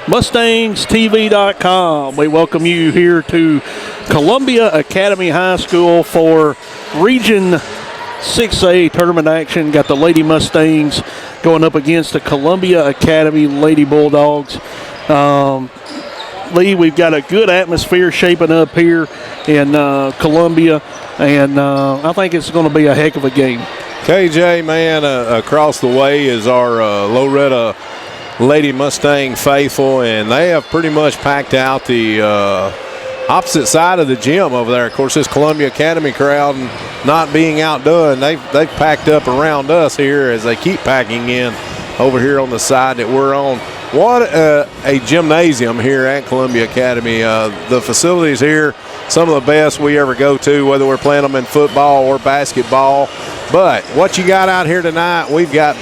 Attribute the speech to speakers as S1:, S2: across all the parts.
S1: MustangsTV.com. We welcome you here to Columbia Academy High School for Region 6A tournament action. Got the Lady Mustangs going up against the Columbia Academy Lady Bulldogs. Lee, we've got a good atmosphere shaping up here in Columbia, and I think it's going to be a heck of a game.
S2: KJ, man, across the way is our Loretta Lady Mustang faithful, and they have pretty much packed out the opposite side of the gym over there. Of course, this Columbia Academy crowd not being outdone, they've packed up around us here as they keep packing in over here on the side that we're on. What a gymnasium here at Columbia Academy. The facilities here, some of the best we ever go to, whether we're playing them in football or basketball. But what you got out here tonight, we've got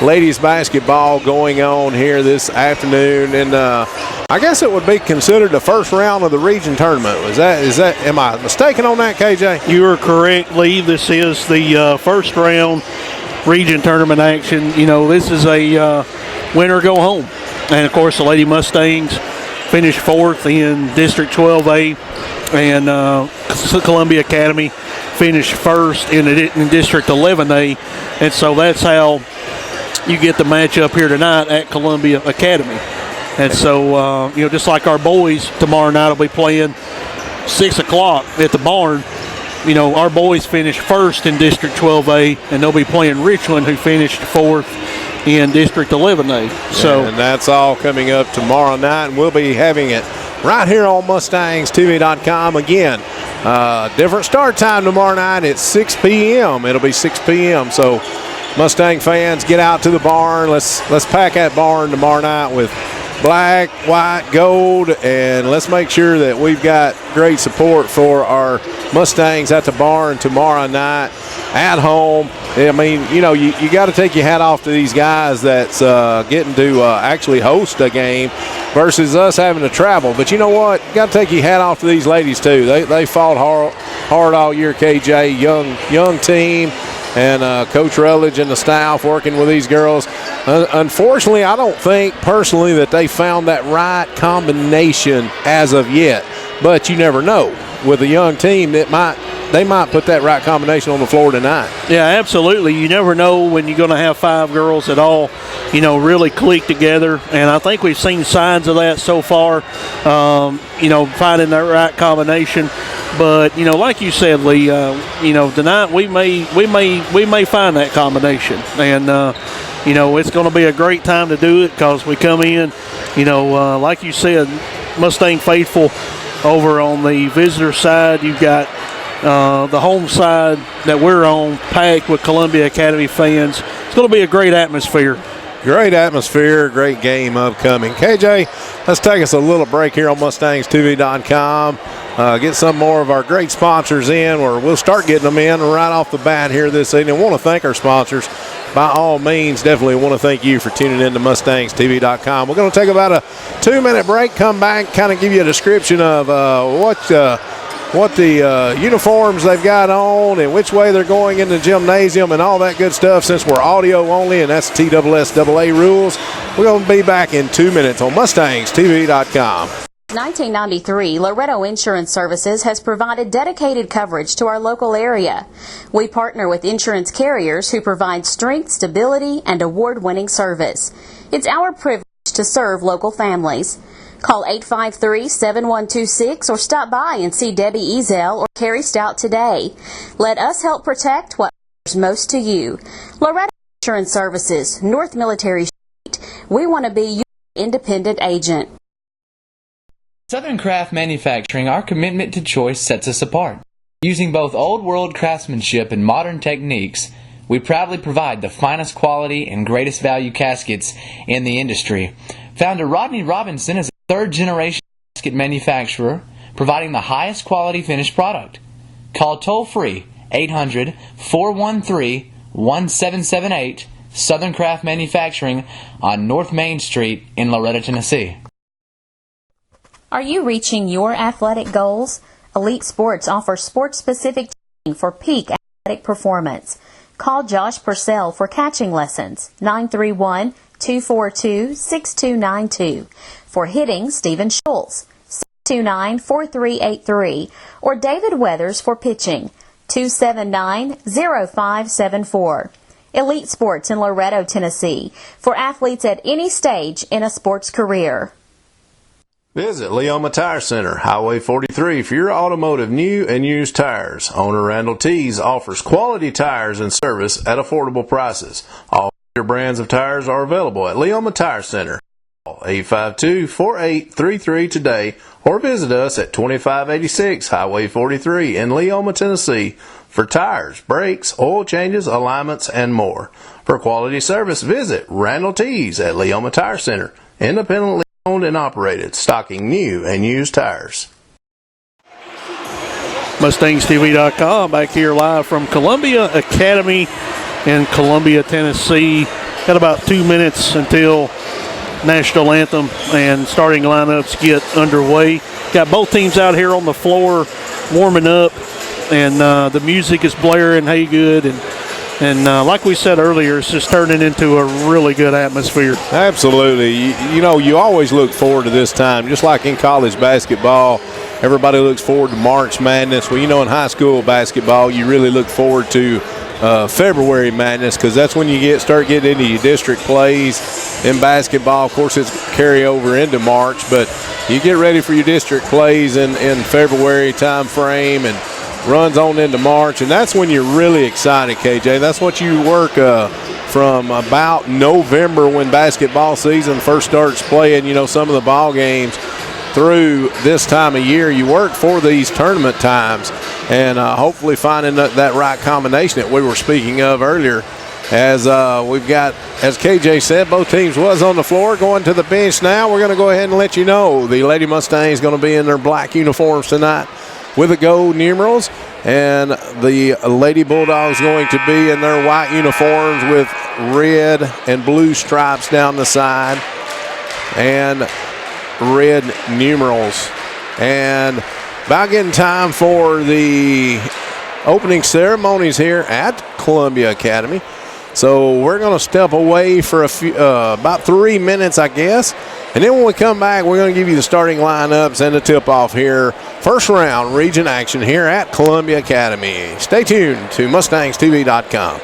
S2: ladies basketball going on here this afternoon, and I guess it would be considered the first round of the region tournament. Is that? Am I mistaken on that, KJ?
S1: You are correct, Lee. This is the first round region tournament action. You know, this is a winner go home, and of course the Lady Mustangs finished fourth in District 12A, and Columbia Academy finished first in District 11A, and so that's how you get the matchup here tonight at Columbia Academy. And so, you know, just like our boys tomorrow night will be playing 6 o'clock at the barn, you know, our boys finished first in District 12A, and they'll be playing Richland, who finished fourth in District 11A. So,
S2: and that's all coming up tomorrow night, and we'll be having it right here on MustangsTV.com. Again, different start time tomorrow night. It's 6 p.m. It'll be 6 p.m. So, Mustang fans, get out to the barn. Let's pack that barn tomorrow night with black, white, gold, and let's make sure that we've got great support for our Mustangs at the barn tomorrow night at home. I mean, you know, you got to take your hat off to these guys that's getting to actually host a game versus us having to travel. But you know what? You got to take your hat off to these ladies too. They fought hard all year, KJ. Young team. And Coach Rutledge and the staff working with these girls. Unfortunately, I don't think personally that they found that right combination as of yet. But you never know. With a young team, they might put that right combination on the floor tonight.
S1: Yeah, absolutely. You never know when you're going to have 5 girls that all, you know, really click together. And I think we've seen signs of that so far, you know, finding that right combination. But, you know, like you said, Lee, you know, tonight we may find that combination. And, you know, it's going to be a great time to do it because we come in, you know, like you said, Mustang faithful over on the visitor side. You've got the home side that we're on packed with Columbia Academy fans. It's going to be a great atmosphere.
S2: Great atmosphere, great game upcoming. KJ, let's take us a little break here on MustangsTV.com. Get some more of our great sponsors in, or we'll start getting them in right off the bat here this evening. I want to thank our sponsors. By all means, definitely want to thank you for tuning in to MustangsTV.com. We're going to take about a 2-minute break, come back, kind of give you a description of what the uniforms they've got on and which way they're going in the gymnasium and all that good stuff. Since we're audio only and that's TSSAA rules, we're going to be back in 2 minutes on MustangsTV.com.
S3: 1993, Loretto Insurance Services has provided dedicated coverage to our local area. We partner with insurance carriers who provide strength, stability, and award-winning service. It's our privilege to serve local families. Call 853-7126 or stop by and see Debbie Ezel or Carrie Stout today. Let us help protect what matters most to you. Loretto Insurance Services, North Military Street. We want to be your independent agent.
S4: Southern Craft Manufacturing, our commitment to choice sets us apart. Using both old world craftsmanship and modern techniques, we proudly provide the finest quality and greatest value caskets in the industry. Founder Rodney Robinson is a third-generation casket manufacturer, providing the highest quality finished product. Call toll-free 800-413-1778, Southern Craft Manufacturing on North Main Street in Loretto, Tennessee.
S3: Are you reaching your athletic goals? Elite Sports offers sports-specific training for peak athletic performance. Call Josh Purcell for catching lessons, 931 242-6292. For hitting, Stephen Schultz, 629-4383. Or David Weathers for pitching, 279-0574. Elite Sports in Loretto, Tennessee, for athletes at any stage in a sports career.
S2: Visit Leoma Tire Center, Highway 43 for your automotive new and used tires. Owner Randall Tees offers quality tires and service at affordable prices. All your brands of tires are available at Leoma Tire Center. Call 852-4833 today or visit us at 2586 Highway 43 in Leoma, Tennessee for tires, brakes, oil changes, alignments, and more. For quality service, visit Randall Tees at Leoma Tire Center, independently owned and operated, stocking new and used tires.
S1: MustangsTV.com back here live from Columbia Academy in Columbia, Tennessee. Got about 2 minutes until national anthem and starting lineups get underway. Got both teams out here on the floor warming up, and the music is blaring, hey good, and like we said earlier, it's just turning into a really good atmosphere.
S2: Absolutely. You know, you always look forward to this time, just like in college basketball. Everybody looks forward to March Madness. Well, you know, in high school basketball, you really look forward to February Madness, because that's when you start getting into your district plays in basketball. Of course, it's carry over into March, but you get ready for your district plays in February time frame and runs on into March, and that's when you're really excited, KJ. That's what you work from about November, when basketball season first starts playing, you know, some of the ball games through this time of year. You work for these tournament times, and hopefully finding that right combination that we were speaking of earlier. As we've got, as KJ said, both teams was on the floor, going to the bench now. We're going to go ahead and let you know the Lady Mustangs going to be in their black uniforms tonight with the gold numerals, and the Lady Bulldogs going to be in their white uniforms with red and blue stripes down the side and red numerals. And about getting time for the opening ceremonies here at Columbia Academy. So we're going to step away for about 3 minutes, I guess. And then when we come back, we're going to give you the starting lineups and the tip-off here. First round region action here at Columbia Academy. Stay tuned to MustangsTV.com.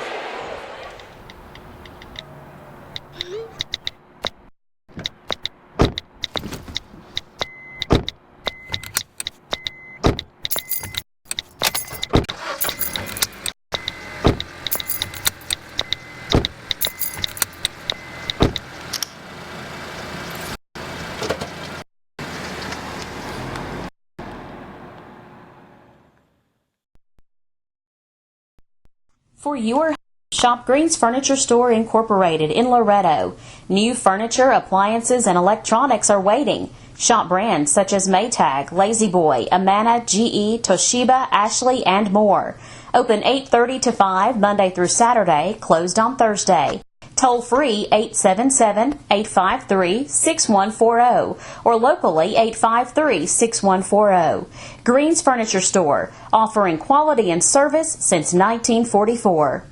S3: For your shop Green's Furniture Store Incorporated in Loretto. New furniture, appliances, and electronics are waiting. Shop brands such as Maytag, Lazy Boy, Amana, GE, Toshiba, Ashley, and more. Open 8:30 to 5 Monday through Saturday, closed on Thursday. Toll free 877-853-6140 or locally 853-6140. Green's Furniture Store, offering quality and service since 1944.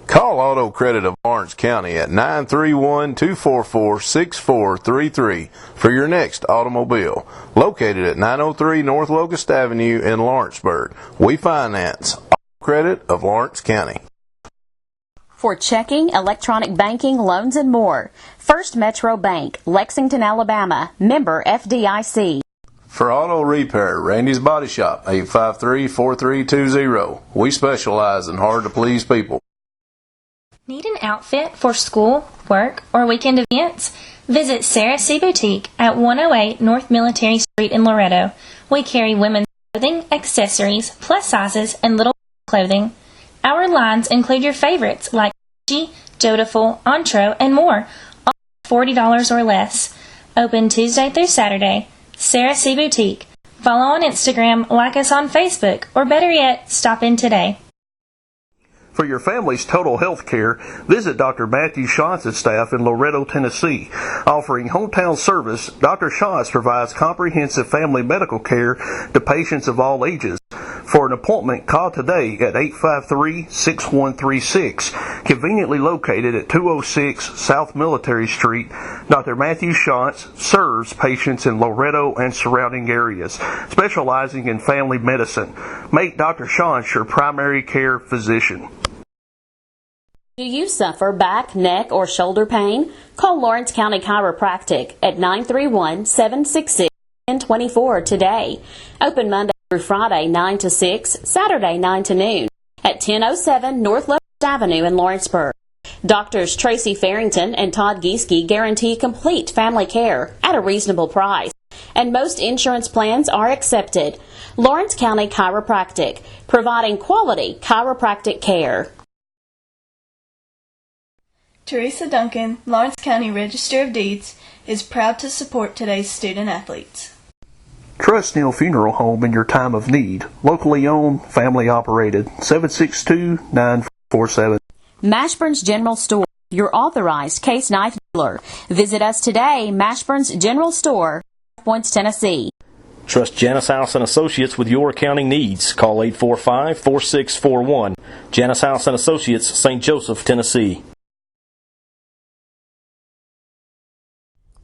S2: Call Auto Credit of Lawrence County at 931-244-6433 for your next automobile. Located at 903 North Locust Avenue in Lawrenceburg. We finance Auto Credit of Lawrence County.
S3: For checking, electronic banking, loans, and more, First Metro Bank, Lexington, Alabama, member FDIC.
S2: For auto repair, Randy's Body Shop, 853-4320. We specialize in hard-to-please people.
S5: Need an outfit for school, work, or weekend events? Visit Sarah C. Boutique at 108 North Military Street in Loretto. We carry women's clothing, accessories, plus sizes, and little clothing. Our lines include your favorites like Gucci, Jodeful, Antro, and more, all $40 or less. Open Tuesday through Saturday. Sarah C. Boutique. Follow on Instagram, like us on Facebook, or better yet, stop in today.
S1: For your family's total health care, visit Dr. Matthew Schatz's staff in Loretto, Tennessee. Offering hometown service, Dr. Schatz provides comprehensive family medical care to patients of all ages. For an appointment, call today at 853-6136, conveniently located at 206 South Military Street. Dr. Matthew Shantz serves patients in Loretto and surrounding areas, specializing in family medicine. Make Dr. Shantz your primary care physician.
S3: Do you suffer back, neck, or shoulder pain? Call Lawrence County Chiropractic at 931-766-1024 today. Open Monday through Friday 9 to 6, Saturday 9 to noon at 1007 North Locust Avenue in Lawrenceburg. Doctors Tracy Farrington and Todd Gieske guarantee complete family care at a reasonable price, and most insurance plans are accepted. Lawrence County Chiropractic, providing quality chiropractic care.
S6: Teresa Duncan, Lawrence County Register of Deeds, is proud to support today's student athletes.
S1: Trust Neal Funeral Home in your time of need. Locally owned, family operated. 762-947.
S3: Mashburn's General Store, your authorized case knife dealer. Visit us today, Mashburn's General Store, Points, Tennessee.
S7: Trust Janice House & Associates with your accounting needs. Call 845-4641. Janice House & Associates, St. Joseph, Tennessee.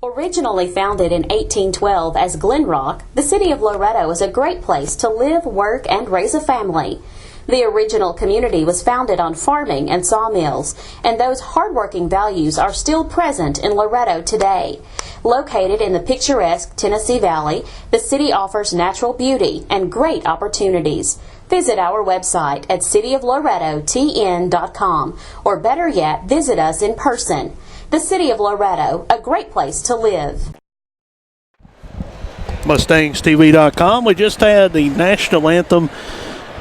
S3: Originally founded in 1812 as Glen Rock, the city of Loretto is a great place to live, work, and raise a family. The original community was founded on farming and sawmills, and those hardworking values are still present in Loretto today. Located in the picturesque Tennessee Valley, the city offers natural beauty and great opportunities. Visit our website at cityoflorettotn.com, or better yet, visit us in person. The city of Loretto, a great place to live.
S1: MustangsTV.com. We just had the national anthem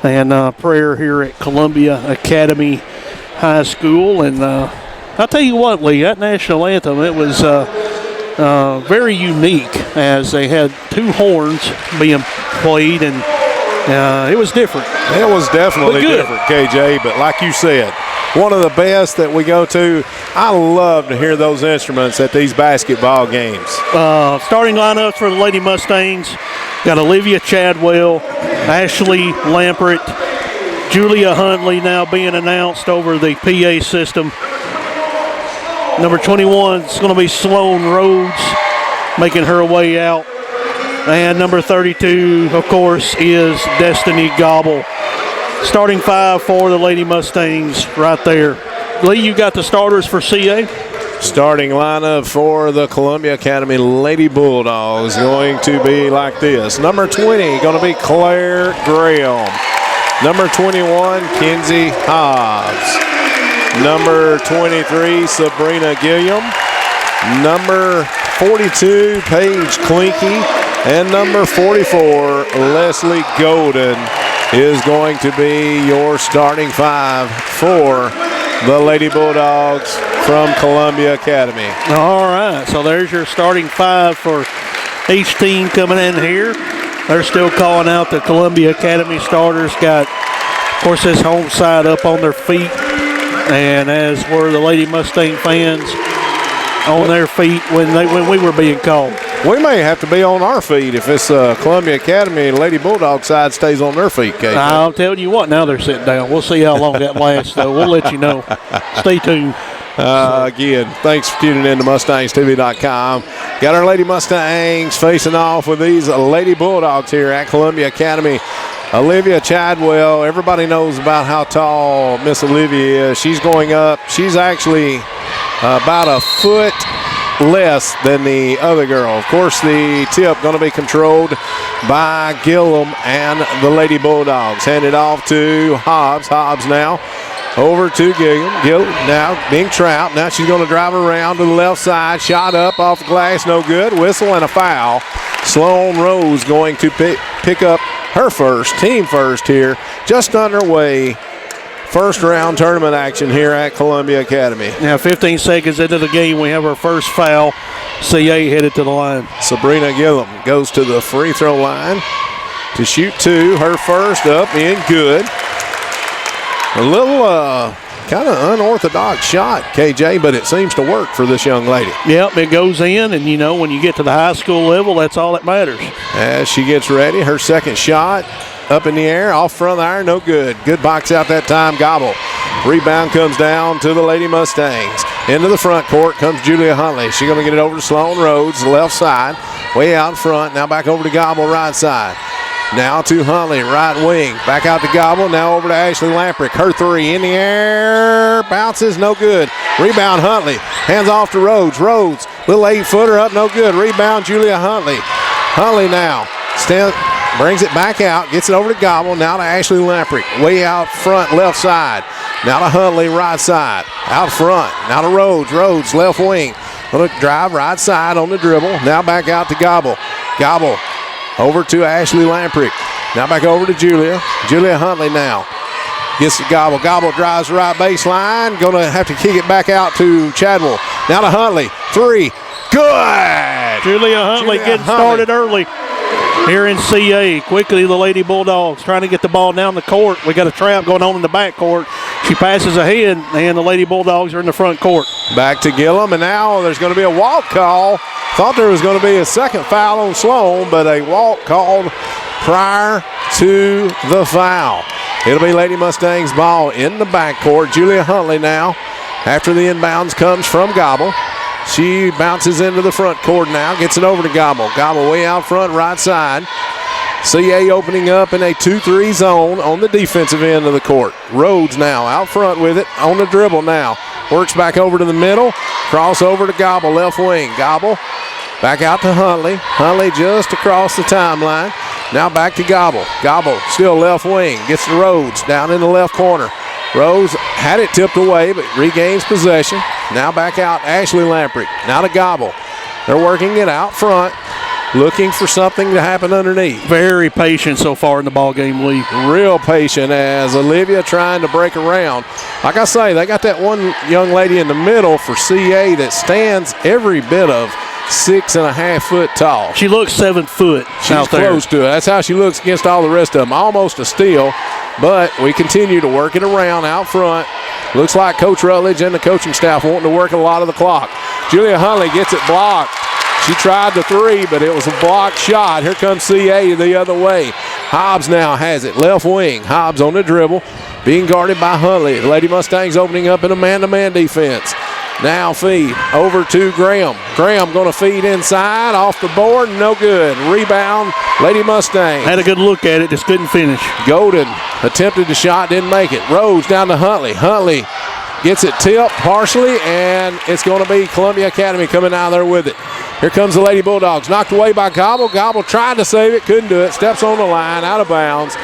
S1: and prayer here at Columbia Academy High School, and I'll tell you what, Lee, that national anthem, it was very unique, as they had two horns being played, and it was different.
S2: It was definitely different, KJ, but like you said, one of the best that we go to. I love to hear those instruments at these basketball games.
S1: Starting lineups for the Lady Mustangs, got Olivia Chadwell, Ashley Lampert, Julia Huntley now being announced over the PA system. Number 21 is going to be Sloan Rhodes, making her way out. And number 32, of course, is Destiny Gobble. Starting five for the Lady Mustangs right there. Lee, you got the starters for CA?
S2: Starting lineup for the Columbia Academy Lady Bulldogs going to be like this. Number 20, going to be Claire Graham. Number 21, Kenzie Hobbs. Number 23, Sabrina Gilliam. Number 42, Paige Klinke. And number 44, Leslie Golden, is going to be your starting five for the Lady Bulldogs from Columbia Academy.
S1: All right, so there's your starting five for each team coming in here. They're still calling out the Columbia Academy starters. Got, of course, this home side up on their feet, and as were the Lady Mustang fans on their feet when we were being called.
S2: We may have to be on our feet if this Columbia Academy and Lady Bulldog side stays on their feet, KJ.
S1: I'll tell you what, now they're sitting down. We'll see how long that lasts, though. We'll let you know. Stay tuned.
S2: Again, thanks for tuning in to MustangsTV.com. Got our Lady Mustangs facing off with these Lady Bulldogs here at Columbia Academy. Olivia Chadwell, everybody knows about how tall Miss Olivia is. She's going up. She's actually about a foot less than the other girl. Of course, the tip going to be controlled by Gillum and the Lady Bulldogs. Handed off to Hobbs. Hobbs now over to Gillum. Gillum now being trapped. Now she's going to drive around to the left side. Shot up off the glass, no good. Whistle and a foul. Sloan Rose going to pick up her team first here. Just underway. First round tournament action here at Columbia Academy.
S1: Now 15 seconds into the game, we have our first foul. CA headed to the line.
S2: Sabrina Gillum goes to the free throw line to shoot two. Her first up in good. A little kind of unorthodox shot, KJ, but it seems to work for this young lady.
S1: Yep, it goes in, and when you get to the high school level, that's all that matters.
S2: As she gets ready, her second shot up in the air, off front of the iron, no good. Good box out that time, Gobble. Rebound comes down to the Lady Mustangs. Into the front court comes Julia Huntley. She's going to get it over to Sloan Rhodes, left side, way out front. Now back over to Gobble, right side. Now to Huntley, right wing. Back out to Gobble. Now over to Ashley Lamprick. Her three in the air. Bounces, no good. Rebound, Huntley. Hands off to Rhodes. Rhodes, little 8-footer up, no good. Rebound, Julia Huntley. Huntley now brings it back out. Gets it over to Gobble. Now to Ashley Lamprick. Way out front, left side. Now to Huntley, right side. Out front. Now to Rhodes. Rhodes, left wing. Going to drive right side on the dribble. Now back out to Gobble. Gobble. Over to Ashley Lamprick. Now back over to Julia. Julia Huntley now. Gets to Gobble. Gobble drives the right baseline. Going to have to kick it back out to Chadwell. Now to Huntley. Three. Good.
S1: Julia Huntley getting started early here in CA. Quickly, the Lady Bulldogs trying to get the ball down the court. We got a trap going on in the back court. She passes ahead, and the Lady Bulldogs are in the front court.
S2: Back to Gillum, and now there's going to be a walk call. Thought there was going to be a second foul on Sloan, but a walk called prior to the foul. It'll be Lady Mustangs ball in the backcourt. Julia Huntley now, after the inbounds comes from Gobble. She bounces into the front court now, gets it over to Gobble. Gobble way out front, right side. CA opening up in a 2-3 zone on the defensive end of the court. Rhodes now out front with it on the dribble now. Works back over to the middle. Cross over to Gobble, left wing. Gobble back out to Huntley. Huntley just across the timeline. Now back to Gobble. Gobble still left wing. Gets to Rhodes down in the left corner. Rhodes had it tipped away but regains possession. Now back out Ashley Lamprick. Now to Gobble. They're working it out front. Looking for something to happen underneath.
S1: Very patient so far in the ball game, Lee.
S2: Real patient as Olivia trying to break around. Like I say, they got that one young lady in the middle for CA that stands every bit of 6.5 foot tall.
S1: She looks 7 foot.
S2: She's close to it. That's how she looks against all the rest of them. Almost a steal, but we continue to work it around out front. Looks like Coach Rutledge and the coaching staff wanting to work a lot of the clock. Julia Huntley gets it blocked. She tried the three, but it was a blocked shot. Here comes CA the other way. Hobbs now has it. Left wing. Hobbs on the dribble. Being guarded by Huntley. The Lady Mustangs opening up in a man-to-man defense. Now feed over to Graham. Graham going to feed inside. Off the board. No good. Rebound. Lady Mustangs.
S1: Had a good look at it. Just couldn't finish.
S2: Golden attempted the shot. Didn't make it. Rhodes down to Huntley. Huntley gets it tipped partially, and it's going to be Columbia Academy coming out there with it. Here comes the Lady Bulldogs. Knocked away by Gobble. Gobble tried to save it. Couldn't do it. Steps on the line. Out of bounds.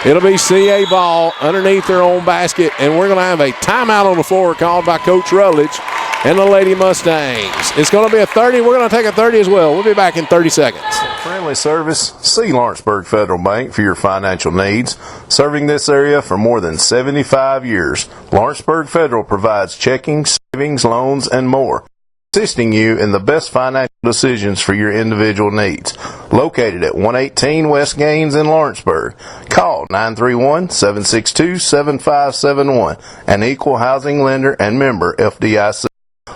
S2: It'll be CA ball underneath their own basket, and we're going to have a timeout on the floor called by Coach Rutledge and the Lady Mustangs. It's going to be a 30. We're going to take a 30 as well. We'll be back in 30 seconds.
S8: Friendly service. See Lawrenceburg Federal Bank for your financial needs. Serving this area for more than 75 years, Lawrenceburg Federal provides checking, savings, loans, and more, assisting you in the best financial decisions for your individual needs. Located at 118 West Gaines in Lawrenceburg. Call 931-762-7571. An equal housing lender and member FDIC.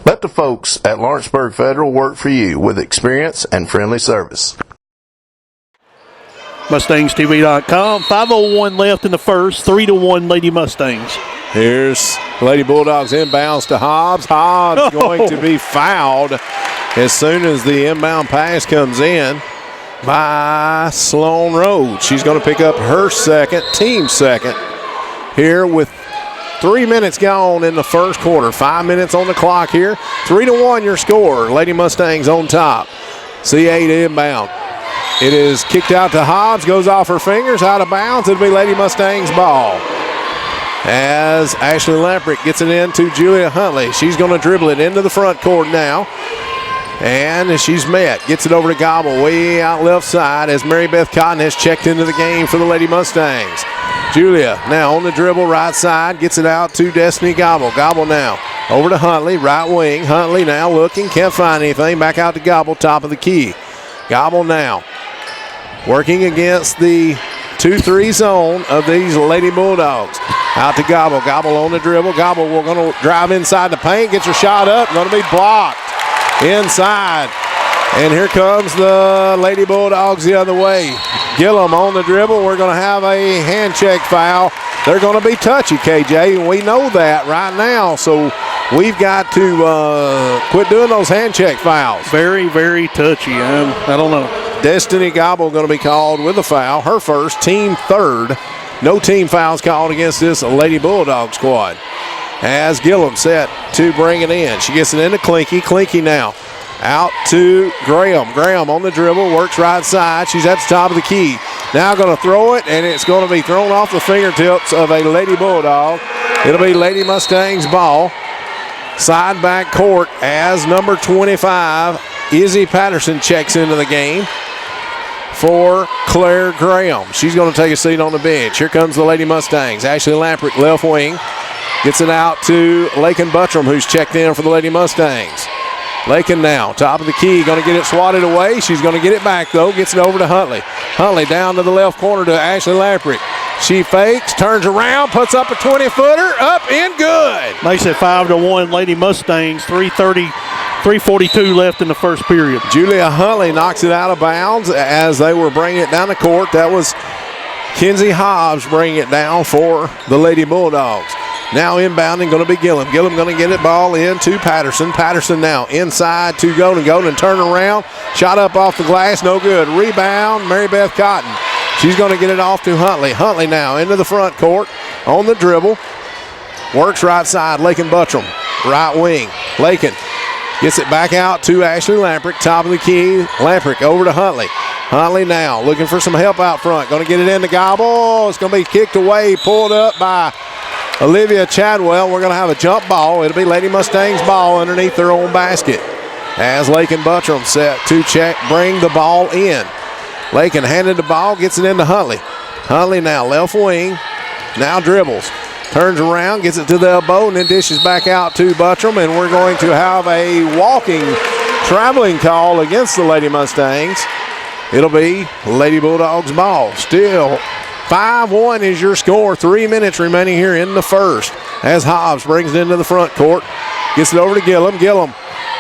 S8: Let the folks at Lawrenceburg Federal work for you with experience and friendly service.
S1: MustangsTV.com. 5:01 left in the first. 3-1 Lady Mustangs.
S2: Here's Lady Bulldogs inbounds to Hobbs. Hobbs going to be fouled as soon as the inbound pass comes in by Sloan Rhodes. She's going to pick up her second, team second, here with 3 minutes gone in the first quarter. 5 minutes on the clock here. 3-1 your score. Lady Mustangs on top. C8 inbound. It is kicked out to Hobbs. Goes off her fingers. Out of bounds. It'll be Lady Mustangs ball. As Ashley Lamprick gets it into Julia Huntley. She's going to dribble it into the front court now. And she's met. Gets it over to Gobble way out left side as Mary Beth Cotton has checked into the game for the Lady Mustangs. Julia now on the dribble right side. Gets it out to Destiny Gobble. Gobble now over to Huntley, right wing. Huntley now looking. Can't find anything. Back out to Gobble, top of the key. Gobble now working against the 2-3 zone of these Lady Bulldogs. Out to Gobble. Gobble on the dribble. Gobble, we're going to drive inside the paint. Gets her shot up. Going to be blocked inside. And here comes the Lady Bulldogs the other way. Gillum on the dribble. We're going to have a hand check foul. They're going to be touchy, KJ, and we know that right now. So we've got to quit doing those hand check fouls.
S1: Very, very touchy. I don't know.
S2: Destiny Gobble going to be called with a foul. Her first, team third. No team fouls called against this Lady Bulldog squad. As Gillum set to bring it in. She gets it into Clinky. Clinky now out to Graham. Graham on the dribble, works right side. She's at the top of the key. Now going to throw it, and it's going to be thrown off the fingertips of a Lady Bulldog. It'll be Lady Mustangs ball. Side back court as number 25, Izzy Patterson, checks into the game for Claire Graham. She's going to take a seat on the bench. Here comes the Lady Mustangs. Ashley Lamprick, left wing. Gets it out to Lakin Buttram, who's checked in for the Lady Mustangs. Lakin now, top of the key, going to get it swatted away. She's going to get it back, though. Gets it over to Huntley. Huntley down to the left corner to Ashley Lamprick. She fakes, turns around, puts up a 20-footer, up and good.
S1: Makes it 5-1 Lady Mustangs, 3:42 left in the first period.
S2: Julia Huntley knocks it out of bounds as they were bringing it down the court. That was Kenzie Hobbs bringing it down for the Lady Bulldogs. Now inbounding, going to be Gillum. Gillum going to get it ball in to Patterson. Patterson now inside to Golden. Golden turn around. Shot up off the glass, no good. Rebound, Mary Beth Cotton. She's going to get it off to Huntley. Huntley now into the front court on the dribble. Works right side, Lakin Buttram. Right wing, Lakin gets it back out to Ashley Lamprick. Top of the key, Lamprick over to Huntley. Huntley now looking for some help out front. Going to get it in the Gobble. It's going to be kicked away, pulled up by Olivia Chadwell. We're going to have a jump ball. It'll be Lady Mustangs ball underneath their own basket. As Lakin Buttram set to check, bring the ball in. Lakin handed the ball, gets it into Huntley. Huntley now left wing, now dribbles. Turns around, gets it to the elbow, and then dishes back out to Buttram. And we're going to have a walking traveling call against the Lady Mustangs. It'll be Lady Bulldogs ball. Still 5-1 is your score. 3 minutes remaining here in the first. As Hobbs brings it into the front court. Gets it over to Gillum. Gillum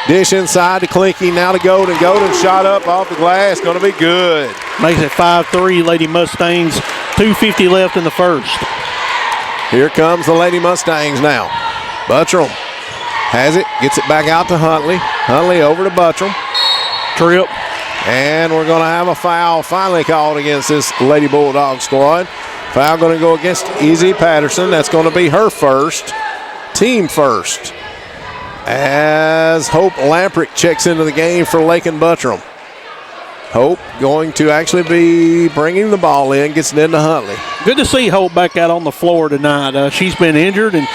S2: dish inside to Clinky. Now to Golden. Golden shot up off the glass. Going to be good.
S1: Makes it 5-3 Lady Mustangs. 2:50 left in the first.
S2: Here comes the Lady Mustangs now. Buttram has it. Gets it back out to Huntley. Huntley over to Buttram.
S1: Trip.
S2: And we're going to have a foul finally called against this Lady Bulldog squad. Foul going to go against Izzy Patterson. That's going to be her first, team first. As Hope Lamprick checks into the game for Lakin Buttram. Hope going to actually be bringing the ball in, gets it into Huntley.
S1: Good to see Hope back out on the floor tonight. She's been injured, and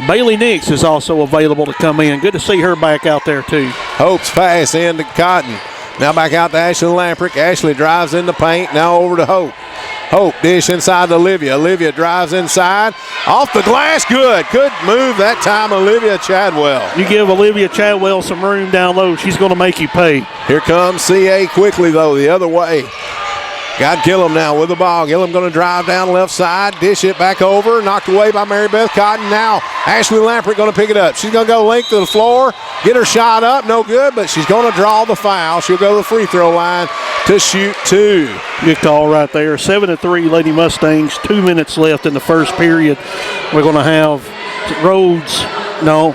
S1: Bailey Nix is also available to come in. Good to see her back out there, too.
S2: Hope's pass into Cotton. Now back out to Ashley Lamprick. Ashley drives in the paint. Now over to Hope. Hope dish inside to Olivia. Olivia drives inside. Off the glass. Good. Good move that time, Olivia Chadwell.
S1: You give Olivia Chadwell some room down low, she's going to make you pay.
S2: Here comes CA quickly, though, the other way. Got Gillum now with the ball. Gillum going to drive down left side, dish it back over, knocked away by Mary Beth Cotton. Now Ashley Lamprick going to pick it up. She's going to go length of the floor, get her shot up, no good, but she's going to draw the foul. She'll go to the free throw line to shoot two.
S1: Good call right there. 7-3 Lady Mustangs, 2 minutes left in the first period. We're going to have Rhodes, no,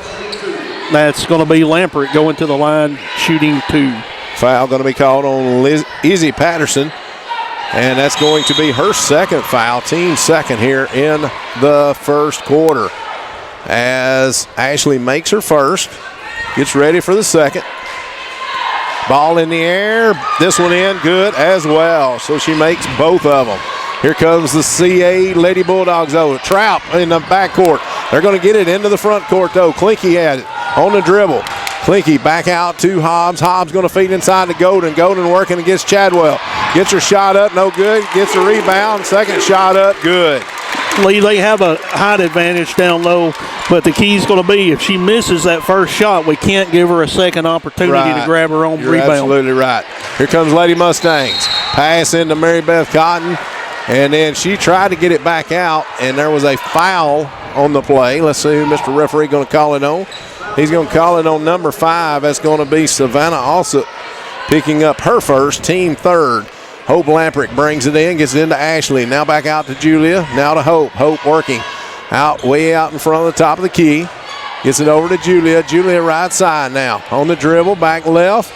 S1: that's going to be Lamprick going to the line, shooting two.
S2: Foul going to be called on Izzy Patterson. And that's going to be her second foul, team second here in the first quarter. As Ashley makes her first, gets ready for the second. Ball in the air, this one in, good as well. So she makes both of them. Here comes the CA Lady Bulldogs, though. Trout in the backcourt. They're going to get it into the front court, though. Clinky had it on the dribble. Clinky back out to Hobbs. Hobbs going to feed inside to Golden. Golden working against Chadwell. Gets her shot up, no good. Gets a rebound. Second shot up, good.
S1: Lee, they have a height advantage down low, but the key's going to be if she misses that first shot, we can't give her a second opportunity to grab her own
S2: You're
S1: rebound.
S2: Absolutely right. Here comes Lady Mustangs. Pass into Mary Beth Cotton, and then she tried to get it back out, and there was a foul on the play. Let's see who Mr. Referee going to call it on. He's going to call it on number 5. That's going to be Savannah Alsop, picking up her first, team third. Hope Lamprick brings it in, gets it into Ashley. Now back out to Julia. Now to Hope. Hope working way out in front of the top of the key. Gets it over to Julia. Julia right side now. On the dribble, back left.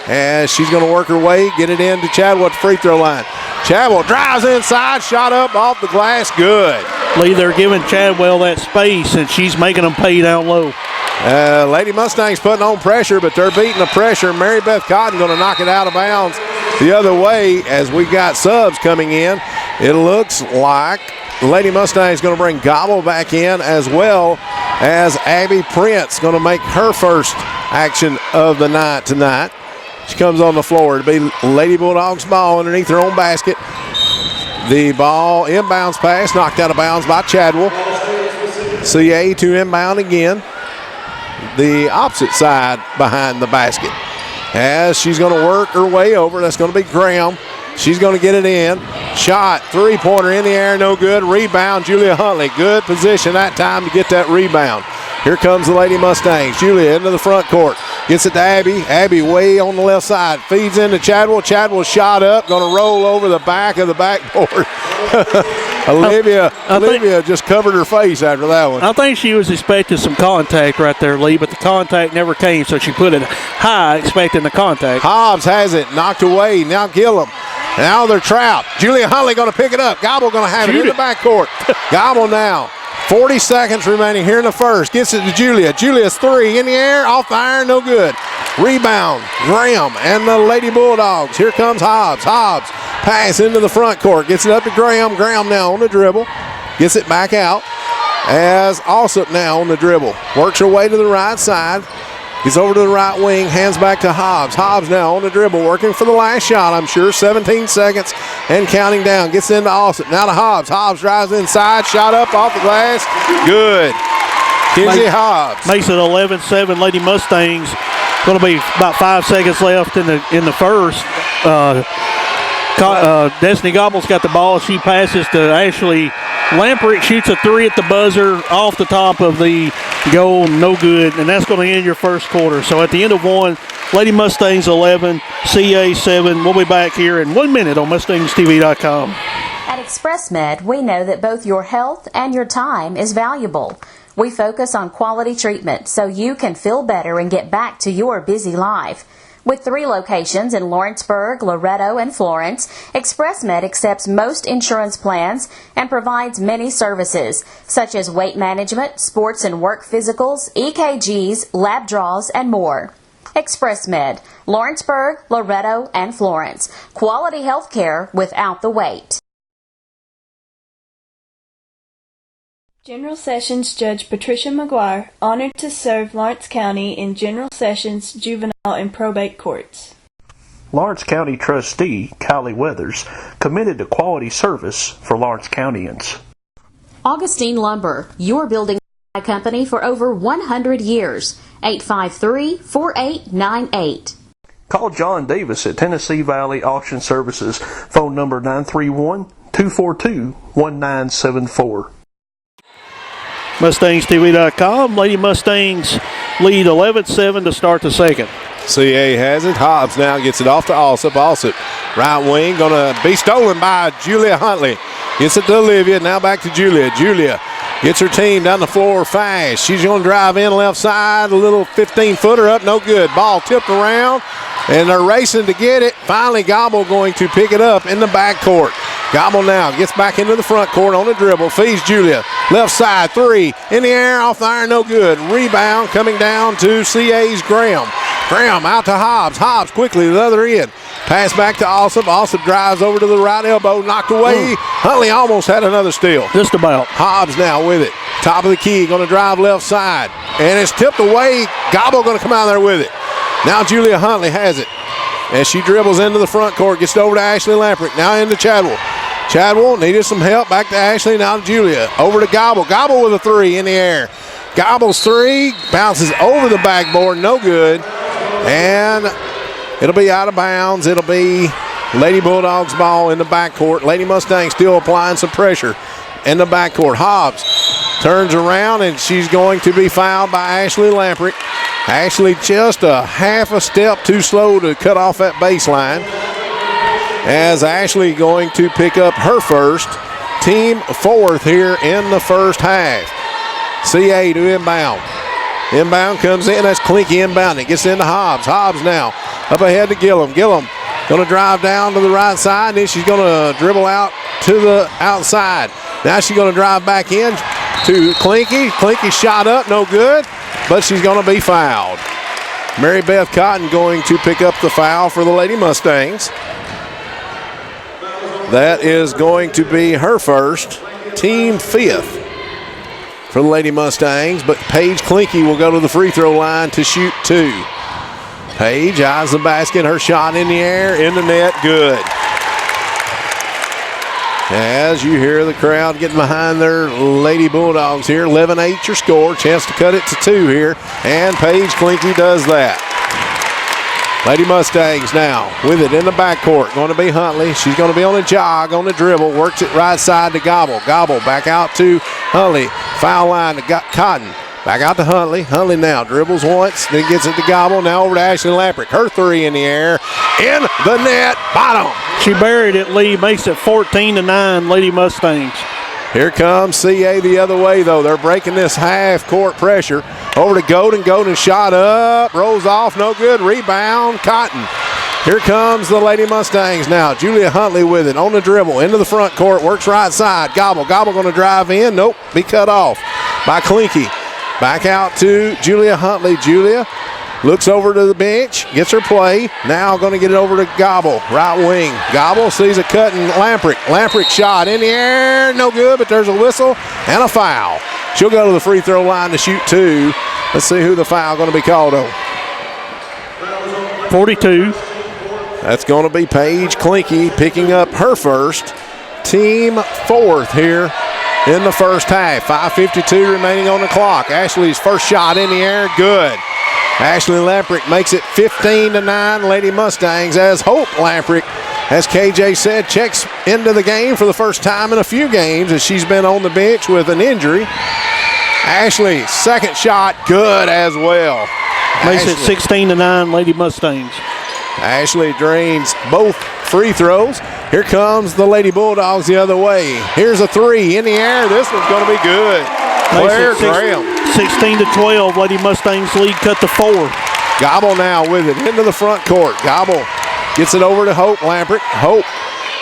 S2: And she's going to work her way, get it into Chadwell at the free throw line. Chadwell drives inside, shot up off the glass, good.
S1: Lee, they're giving Chadwell that space, and she's making them pay down low.
S2: Lady Mustangs putting on pressure, but they're beating the pressure. Mary Beth Cotton going to knock it out of bounds the other way as we've got subs coming in. It looks like Lady Mustangs going to bring Gobble back in, as well as Abby Prince going to make her first action of the night tonight. She comes on the floor. It'll be Lady Bulldogs ball underneath their own basket. The ball inbounds pass, knocked out of bounds by Chadwell. CA to inbound again. The opposite side behind the basket. As she's going to work her way over, that's going to be Graham. She's going to get it in. Shot, three-pointer in the air, no good. Rebound, Julia Huntley. Good position that time to get that rebound. Here comes the Lady Mustangs. Julia into the front court. Gets it to Abby. Abby way on the left side. Feeds into Chadwell. Chadwell shot up. Going to roll over the back of the backboard. Olivia just covered her face after that one.
S1: I think she was expecting some contact right there, Lee, but the contact never came, so she put it high expecting the contact.
S2: Hobbs has it. Knocked away. Now Gillum. Now they're trapped. Julia Huntley going to pick it up. Gobble going to have it in the backcourt. Gobble now. 40 seconds remaining here in the first. Gets it to Julia. Julia's three in the air. Off the iron. No good. Rebound. Graham and the Lady Bulldogs. Here comes Hobbs. Hobbs. Pass into the front court. Gets it up to Graham. Graham now on the dribble. Gets it back out. As Alsop now on the dribble. Works her way to the right side. He's over to the right wing, hands back to Hobbs. Hobbs now on the dribble, working for the last shot, I'm sure. 17 seconds and counting down. Gets into Alsop. Now to Hobbs. Hobbs drives inside, shot up off the glass. Good. Kinsey Hobbs.
S1: Makes it 11-7 Lady Mustangs. Going to be about 5 seconds left in the first. Destiny Gobble's got the ball. She passes to Ashley Lamprick, shoots a three at the buzzer off the top of the goal, no good, and that's going to end your first quarter. So at the end of one, Lady Mustangs 11, CA 7. We'll be back here in 1 minute on MustangsTV.com.
S3: At ExpressMed, we know that both your health and your time is valuable. We focus on quality treatment so you can feel better and get back to your busy life. With 3 locations in Lawrenceburg, Loretto, and Florence, ExpressMed accepts most insurance plans and provides many services, such as weight management, sports and work physicals, EKGs, lab draws, and more. ExpressMed, Lawrenceburg, Loretto, and Florence. Quality health care without the wait.
S6: General Sessions Judge Patricia McGuire, honored to serve Lawrence County in General Sessions, Juvenile, and Probate Courts.
S9: Lawrence County Trustee Kylie Weathers, committed to quality service for Lawrence Countyans.
S3: Augustine Lumber, your building company for over 100 years. 853-4898.
S9: Call John Davis at Tennessee Valley Auction Services, phone number 931-242-1974.
S1: MustangsTV.com. Lady Mustangs lead 11-7 to start the second.
S2: CA has it. Hobbs now gets it off to Alsop. Alsop, right wing, going to be stolen by Julia Huntley. Gets it to Olivia. Now back to Julia. Julia gets her team down the floor fast. She's going to drive in left side. A little 15-footer up. No good. Ball tipped around, and they're racing to get it. Finally, Gobble going to pick it up in the backcourt. Gobble now gets back into the front court on the dribble. Feeds Julia. Left side, three. In the air, off the iron, no good. Rebound coming down to CA's Graham. Graham out to Hobbs. Hobbs quickly to the other end. Pass back to Alsop. Alsop drives over to the right elbow. Knocked away. Huntley almost had another steal.
S1: Just about.
S2: Hobbs now with it. Top of the key. Going to drive left side. And it's tipped away. Gobble going to come out there with it. Now Julia Huntley has it. As she dribbles into the front court. Gets it over to Ashley Lamprick. Now into Chadwell. Chadwell needed some help. Back to Ashley. Now to Julia. Over to Gobble. Gobble with a three in the air. Gobble's three. Bounces over the backboard. No good. And it'll be out of bounds. It'll be Lady Bulldogs ball in the backcourt. Lady Mustangs still applying some pressure in the backcourt. Hobbs turns around, and she's going to be fouled by Ashley Lamprick. Ashley just a half a step too slow to cut off that baseline. as Ashley going to pick up her first, team fourth here in the first half. CA to inbound. Inbound comes in. That's Klinke inbound. It gets into Hobbs. Hobbs now up ahead to Gillum. Gillum going to drive down to the right side. Then she's going to dribble out to the outside. Now she's going to drive back in to Klinke. Klinke shot up, no good, but she's going to be fouled. Mary Beth Cotton going to pick up the foul for the Lady Mustangs. That is going to be her first, team fifth for the Lady Mustangs, but Paige Klinke will go to the free throw line to shoot two. Paige eyes the basket, her shot in the air, in the net, good. As you hear the crowd getting behind their Lady Bulldogs here, 11-8 your score, chance to cut it to two here, and Paige Klinke does that. Lady Mustangs now with it in the backcourt. Going to be Huntley. She's going to be on a jog, on the dribble. Works it right side to Gobble. Gobble back out to Huntley. Foul line to Cotton. Back out to Huntley. Huntley now dribbles once, then gets it to Gobble. Now over to Ashley Lamprick. Her three in the air. In the net. Bottom.
S1: She buried it, Lee. Makes it 14-9, Lady Mustangs.
S2: Here comes CA the other way, though. They're breaking this half-court pressure. Over to Golden. Golden shot up. Rolls off. No good. Rebound. Cotton. Here comes the Lady Mustangs now. Julia Huntley with it on the dribble. Into the front court. Works right side. Gobble. Gobble going to drive in. Nope. Be cut off by Klinke. Back out to Julia Huntley. Julia looks over to the bench. Gets her play. Now going to get it over to Gobble. Right wing. Gobble sees a cut in Lamprick. Lamprick shot in the air. No good, but there's a whistle and a foul. She'll go to the free throw line to shoot two. Let's see who the foul going to be called on.
S1: 42.
S2: That's going to be Paige Klinke picking up her first. Team fourth here in the first half. 5:52 remaining on the clock. Ashley's first shot in the air. Good. Ashley Lamprick makes it 15-9 Lady Mustangs as Hope Lamprick, as KJ said, checks into the game for the first time in a few games as she's been on the bench with an injury. Ashley, second shot, good as well.
S1: Makes it 16-9 Lady Mustangs.
S2: Ashley drains both free throws. Here comes the Lady Bulldogs the other way. Here's a three in the air. This one's going to be good. Claire Graham.
S1: 16-12. Lady Mustangs lead cut to 4.
S2: Gobble now with it into the front court. Gobble gets it over to Hope Lamprick. Hope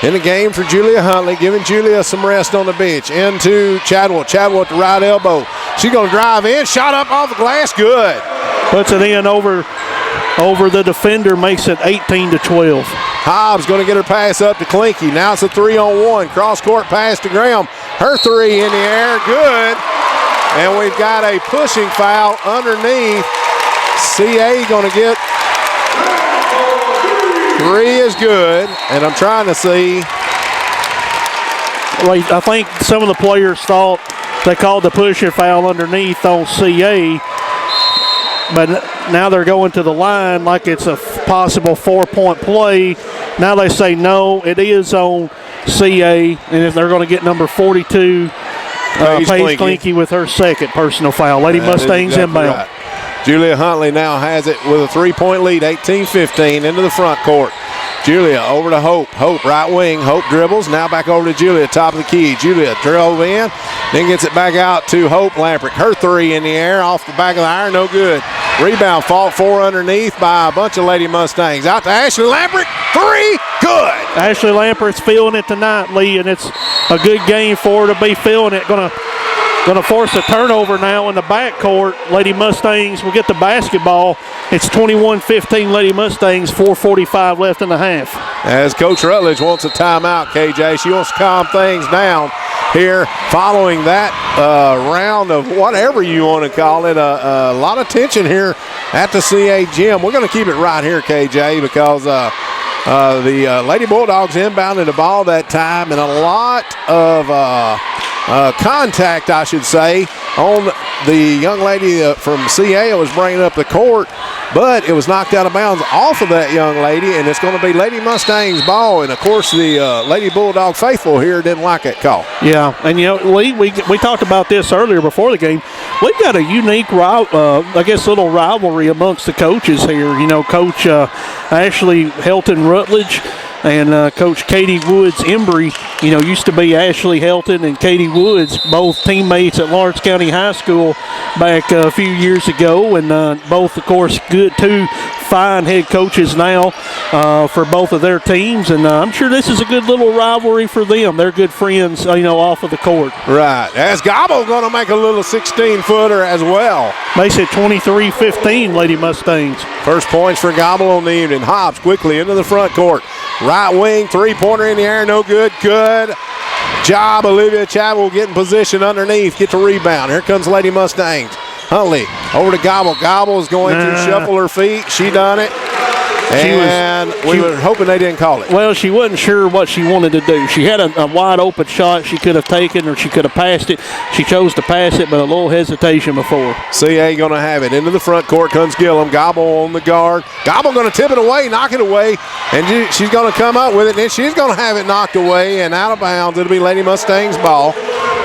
S2: in the game for Julia Huntley, giving Julia some rest on the bench. Into Chadwell. Chadwell at the right elbow. She's going to drive in. Shot up off the glass. Good.
S1: Puts it in over the defender, makes it 18-12.
S2: Hobbs going to get her pass up to Klinke. Now it's a 3-on-1. Cross-court pass to Graham. Her three in the air. Good. And we've got a pushing foul underneath. CA going to get three is good. And I'm trying to see.
S1: I think some of the players thought they called the pushing foul underneath on CA. But now they're going to the line like it's a possible 4-point play. Now they say no, it is on CA, and if they're going to get number 42, Paige Klinke with her second personal foul. Lady Mustangs
S2: exactly
S1: inbound.
S2: Right. Julia Huntley now has it with a 3-point lead, 18-15 into the front court. Julia over to Hope. Hope right wing. Hope dribbles. Now back over to Julia, top of the key. Julia drove in, then gets it back out to Hope Lamprick. Her three in the air off the back of the iron, no good. Rebound fought for underneath by a bunch of Lady Mustangs. Out to Ashley Lamprick. Three, good.
S1: Ashley Lamprick's feeling it tonight, Lee, and it's a good game for her to be feeling it. Going to force a turnover now in the backcourt. Lady Mustangs will get the basketball. It's 21-15 Lady Mustangs, 4:45 left in the half.
S2: As Coach Rutledge wants a timeout, KJ. She wants to calm things down here following that round of whatever you want to call it. A lot of tension here at the CA gym. We're going to keep it right here, KJ, because the Lady Bulldogs inbounded the ball that time, and a lot of contact, I should say, on the young lady from CA was bringing up the court, but it was knocked out of bounds off of that young lady, and it's going to be Lady Mustangs ball. And of course, the Lady Bulldog faithful here didn't like that call.
S1: Yeah, and Lee, we talked about this earlier before the game. We've got a unique, little rivalry amongst the coaches here. Coach Ashley Helton Rutledge And Coach Katie Woods Embry, used to be Ashley Helton and Katie Woods, both teammates at Lawrence County High School back a few years ago, and both, of course, two fine head coaches now for both of their teams. And I'm sure this is a good little rivalry for them. They're good friends, off of the court.
S2: Right. As Gobble going to make a little 16-footer as well.
S1: They said 23-15, Lady Mustangs.
S2: First points for Gobble on the evening. Hobbs quickly into the front court. Right wing, three-pointer in the air, no good. Good job, Olivia Chadwell getting position underneath. Get the rebound. Here comes Lady Mustangs. Huntley over to Gobble. Gobble is going to shuffle her feet. She done it. And we were hoping they didn't call it.
S1: Well, she wasn't sure what she wanted to do. She had a wide open shot she could have taken, or she could have passed it. She chose to pass it, but a little hesitation before.
S2: CA going to have it. Into the front court comes Gillum. Gobble on the guard. Gobble going to tip it away, knock it away, and she's going to come up with it, and then she's going to have it knocked away and out of bounds. It'll be Lady Mustangs' ball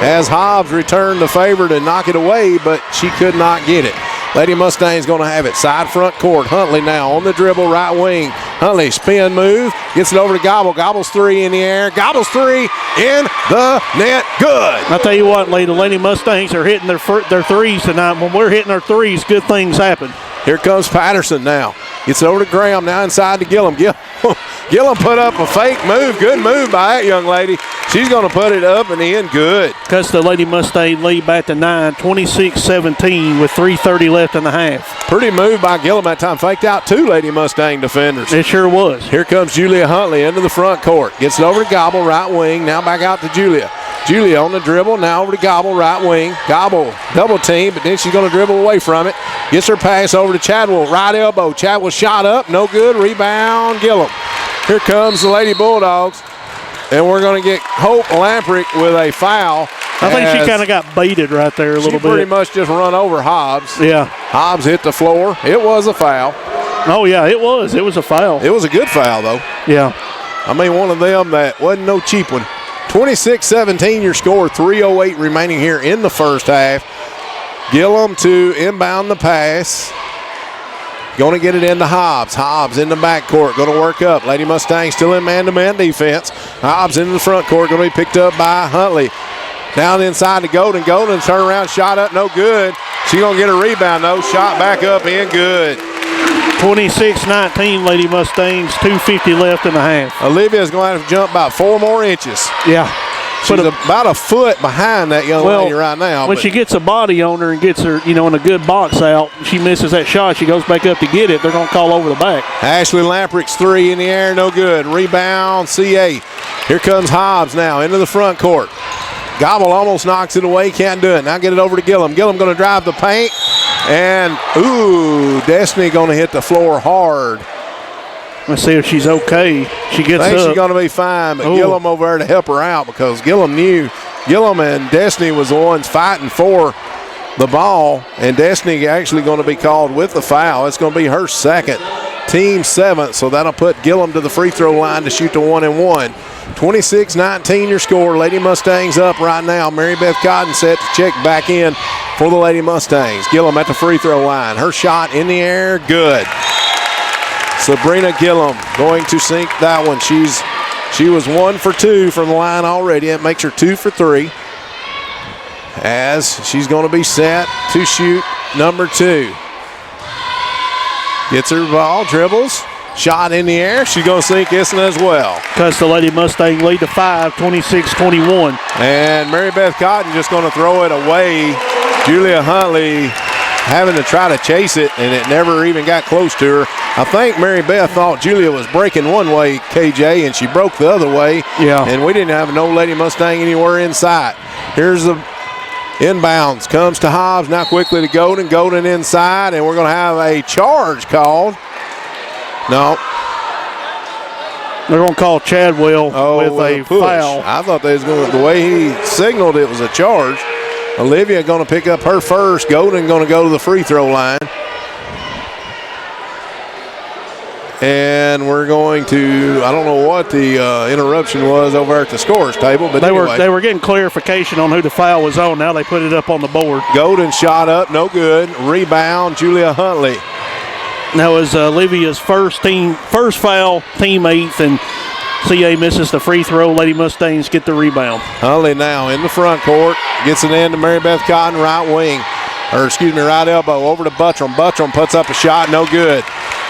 S2: as Hobbs returned the favor to knock it away, but she could not get it. Lady Mustang's going to have it. Side front court. Huntley now on the dribble, right wing. Huntley spin move. Gets it over to Gobble. Gobble's three in the air. Gobble's three in the net. Good.
S1: I'll tell you what, Lady Mustangs are hitting their threes tonight. When we're hitting our threes, good things happen.
S2: Here comes Patterson now. Gets it over to Graham, now inside to Gillum. Gillum put up a fake move. Good move by that young lady. She's going to put it up and in. Good.
S1: Cuts the Lady Mustang lead back to 9, 26-17 with 3:30 left in the half.
S2: Pretty move by Gillum that time. Faked out two Lady Mustang defenders.
S1: It sure was.
S2: Here comes Julia Huntley into the front court. Gets it over to Gobble, right wing. Now back out to Julia. Julia on the dribble. Now over to Gobble, right wing. Gobble double team, but then she's going to dribble away from it. Gets her pass over to Chadwell, right elbow. Chadwell shot up, no good. Rebound, Gillum. Here comes the Lady Bulldogs, and we're going to get Hope Lamprick with a foul.
S1: I think she kind of got baited right there a little bit.
S2: She pretty much just run over Hobbs.
S1: Yeah.
S2: Hobbs hit the floor. It was a foul.
S1: Oh, yeah, it was. It was a foul.
S2: It was a good foul, though.
S1: Yeah.
S2: I mean, one of them that wasn't no cheap one. 26-17 your score, 3:08 remaining here in the first half. Gillum to inbound the pass. Going to get it into Hobbs. Hobbs in the backcourt, going to work up. Lady Mustang still in man-to-man defense. Hobbs into the front court, going to be picked up by Huntley. Down inside to Golden. Golden turn around, shot up, no good. She's going to get a rebound, though. Shot back up in, good.
S1: 26-19 Lady Mustangs, 2:50 left in the half.
S2: Olivia's going to have to jump about 4 more inches.
S1: Yeah.
S2: She's about a foot behind that young lady right now.
S1: When she gets a body on her and gets her, in a good box out, she misses that shot, she goes back up to get it, they're going to call over the back.
S2: Ashley Lamprick's three in the air, no good. Rebound, CA. Here comes Hobbs now into the front court. Gobble almost knocks it away, can't do it. Now get it over to Gillum. Gillum going to drive the paint. And, Destiny going to hit the floor hard.
S1: Let's see if she's okay. She gets
S2: I think
S1: up.
S2: she's going to be fine, but Gillum over there to help her out because Gillum knew Gillum and Destiny was the ones fighting for the ball, and Destiny actually going to be called with the foul. It's going to be her second, team seventh, so that'll put Gillum to the free throw line to shoot the 1-and-1. 26-19 your score. Lady Mustangs up right now. Mary Beth Cotton set to check back in for the Lady Mustangs. Gillum at the free throw line. Her shot in the air, good. Sabrina Gillum going to sink that one. She was 1 for 2 from the line already. It makes her 2 for 3. As she's going to be set to shoot number 2. Gets her ball, dribbles, shot in the air. She's going to sink this one as well.
S1: Cuts the Lady Mustang lead to 5, 26-21.
S2: And Mary Beth Cotton just going to throw it away. Julia Huntley having to try to chase it, and it never even got close to her. I think Mary Beth thought Julia was breaking one way, KJ, and she broke the other way.
S1: Yeah.
S2: And we didn't have no Lady Mustang anywhere in sight. Here's the inbounds. Comes to Hobbs. Now quickly to Golden. Golden inside, and we're going to have a charge called. No.
S1: They're going to call Chadwell with a
S2: push.
S1: foul.
S2: I thought they was going to, the way he signaled it was a charge. Olivia going to pick up her first. Golden going to go to the free throw line. And we're going to, I don't know what the interruption was over at the scorer's table, but anyway.
S1: They were getting clarification on who the foul was on. Now they put it up on the board.
S2: Golden shot up, no good. Rebound, Julia Huntley.
S1: That was Olivia's first foul, team 8th, and CA misses the free throw. Lady Mustangs get the rebound.
S2: Huntley now in the front court. Gets it in to Mary Beth Cotton, right wing. Right elbow over to Buttram. Buttram puts up a shot, no good.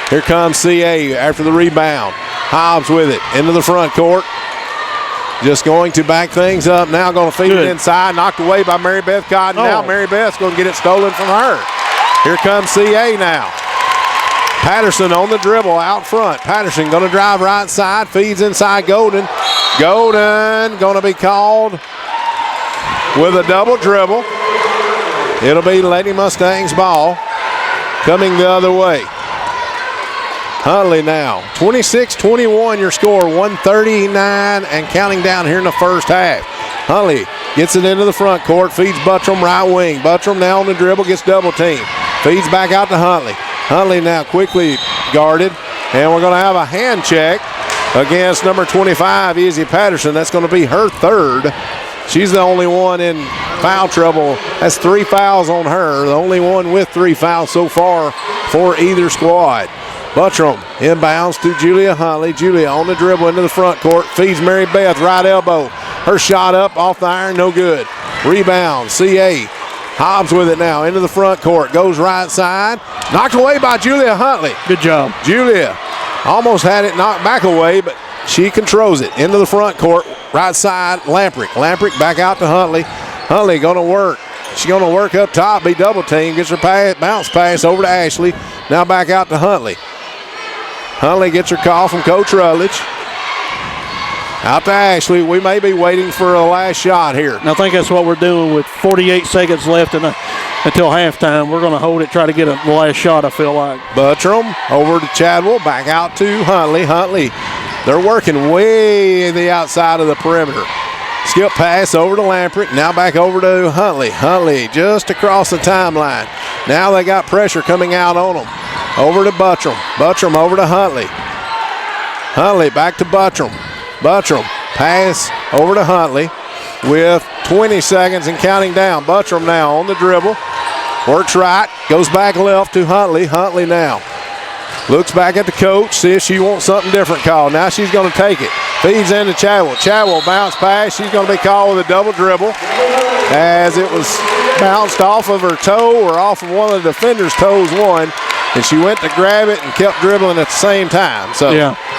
S2: Here comes CA after the rebound. Hobbs with it into the front court. Just going to back things up. Now going to feed it inside. Knocked away by Mary Beth Cotton. Now Mary Beth's going to get it stolen from her. Here comes CA now. Patterson on the dribble out front. Patterson going to drive right side. Feeds inside Golden. Golden going to be called with a double dribble. It'll be Lady Mustangs ball coming the other way. Huntley now. 26-21 your score. 139 and counting down here in the first half. Huntley gets it into the front court. Feeds Buttram right wing. Buttram now on the dribble. Gets double teamed. Feeds back out to Huntley. Huntley now quickly guarded. And we're going to have a hand check against number 25, Izzy Patterson. That's going to be her third. She's the only one in foul trouble. That's 3 fouls on her. The only one with 3 fouls so far for either squad. Buttram inbounds to Julia Huntley. Julia on the dribble into the front court. Feeds Mary Beth right elbow. Her shot up off the iron, no good. Rebound, CA. Hobbs with it now into the front court. Goes right side. Knocked away by Julia Huntley.
S1: Good job.
S2: Julia almost had it knocked back away, but she controls it. Into the front court. Right side, Lamprick. Lamprick back out to Huntley. Huntley going to work. She's going to work up top, be double teamed. Gets her bounce pass over to Ashley. Now back out to Huntley. Huntley gets her call from Coach Rutledge. Out to Ashley. We may be waiting for a last shot here.
S1: And I think that's what we're doing with 48 seconds left until halftime. We're going to hold it, try to get the last shot, I feel like.
S2: Buttram over to Chadwell. Back out to Huntley. Huntley, they're working way the outside of the perimeter. Skip pass over to Lamprick. Now back over to Huntley. Huntley just across the timeline. Now they got pressure coming out on them. Over to Buttram. Buttram over to Huntley. Huntley back to Buttram. Buttram pass over to Huntley with 20 seconds and counting down. Buttram now on the dribble. Works right. Goes back left to Huntley. Huntley now looks back at the coach. See if she wants something different called. Now she's going to take it. Feeds into Chadwell. Chadwell bounce pass. She's going to be called with a double dribble as it was bounced off of her toe or off of one of the defender's toes one. And she went to grab it and kept dribbling at the same time. So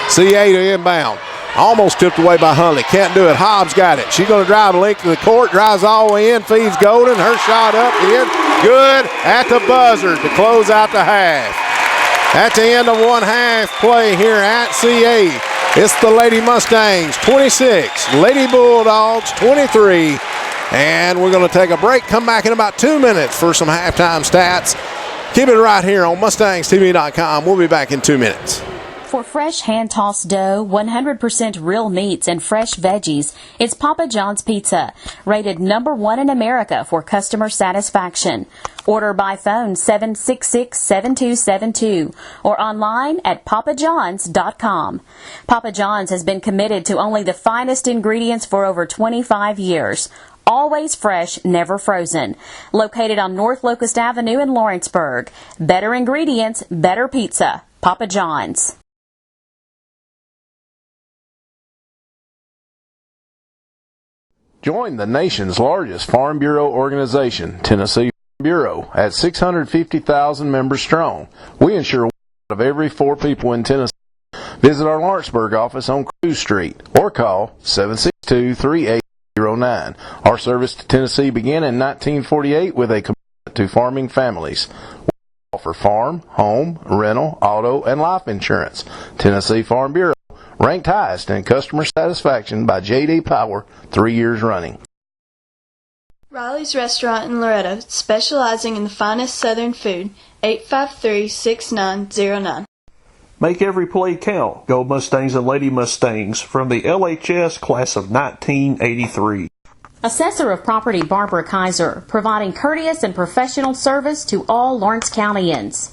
S2: CA to inbound. Almost tipped away by Huntley. Can't do it. Hobbs got it. She's going to drive a length of the court. Drives all the way in. Feeds Golden. Her shot up in. Good at the buzzer to close out the half. At the end of one half play here at CA, it's the Lady Mustangs 26, Lady Bulldogs 23. And we're going to take a break. Come back in about 2 minutes for some halftime stats. Keep it right here on MustangsTV.com. We'll be back in 2 minutes.
S3: For fresh hand-tossed dough, 100% real meats, and fresh veggies, it's Papa John's Pizza, rated #1 in America for customer satisfaction. Order by phone 766-7272 or online at papajohns.com. Papa John's has been committed to only the finest ingredients for over 25 years. Always fresh, never frozen. Located on North Locust Avenue in Lawrenceburg. Better ingredients, better pizza. Papa John's.
S8: Join the nation's largest Farm Bureau organization, Tennessee Farm Bureau, at 650,000 members strong. We insure 1 out of every 4 people in Tennessee. Visit our Lawrenceburg office on Cruz Street or call 762-3809. Our service to Tennessee began in 1948 with a commitment to farming families. We offer farm, home, rental, auto, and life insurance. Tennessee Farm Bureau, ranked highest in customer satisfaction by J.D. Power 3 years running.
S6: Riley's Restaurant in Loretto, specializing in the finest Southern food, 853-6909.
S9: Make every play count. Go Mustangs and Lady Mustangs from the LHS class of 1983.
S3: Assessor of Property Barbara Kaiser, providing courteous and professional service to all Lawrence Countyans.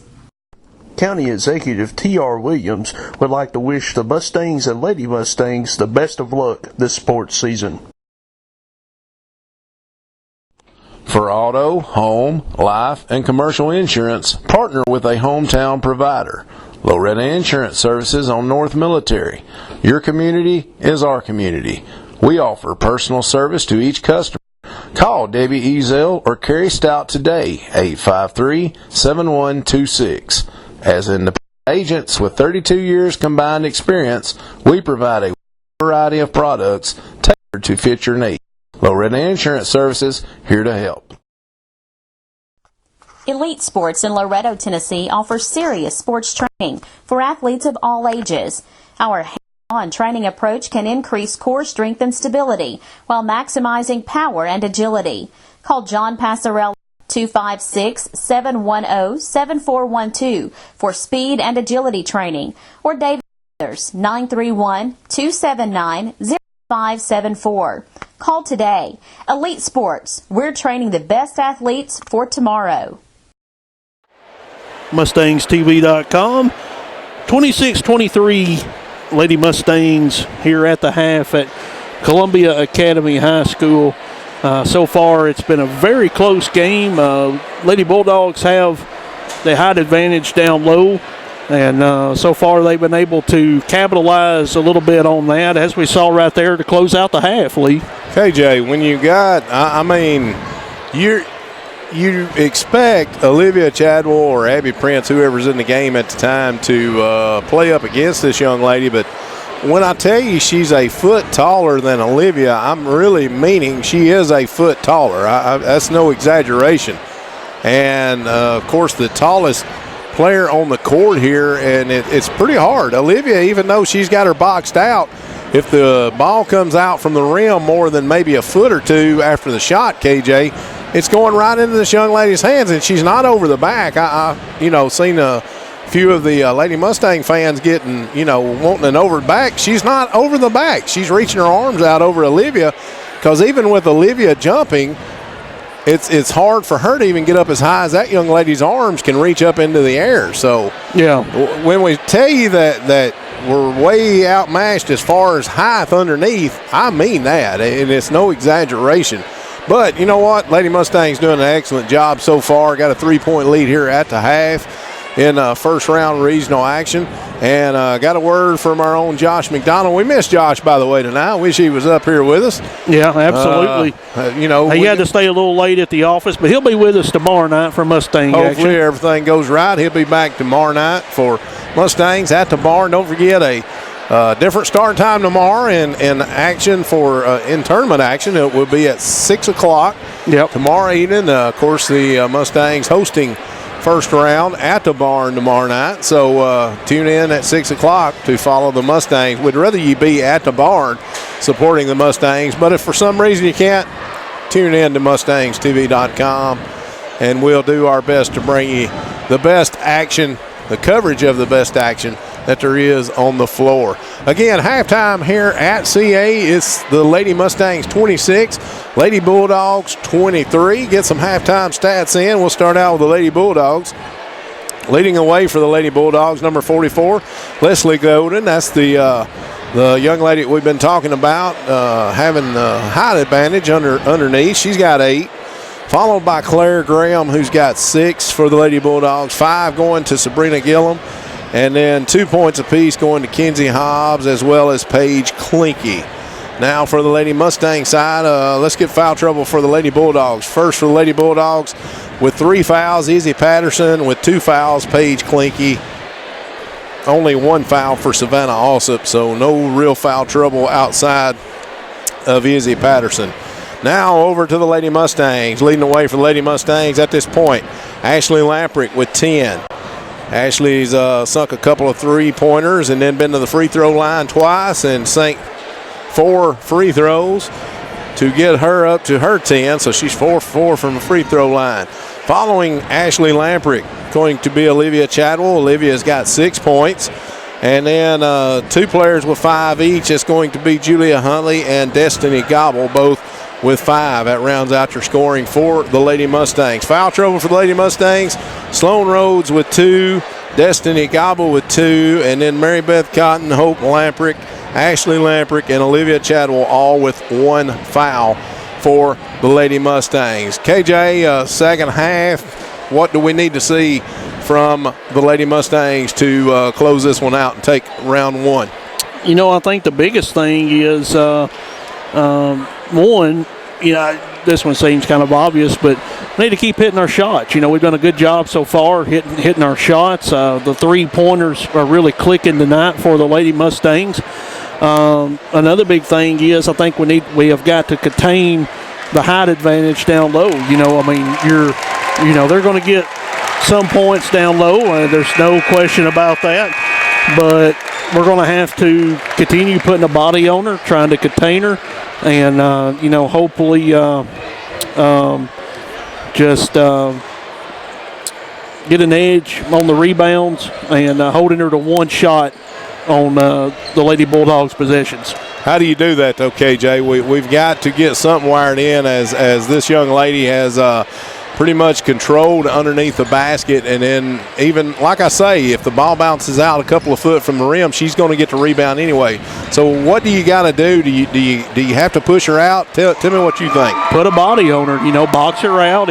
S9: County Executive T.R. Williams would like to wish the Mustangs and Lady Mustangs the best of luck this sports season.
S8: For auto, home, life, and commercial insurance, partner with a hometown provider. Loretta Insurance Services on North Military. Your community is our community. We offer personal service to each customer. Call Debbie Ezel or Carrie Stout today, 853-7126. As independent agents with 32 years combined experience, we provide a variety of products tailored to fit your needs. Loretta Insurance Services, here to help.
S3: Elite Sports in Loretto, Tennessee offers serious sports training for athletes of all ages. Our hands-on training approach can increase core strength and stability while maximizing power and agility. Call John Passarella 256-710-7412 for speed and agility training, or David 931-279-0574. Call today. Elite Sports, we're training the best athletes for tomorrow.
S1: MustangsTV.com. 26-23 Lady Mustangs here at the half at Columbia Academy High School. So far, it's been a very close game. Lady Bulldogs have the height advantage down low, and so far they've been able to capitalize a little bit on that, as we saw right there to close out the half, Lee.
S2: KJ, when you got, you expect Olivia Chadwell or Abby Prince, whoever's in the game at the time, to play up against this young lady, but when I tell you she's a foot taller than Olivia, I'm really meaning she is a foot taller. That's no exaggeration. And, of course, the tallest player on the court here, and it's pretty hard. Olivia, even though she's got her boxed out, if the ball comes out from the rim more than maybe a foot or two after the shot, KJ, it's going right into this young lady's hands, and she's not over the back. Seen a few of the Lady Mustang fans getting, wanting an over the back. She's not over the back. She's reaching her arms out over Olivia, because even with Olivia jumping, it's hard for her to even get up as high as that young lady's arms can reach up into the air. So, yeah, when we tell you that we're way outmatched as far as height underneath, I mean that, and it's no exaggeration. But you know what? Lady Mustang's doing an excellent job so far. Got a 3-point lead here at the half in first round regional action. And got a word from our own Josh McDonald. We missed Josh, by the way, tonight. Wish he was up here with us.
S1: Yeah, absolutely. He had to stay a little late at the office, but he'll be with us tomorrow night for Mustang
S2: hopefully
S1: action.
S2: Everything goes right. He'll be back tomorrow night for Mustangs at the barn. Don't forget a different start time tomorrow in action for in tournament action. It will be at 6 o'clock tomorrow evening. Of course, the Mustangs hosting first round at the barn tomorrow night. So tune in at 6 o'clock to follow the Mustangs. We'd rather you be at the barn supporting the Mustangs, but if for some reason you can't, tune in to MustangsTV.com, and we'll do our best to bring you the best action, the coverage of the best action that there is on the floor. Again, halftime here at CA, it's the Lady Mustangs 26, Lady Bulldogs 23. Get some halftime stats in. We'll start out with the Lady Bulldogs. Leading away for the Lady Bulldogs, number 44, Leslie Golden. That's the young lady that we've been talking about, having the height advantage underneath. She's got 8. Followed by Claire Graham, who's got 6 for the Lady Bulldogs. 5 going to Sabrina Gillum. And then 2 points apiece going to Kenzie Hobbs as well as Paige Klinke. Now for the Lady Mustang side, let's get foul trouble for the Lady Bulldogs. First for the Lady Bulldogs with 3 fouls, Izzy Patterson. With 2 fouls, Paige Klinke. Only 1 foul for Savannah Alsop, so no real foul trouble outside of Izzy Patterson. Now over to the Lady Mustangs. Leading away for the Lady Mustangs at this point, Ashley Lamprick with 10. Ashley's sunk a couple of 3-pointers and then been to the free throw line twice and sank 4 free throws to get her up to her 10. So she's 4-4 from the free throw line. Following Ashley Lamprick, going to be Olivia Chadwell. Olivia's got 6 points. And then 2 players with 5 each. It's going to be Julia Huntley and Destiny Gobble, both with 5. That rounds out your scoring for the Lady Mustangs. Foul trouble for the Lady Mustangs. Sloan Rhodes with 2, Destiny Gobble with 2, and then Mary Beth Cotton, Hope Lamprick, Ashley Lamprick, and Olivia Chadwell all with 1 foul for the Lady Mustangs. KJ, second half, what do we need to see from the Lady Mustangs to close this one out and take round one?
S1: You know, I think the biggest thing is one, you know, this one seems kind of obvious, but we need to keep hitting our shots. You know, we've done a good job so far hitting our shots. The three-pointers are really clicking tonight for the Lady Mustangs. Another big thing is I think we have got to contain the height advantage down low. You know, I mean, they're going to get some points down low. There's no question about that. But we're going to have to continue putting a body on her, trying to contain her, and, hopefully just get an edge on the rebounds and holding her to one shot on the Lady Bulldogs' possessions.
S2: How do you do that, though, KJ? We've got to get something wired in as this young lady has pretty much controlled underneath the basket, and then even, like I say, if the ball bounces out a couple of foot from the rim, she's going to get the rebound anyway. So what do you got to do? Do you have to push her out? Tell me what you think.
S1: Put a body on her, box her out.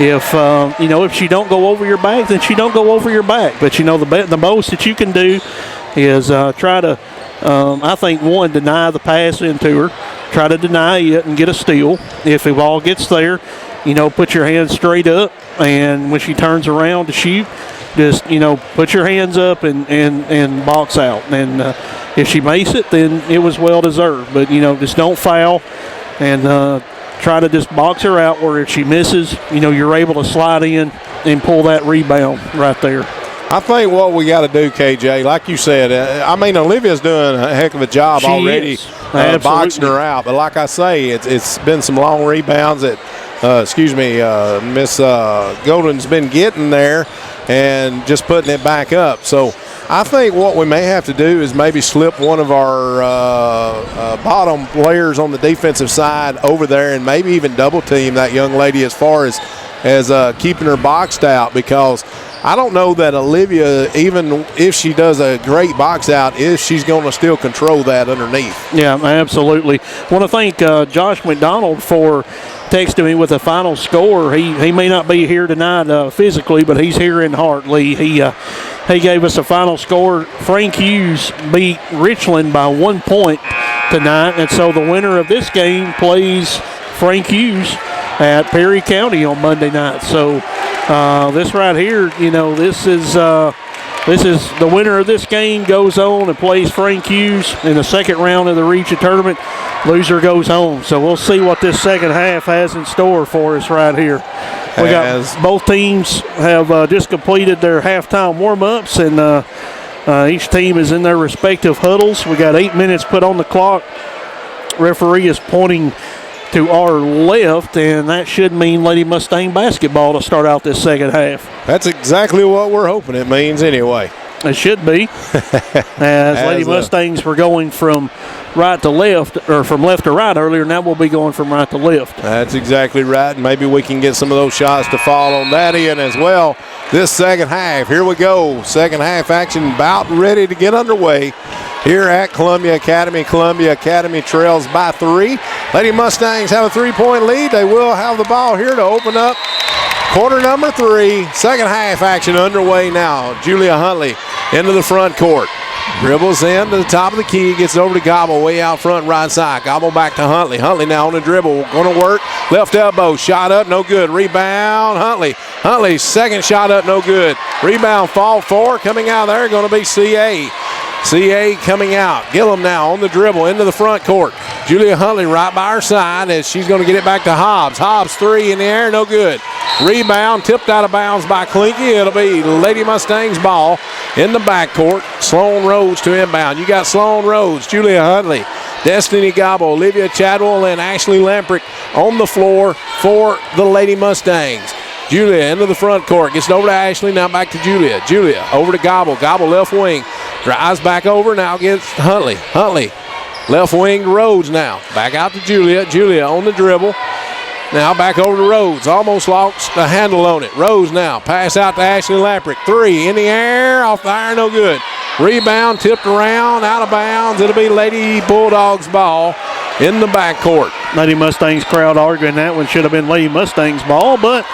S1: If she don't go over your back, then she don't go over your back. But, the most that you can do is try to, I think, one, deny the pass into her. Try to deny it and get a steal. If the ball gets there, put your hands straight up, and when she turns around to shoot, just, put your hands up and box out. And if she makes it, then it was well-deserved. But, just don't foul and try to just box her out where if she misses, you're able to slide in and pull that rebound right there.
S2: I think what we got to do, KJ, like you said, Olivia's doing a heck of a job
S1: She
S2: already boxing her out. But like I say, it's been some long rebounds that Miss Golden's been getting there and just putting it back up. So I think what we may have to do is maybe slip one of our bottom players on the defensive side over there and maybe even double team that young lady as far as keeping her boxed out, because I don't know that Olivia, even if she does a great box out, if she's going to still control that underneath. Yeah,
S1: absolutely. I want to thank Josh McDonald for texting me with a final score. He may not be here tonight physically, but he's here in heart, Lee. He gave us a final score. Frank Hughes beat Richland by 1 point tonight, and so the winner of this game plays Frank Hughes at Perry County on Monday night. So this right here, this is the winner of this game goes on and plays Frank Hughes in the second round of the region tournament. Loser goes home. So we'll see what this second half has in store for us right here. We got both teams have just completed their halftime warm-ups, and each team is in their respective huddles. We got 8 minutes put on the clock. Referee is pointing to our left, and that should mean Lady Mustang basketball to start out this second half.
S2: That's exactly what we're hoping it means anyway.
S1: It should be. As Lady Mustangs were going from right to left, or from left to right earlier, now we'll be going from right to left.
S2: That's exactly right. Maybe we can get some of those shots to fall on that end as well. This second half, here we go. Second half action about ready to get underway here at Columbia Academy. Columbia Academy trails by 3. Lady Mustangs have a 3-point lead. They will have the ball here to open up quarter number 3. Second half action underway now. Julia Huntley into the front court. Dribbles in to the top of the key, gets over to Gobble way out front right side. Gobble back to Huntley. Huntley now on the dribble, going to work. Left elbow, shot up, no good. Rebound, Huntley. Huntley's second shot up, no good. Rebound, fall 4, coming out there, going to be CA. CA coming out. Gillum now on the dribble into the front court. Julia Huntley right by her side as she's going to get it back to Hobbs. Hobbs 3 in the air, no good. Rebound tipped out of bounds by Klinke. It'll be Lady Mustangs ball in the backcourt. Sloan Rhodes to inbound. You got Sloan Rhodes, Julia Huntley, Destiny Gobble, Olivia Chadwell, and Ashley Lamprick on the floor for the Lady Mustangs. Julia into the front court. Gets it over to Ashley. Now back to Julia. Julia over to Gobble. Gobble left wing. Drives back over. Now gets Huntley. Huntley left wing to Rhodes now. Back out to Julia. Julia on the dribble. Now back over to Rhodes. Almost lost the handle on it. Rhodes now. Pass out to Ashley Lamprick. 3 in the air. Off the iron. No good. Rebound tipped around. Out of bounds. It'll be Lady Bulldogs ball. in the backcourt.
S1: Lady Mustangs crowd arguing that one should have been Lady Mustangs ball, but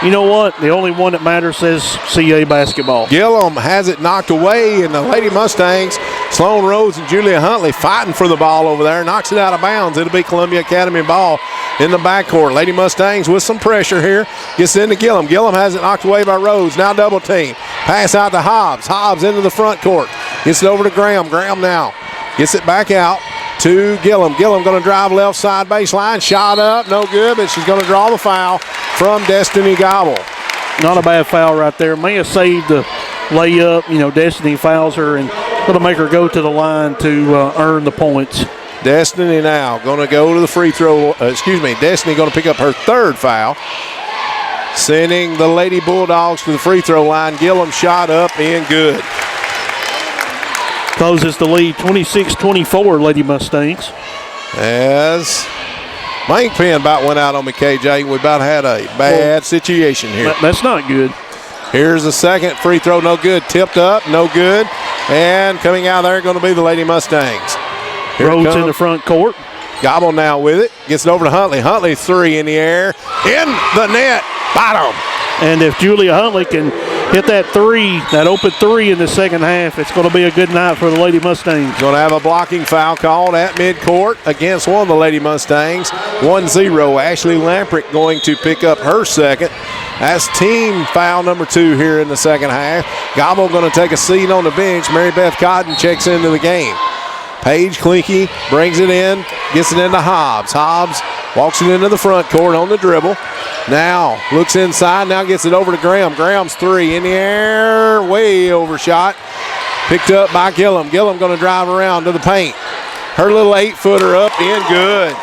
S1: you know what? The only one that matters says CA basketball.
S2: Gillum has it knocked away, and the Lady Mustangs, Sloan Rhodes and Julia Huntley fighting for the ball over there. Knocks it out of bounds. It'll be Columbia Academy ball in the backcourt. Lady Mustangs with some pressure here. Gets into Gillum. Gillum has it knocked away by Rhodes. Now double team. Pass out to Hobbs. Hobbs into the front court. Gets it over to Graham. Graham now gets it back out to Gillum. Gillum going to drive left side baseline. Shot up. No good, but she's going to draw the foul from Destiny Gobble.
S1: Not a bad foul right there. May have saved the layup. You know, Destiny fouls her and going to make her go to the line to earn the points.
S2: Destiny now going to go to the free throw. Destiny going to pick up her third foul. Sending the Lady Bulldogs to the free throw line. Gillum shot up and good.
S1: Closes the lead 26-24, Lady Mustangs.
S2: As my ink pen about went out on me, KJ. We about had a bad situation here.
S1: That's not good.
S2: Here's the second free throw, no good. Tipped up, no good. And coming out there going to be the Lady Mustangs.
S1: Rhodes in the front court.
S2: Gobble now with it. Gets it over to Huntley. Huntley three in the air. In the net. Bottom.
S1: And if Julia Huntley can hit that three, that open three in the second half, it's going to be a good night for the Lady Mustangs.
S2: Going to have a blocking foul called at midcourt against one of the Lady Mustangs. 1-0. Ashley Lamprick going to pick up her second. That's team foul number 2 here in the second half. Gobble going to take a seat on the bench. Mary Beth Cotton checks into the game. Paige Klinke brings it in, gets it into Hobbs. Hobbs walks it into the front court on the dribble. Now looks inside, now gets it over to Graham. Graham's three in the air, way overshot. Picked up by Gillum. Gillum going to drive around to the paint. Her little 8-footer up and good.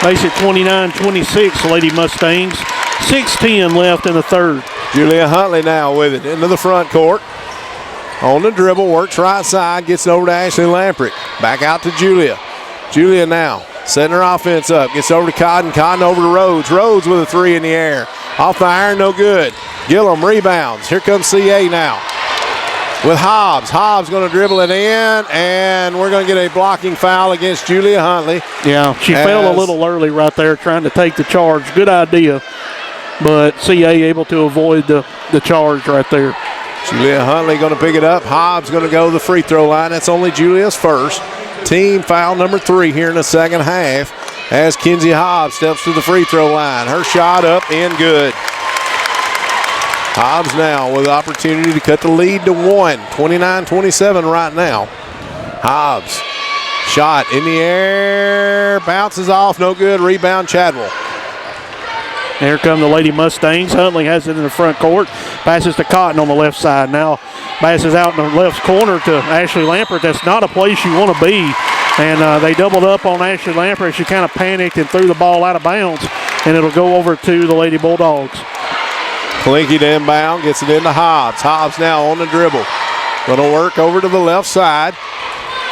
S1: Makes it 29-26, Lady Mustangs. 6:10 left in the third.
S2: Julia Huntley now with it into the front court. On the dribble, works right side, gets it over to Ashley Lamprick. Back out to Julia. Julia now setting her offense up. Gets over to Cotton. Cotton over to Rhodes. Rhodes with a three in the air. Off the iron, no good. Gillum rebounds. Here comes CA now with Hobbs. Hobbs going to dribble it in, and we're going to get a blocking foul against Julia Huntley.
S1: Yeah, she fell a little early right there trying to take the charge. Good idea, but CA able to avoid the charge right there.
S2: Julia Huntley going to pick it up. Hobbs going to go to the free throw line. That's only Julia's first. Team foul number 3 here in the second half as Kinsey Hobbs steps to the free throw line. Her shot up and good. Hobbs now with the opportunity to cut the lead to 1. 29-27 right now. Hobbs, shot in the air, bounces off, no good. Rebound Chadwell.
S1: Here come the Lady Mustangs. Huntley has it in the front court. Passes to Cotton on the left side. Now passes out in the left corner to Ashley Lamprick. That's not a place you want to be. And they doubled up on Ashley Lamprick. She kind of panicked and threw the ball out of bounds. And it'll go over to the Lady Bulldogs.
S2: Klinke to inbound, gets it into Hobbs. Hobbs now on the dribble. Going to work over to the left side.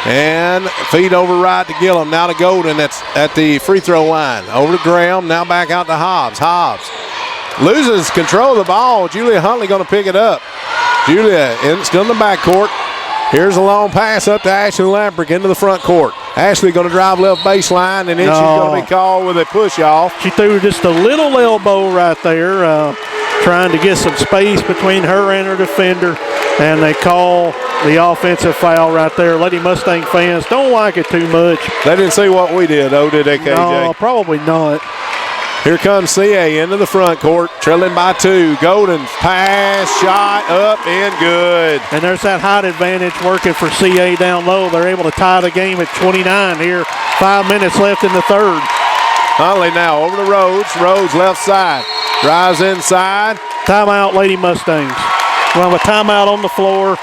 S2: And feed over right to Gillum. Now to Golden. That's at the free throw line. Over to Graham. Now back out to Hobbs. Hobbs loses control of the ball. Julia Huntley going to pick it up. Julia still in the backcourt. Here's a long pass up to Ashley Lamprick into the front court. Ashley going to drive left baseline, and then she's going to be called with a push off.
S1: She threw just a little elbow right there, trying to get some space between her and her defender, and they call the offensive foul right there. Lady Mustang fans don't like it too much.
S2: They didn't see what we did, though, did they, KJ?
S1: No, probably not.
S2: Here comes CA into the front court, trailing by 2. Golden's pass, shot, up, and good.
S1: And there's that height advantage working for CA down low. They're able to tie the game at 29 here. 5 minutes left in the third.
S2: Huntley now over to Rhodes. Rhodes left side. Drives inside.
S1: Timeout, Lady Mustangs. We'll have a timeout on the floor.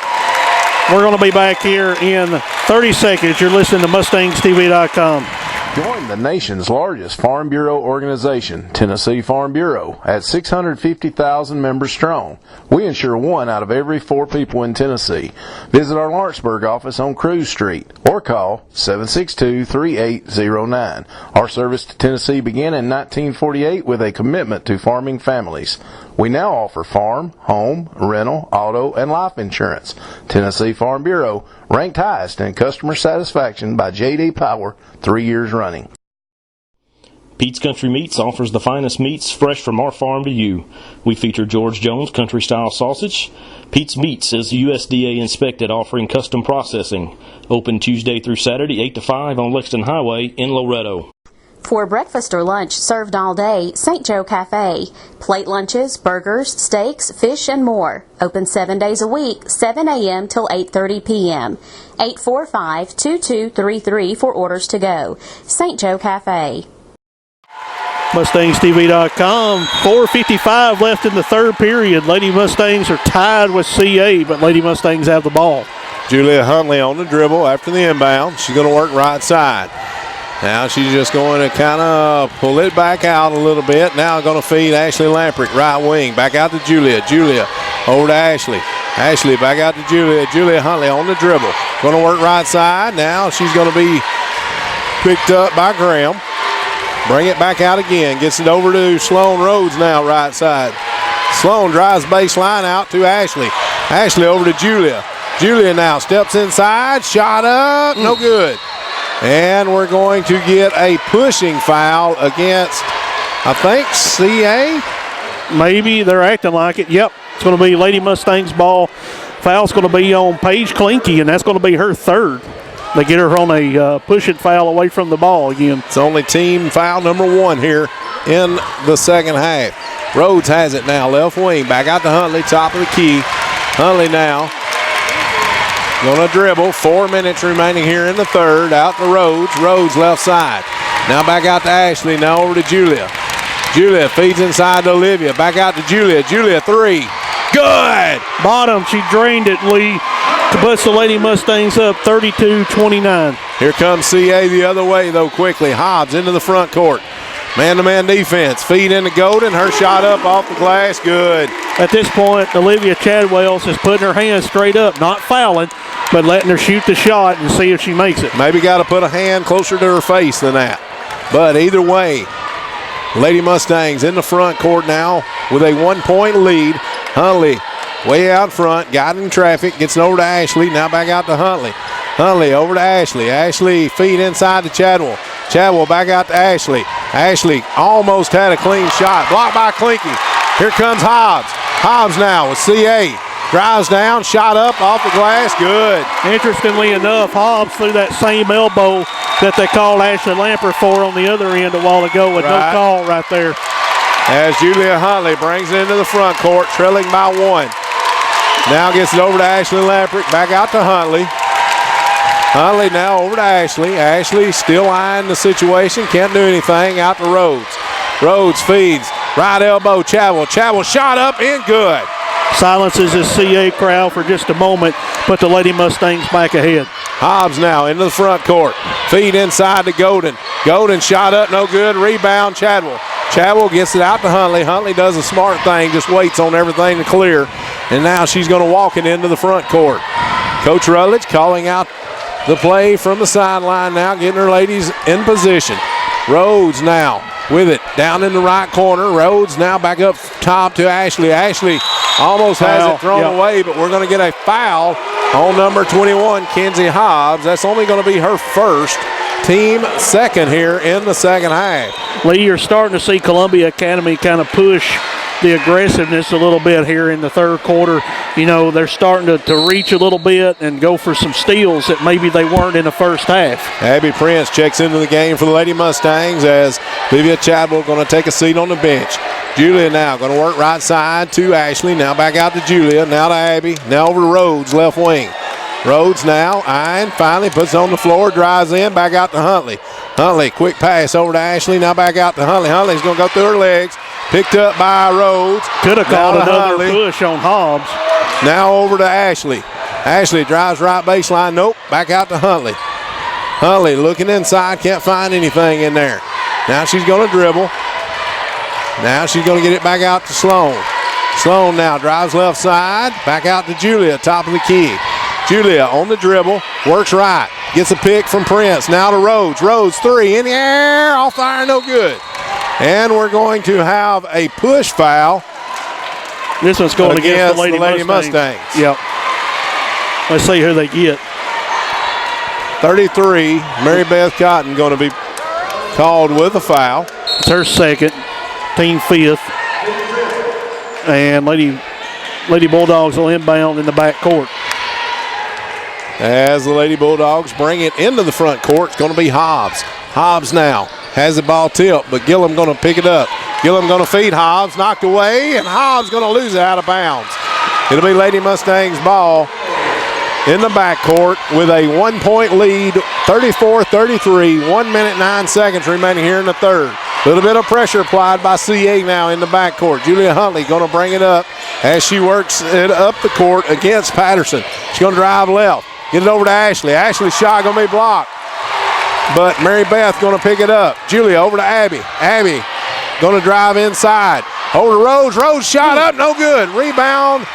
S1: We're going to be back here in 30 seconds. You're listening to MustangsTV.com.
S8: Join the nation's largest Farm Bureau organization, Tennessee Farm Bureau, at 650,000 members strong. We insure 1 out of every 4 people in Tennessee. Visit our Lawrenceburg office on Cruz Street or or call 762-3809. Our service to Tennessee began in 1948 with a commitment to farming families. We now offer farm, home, rental, auto, and life insurance. Tennessee Farm Bureau, ranked highest in customer satisfaction by J.D. Power 3 years running.
S7: Pete's Country Meats offers the finest meats fresh from our farm to you. We feature George Jones Country Style Sausage. Pete's Meats is USDA inspected, offering custom processing. Open Tuesday through Saturday, 8 to 5 on Lexington Highway in Loretto.
S3: For breakfast or lunch served all day, St. Joe Cafe. Plate lunches, burgers, steaks, fish, and more. Open 7 days a week, 7 a.m. till 8:30 p.m. 845-2233 for orders to go. St. Joe Cafe.
S1: MustangsTV.com. 4:55 left in the third period. Lady Mustangs are tied with CA, but Lady Mustangs have the ball.
S2: Julia Huntley on the dribble after the inbound. She's going to work right side. Now she's just going to kind of pull it back out a little bit. Now going to feed Ashley Lamprick, right wing. Back out to Julia. Julia over to Ashley. Ashley back out to Julia. Julia Huntley on the dribble. Going to work right side. Now she's going to be picked up by Graham. Bring it back out again. Gets it over to Sloan Rhodes now, right side. Sloan drives baseline out to Ashley. Ashley over to Julia. Julia now steps inside. Shot up. No good. And we're going to get a pushing foul against, I think, CA.
S1: Maybe they're acting like it. Yep. It's going to be Lady Mustangs ball. Foul's going to be on Paige Klinke, and that's going to be her third. They get her on a push-it foul away from the ball again.
S2: It's only team foul number 1 here in the second half. Rhodes has it now, left wing. Back out to Huntley, top of the key. Huntley now going to dribble. 4 minutes remaining here in the third. Out to Rhodes. Rhodes left side. Now back out to Ashley. Now over to Julia. Julia feeds inside to Olivia. Back out to Julia. Julia, 3. Good!
S1: Bottom, she drained it, Lee. To puts the Lady Mustangs up 32-29.
S2: Here comes CA the other way, though, quickly. Hobbs into the front court. Man-to-man defense. Feed into Golden. Her shot up off the glass. Good.
S1: At this point, Olivia Chadwells is putting her hands straight up, not fouling, but letting her shoot the shot and see if she makes it.
S2: Maybe got to put a hand closer to her face than that. But either way, Lady Mustangs in the front court now with a 1-point lead. Huntley way out front, guiding traffic, gets it over to Ashley. Now back out to Huntley. Huntley over to Ashley. Ashley feed inside to Chadwell. Chadwell back out to Ashley. Ashley almost had a clean shot. Blocked by Klinke. Here comes Hobbs. Hobbs now with CA. Drives down, shot up off the glass. Good.
S1: Interestingly enough, Hobbs threw that same elbow that they called Ashley Lamper for on the other end a while ago with no call right there.
S2: As Julia Huntley brings it into the front court, trailing by 1. Now gets it over to Ashley Lamprick. Back out to Huntley. Huntley now over to Ashley. Ashley still eyeing the situation. Can't do anything. Out to Rhodes. Rhodes feeds. Right elbow, Chadwell. Chadwell shot up in good.
S1: Silences his CA crowd for just a moment. Put the Lady Mustangs back ahead.
S2: Hobbs now into the front court. Feed inside to Golden. Golden shot up, no good. Rebound, Chadwell. Chadwell gets it out to Huntley. Huntley does a smart thing, just waits on everything to clear. And now she's going to walk it into the front court. Coach Rutledge calling out the play from the sideline now, getting her ladies in position. Rhodes now with it down in the right corner. Rhodes now back up top to Ashley. Ashley almost has it thrown away, but we're going to get a foul on number 21, Kenzie Hobbs. That's only going to be her first, team second here in the second half.
S1: Lee, you're starting to see Columbia Academy kind of push the aggressiveness a little bit here in the third quarter. You know, they're starting to reach a little bit and go for some steals that maybe they weren't in the first half.
S2: Abby Prince checks into the game for the Lady Mustangs as Olivia Chadwell going to take a seat on the bench. Julia now going to work right side to Ashley. Now back out to Julia. Now to Abby. Now over to Rhodes, left wing. Rhodes now eyeing, finally puts it on the floor, drives in, back out to Huntley. Huntley, quick pass over to Ashley. Now back out to Huntley. Huntley's going to go through her legs. Picked up by Rhodes.
S1: Could have called another push on Hobbs.
S2: Now over to Ashley. Ashley drives right baseline. Nope. Back out to Huntley. Huntley looking inside. Can't find anything in there. Now she's going to dribble. Now she's going to get it back out to Sloan. Sloan now drives left side. Back out to Julia, top of the key. Julia on the dribble. Works right. Gets a pick from Prince. Now to Rhodes. Rhodes, three in the air. Off the iron, no good. And we're going to have a push foul.
S1: This one's going against the
S2: Lady
S1: Mustangs.
S2: Mustangs.
S1: Yep. Let's see who they get.
S2: 33, Mary Beth Cotton going to be called with a foul.
S1: It's her second, team fifth. And Lady Bulldogs will inbound in the back court.
S2: As the Lady Bulldogs bring it into the front court, it's going to be Hobbs. Hobbs now has the ball tipped, but Gillum going to pick it up. Gillum going to feed Hobbs, knocked away, and Hobbs going to lose it out of bounds. It'll be Lady Mustangs ball in the backcourt with a 1-point lead, 34-33, 1 minute, 9 seconds remaining here in the third. A little bit of pressure applied by CA now in the backcourt. Julia Huntley going to bring it up as she works it up the court against Patterson. She's going to drive left. Get it over to Ashley. Ashley's shot going to be blocked. But Mary Beth going to pick it up. Julia over to Abby. Abby going to drive inside. Over to Rhodes. Rhodes shot up. No good. Rebound.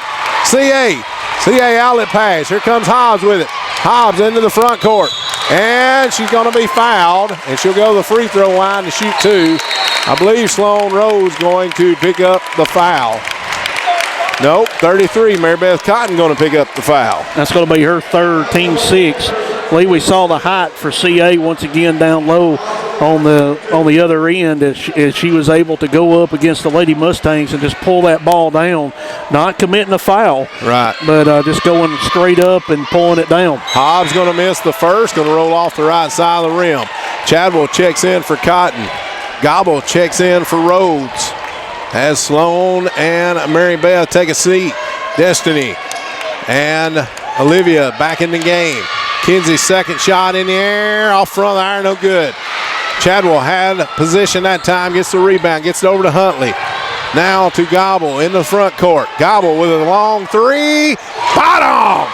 S2: CA. CA outlet pass. Here comes Hobbs with it. Hobbs into the front court. And she's going to be fouled. And she'll go to the free throw line to shoot two. I believe Sloan Rhodes going to pick up the foul. Nope, 33. Mary Beth Cotton going to pick up the foul.
S1: That's going to be her third, team six. Lee, we saw the height for CA once again down low on the other end as she was able to go up against the Lady Mustangs and just pull that ball down, not committing a foul,
S2: right?
S1: But just going straight up and pulling it down.
S2: Hobbs going to miss the first, going to roll off the right side of the rim. Chadwell checks in for Cotton. Gobble checks in for Rhodes. As Sloan and Mary Beth take a seat. Destiny and Olivia back in the game. Kinsey's second shot in the air, off front of the iron, no good. Chadwell had position that time, gets the rebound, gets it over to Huntley. Now to Gobble in the front court. Gobble with a long three, bottom!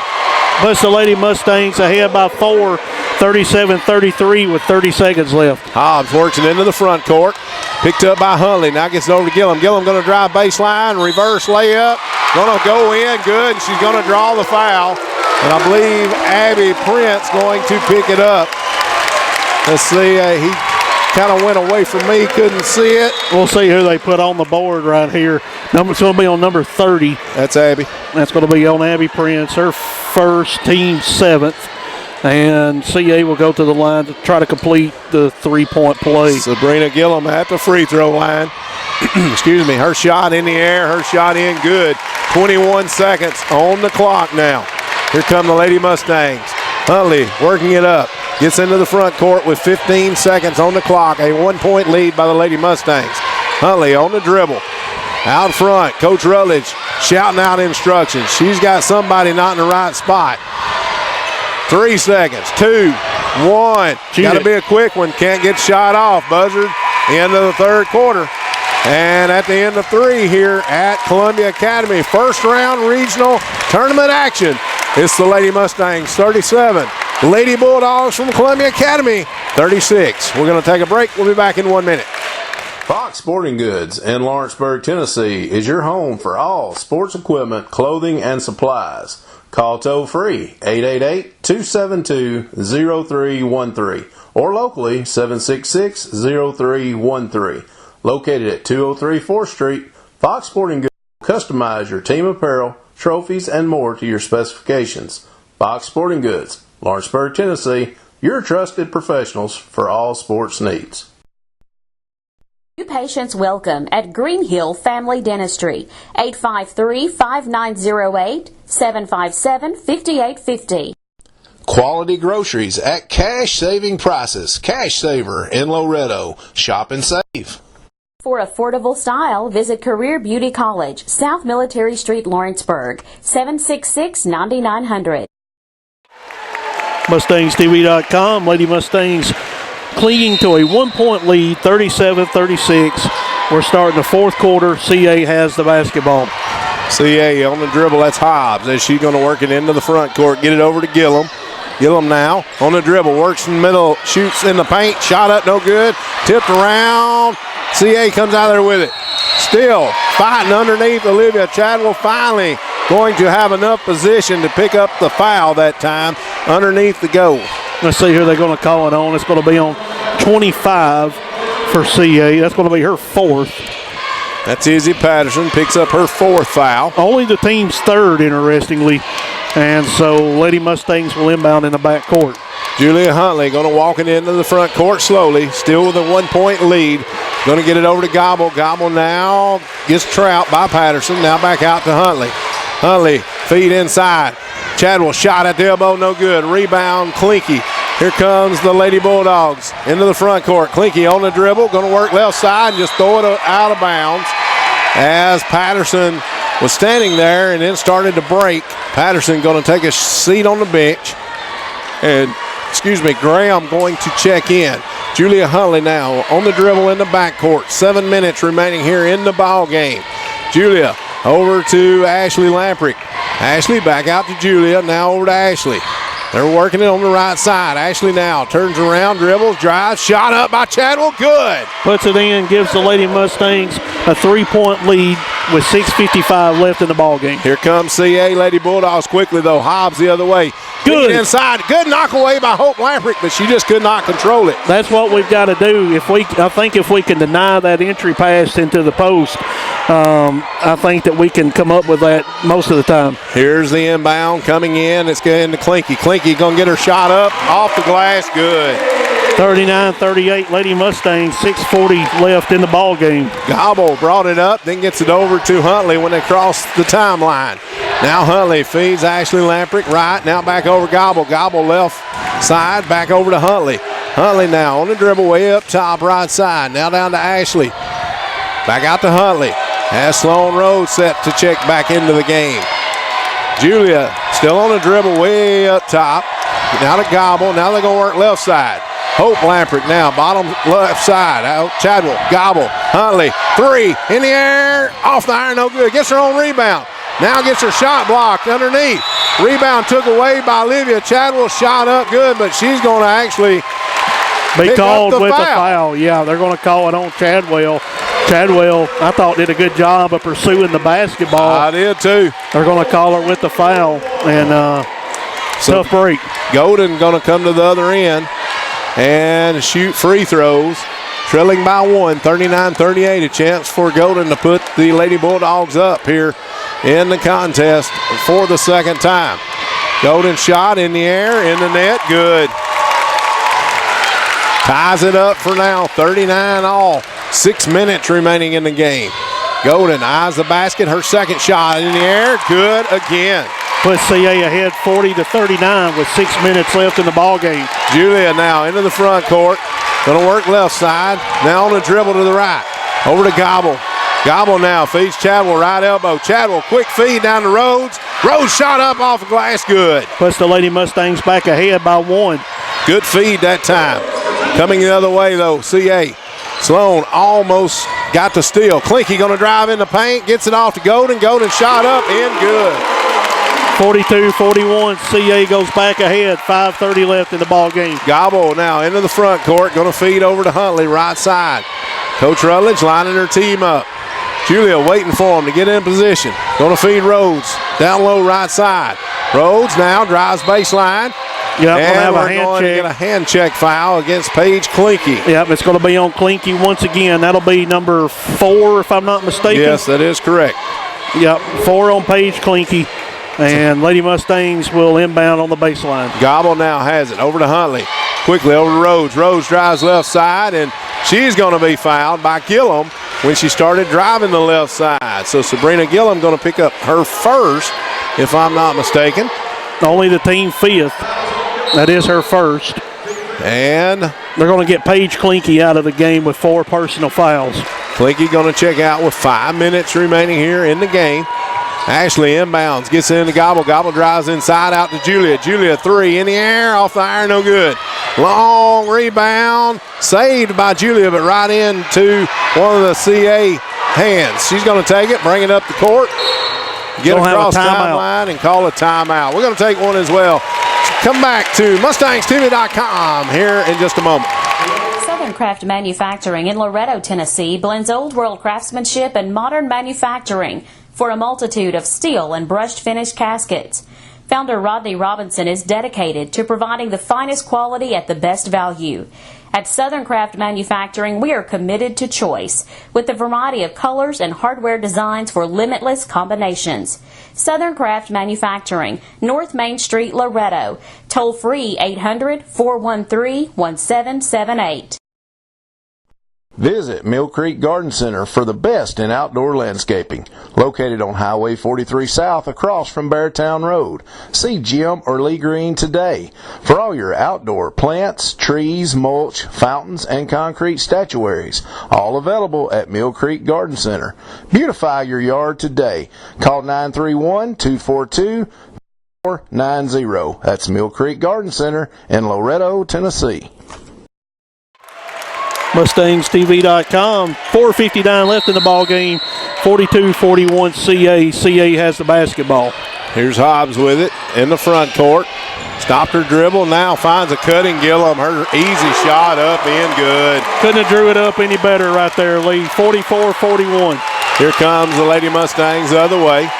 S1: Puts the Lady Mustangs ahead by 4, 37-33 with 30 seconds left.
S2: Hobbs works it into the front court. Picked up by Huntley. Now gets it over to Gillum. Gillum going to drive baseline, reverse layup. Going to go in good, and she's going to draw the foul. And I believe Abby Prince going to pick it up. Let's see, he kind of went away from me, couldn't see it.
S1: We'll see who they put on the board right here. It's going to be on number 30.
S2: That's Abby.
S1: That's going to be on Abby Prince, her first, team seventh. And CA will go to the line to try to complete the three-point play.
S2: Sabrina Gillum at the free throw line. Excuse me, her shot in the air, her shot in good. 21 seconds on the clock now. Here come the Lady Mustangs. Huntley working it up. Gets into the front court with 15 seconds on the clock. A 1-point lead by the Lady Mustangs. Huntley on the dribble. Out front, Coach Rutledge shouting out instructions. She's got somebody not in the right spot. 3 seconds, 2, 1. Got to be a quick one. Can't get shot off. Buzzard, end of the third quarter. And at the end of 3 here at Columbia Academy, first round regional tournament action. It's the Lady Mustangs 37. Lady Bulldogs from Columbia Academy 36. We're going to take a break. We'll be back in 1 minute.
S8: Fox Sporting Goods in Lawrenceburg, Tennessee is your home for all sports equipment, clothing, and supplies. Call toll-free 888-272-0313 or locally 766-0313. Located at 203 4th Street, Fox Sporting Goods will customize your team apparel, trophies, and more to your specifications. Fox Sporting Goods, Lawrenceburg, Tennessee, your trusted professionals for all sports needs.
S3: New patients welcome at Green Hill Family Dentistry, 853-5908, 757-5850.
S8: Quality groceries at cash saving prices. Cash Saver in Loretto. Shop and save.
S3: For affordable style, visit Career Beauty College, South Military Street, Lawrenceburg, 766-9900.
S1: MustangsTV.com. Lady Mustangs clinging to a 1-point lead, 37-36. We're starting the fourth quarter. CA has the basketball.
S2: CA on the dribble. That's Hobbs as she's going to work it into the front court. Get it over to Gillum. Gillum now on the dribble. Works in the middle. Shoots in the paint. Shot up. No good. Tipped around. CA comes out there with it. Still fighting underneath Olivia Chadwell. Finally going to have enough position to pick up the foul that time. underneath the goal.
S1: Let's see here. They're going to call it on. It's going to be on 25 for CA. That's going to be her fourth.
S2: That's Izzy Patterson. Picks up her fourth foul.
S1: Only the team's third, interestingly. And so Lady Mustangs will inbound in the back court.
S2: Julia Huntley going to walk it into the front court slowly, still with a 1-point lead. Going to get it over to Gobble. Gobble now gets trapped by Patterson. Now back out to Huntley. Huntley, feed inside. Chadwell shot at the elbow, no good. Rebound, Clinky. Here comes the Lady Bulldogs into the front court. Clinky on the dribble, going to work left side and just throw it out of bounds as Patterson was standing there and then started to break. Patterson going to take a seat on the bench. And, Graham going to check in. Julia Huntley now on the dribble in the backcourt. 7 minutes remaining here in the ball game. Julia over to Ashley Lamprick. Ashley back out to Julia. Now over to Ashley. They're working it on the right side. Ashley now turns around, dribbles, drives, shot up by Chadwell. Good.
S1: Puts it in, gives the Lady Mustangs a 3-point lead with 6:55 left in the ball game.
S2: Here comes CA. Lady Bulldogs quickly, though. Hobbs the other way.
S1: Good.
S2: Inside. Good knock away by Hope Lamprick, but she just could not control it.
S1: That's what we've got to do. I think if we can deny that entry pass into the post, I think that we can come up with that most of the time.
S2: Here's the inbound coming in. It's getting to Clinky. Clinky going to get her shot up off the glass. Good.
S1: 39-38 Lady Mustangs, 6:40 left in the ball game.
S2: Gobble brought it up, then gets it over to Huntley when they cross the timeline. Now Huntley feeds Ashley Lamprick right. Now back over Gobble. Gobble left side, back over to Huntley. Huntley now on the dribble way up top right side. Now down to Ashley. Back out to Huntley. Has Sloan Rhodes set to check back into the game. Julia still on the dribble way up top. Now to Gobble. Now they're going to work left side. Hope Lamprick now, bottom left side. Out Chadwell, Gobble, Huntley, three, in the air, off the iron, no good. Gets her own rebound. Now gets her shot blocked underneath. Rebound took away by Olivia. Chadwell shot up good, but she's going to actually
S1: be called with a foul. Yeah, they're going to call it on Chadwell. Chadwell, I thought, did a good job of pursuing the basketball.
S2: I did too.
S1: They're going to call her with the foul, and tough break.
S2: Golden going to come to the other end and shoot free throws. Trailing by 1, 39-38. A chance for Golden to put the Lady Bulldogs up here in the contest for the second time. Golden shot in the air, in the net, good. Ties it up for now, 39 all. 6 minutes remaining in the game. Golden eyes the basket, her second shot in the air, good again.
S1: Puts CA ahead 40-39 with 6 minutes left in the ball game.
S2: Julia now into the front court. Going to work left side. Now on the dribble to the right. Over to Gobble. Gobble now feeds Chadwell right elbow. Chadwell quick feed down to Rhodes. Rhodes shot up off the glass, good.
S1: Puts the Lady Mustangs back ahead by 1.
S2: Good feed that time. Coming the other way though, CA. Sloan almost got the steal. Clinky going to drive in the paint. Gets it off to Golden. Golden shot up and good.
S1: 42-41, CA goes back ahead, 5:30 left in the ball game.
S2: Gobble now into the front court, going to feed over to Huntley, right side. Coach Rutledge lining her team up. Julia waiting for him to get in position. Going to feed Rhodes, down low right side. Rhodes now drives baseline.
S1: Yep,
S2: and we're going to get a hand check foul against Paige Clinky.
S1: Yep, it's going to be on Clinky once again. That'll be number 4, if I'm not mistaken.
S2: Yes, that is correct.
S1: Yep, 4 on Paige Clinky. And Lady Mustangs will inbound on the baseline.
S2: Gobble now has it over to Huntley. Quickly over to Rhodes. Rhodes drives left side, and she's going to be fouled by Gillum when she started driving the left side. So Sabrina Gillum going to pick up her first, if I'm not mistaken.
S1: Only the team 5th. That is her first.
S2: And
S1: they're going to get Paige Clinky out of the game with 4 personal fouls.
S2: Clinky going to check out with 5 minutes remaining here in the game. Ashley inbounds, gets into Gobble. Gobble drives inside out to Julia. Julia 3 in the air, off the iron, no good. Long rebound, saved by Julia, but right into one of the CA hands. She's going to take it, bring it up the court, get across timeline, and call a timeout. We're going to take one as well. Come back to MustangsTV.com here in just a moment.
S3: Southern Craft Manufacturing in Loretto, Tennessee blends old world craftsmanship and modern manufacturing for a multitude of steel and brushed finish caskets. Founder Rodney Robinson is dedicated to providing the finest quality at the best value. At Southern Craft Manufacturing, we are committed to choice, with a variety of colors and hardware designs for limitless combinations. Southern Craft Manufacturing, North Main Street, Loretto. Toll free 800-413-1778.
S8: Visit Mill Creek Garden Center for the best in outdoor landscaping. Located on Highway 43 South across from Beartown Road. See Jim or Lee Green today for all your outdoor plants, trees, mulch, fountains, and concrete statuaries. All available at Mill Creek Garden Center. Beautify your yard today. Call 931-242-490. That's Mill Creek Garden Center in Loretto, Tennessee.
S1: MustangsTV.com. 4:59 left in the ball game. 42-41 CA. CA has the basketball.
S2: Here's Hobbs with it in the front court. Stopped her dribble, now finds a cutting Gillum. Her easy shot up in good.
S1: Couldn't have drew it up any better right there, Lee. 44-41.
S2: Here comes the Lady Mustangs the other way.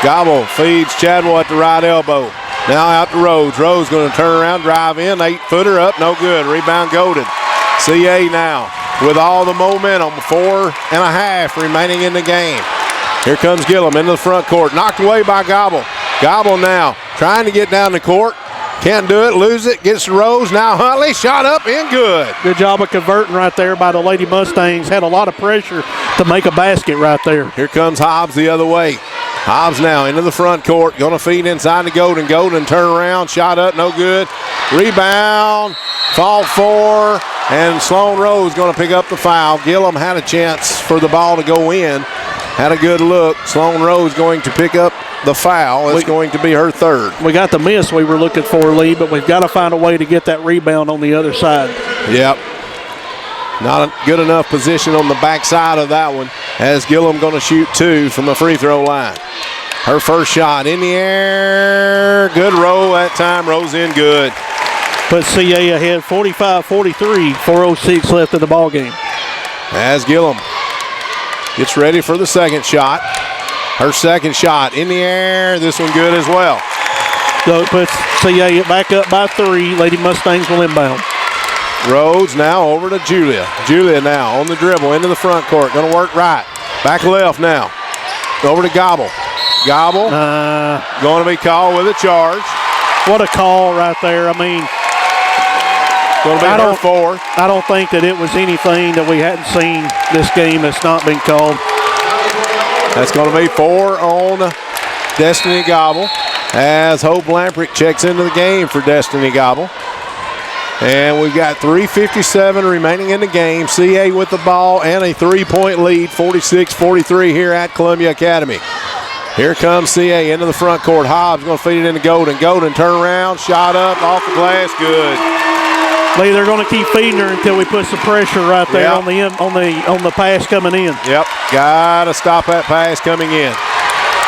S2: Gobble feeds Chadwell at the right elbow. Now out to Rhodes. Rhodes going to turn around, drive in. 8-footer up, no good. Rebound Golden. CA now with all the momentum, 4.5 remaining in the game. Here comes Gillum into the front court, knocked away by Gobble. Gobble now trying to get down the court, can't do it, lose it, gets to Rose. Now Huntley, shot up in good.
S1: Good job of converting right there by the Lady Mustangs. Had a lot of pressure to make a basket right there.
S2: Here comes Hobbs the other way. Hobbs now into the front court, going to feed inside to Golden. Golden turn around, shot up, no good. Rebound, fall 4. And Sloan Rose going to pick up the foul. Gillum had a chance for the ball to go in. Had a good look. Sloan Rose going to pick up the foul. It's going to be her third.
S1: We got the miss we were looking for, Lee, but we've got to find a way to get that rebound on the other side.
S2: Yep. Not a good enough position on the backside of that one, as Gillum going to shoot 2 from the free throw line. Her first shot in the air. Good roll that time. Rose in good.
S1: Put CA ahead 45-43, 4:06 left in the ball game.
S2: As Gillum gets ready for the second shot. Her second shot in the air. This one good as well.
S1: So it puts CA back up by 3. Lady Mustangs will inbound.
S2: Rhodes now over to Julia. Julia now on the dribble into the front court. Going to work right. Back left now. Over to Gobble. Gobble going to be called with a charge.
S1: What a call right there. I mean, I don't think that it was anything that we hadn't seen this game that's not been called.
S2: That's going to be 4 on Destiny Gobble, as Hope Lamprick checks into the game for Destiny Gobble. And we've got 3:57 remaining in the game. CA with the ball and a 3-point lead, 46-43 here at Columbia Academy. Here comes CA into the front court. Hobbs going to feed it into Golden. Golden turn around, shot up off the glass, good.
S1: Lee, they're going to keep feeding her until we put some pressure right there on the pass coming in.
S2: Yep, got to stop that pass coming in.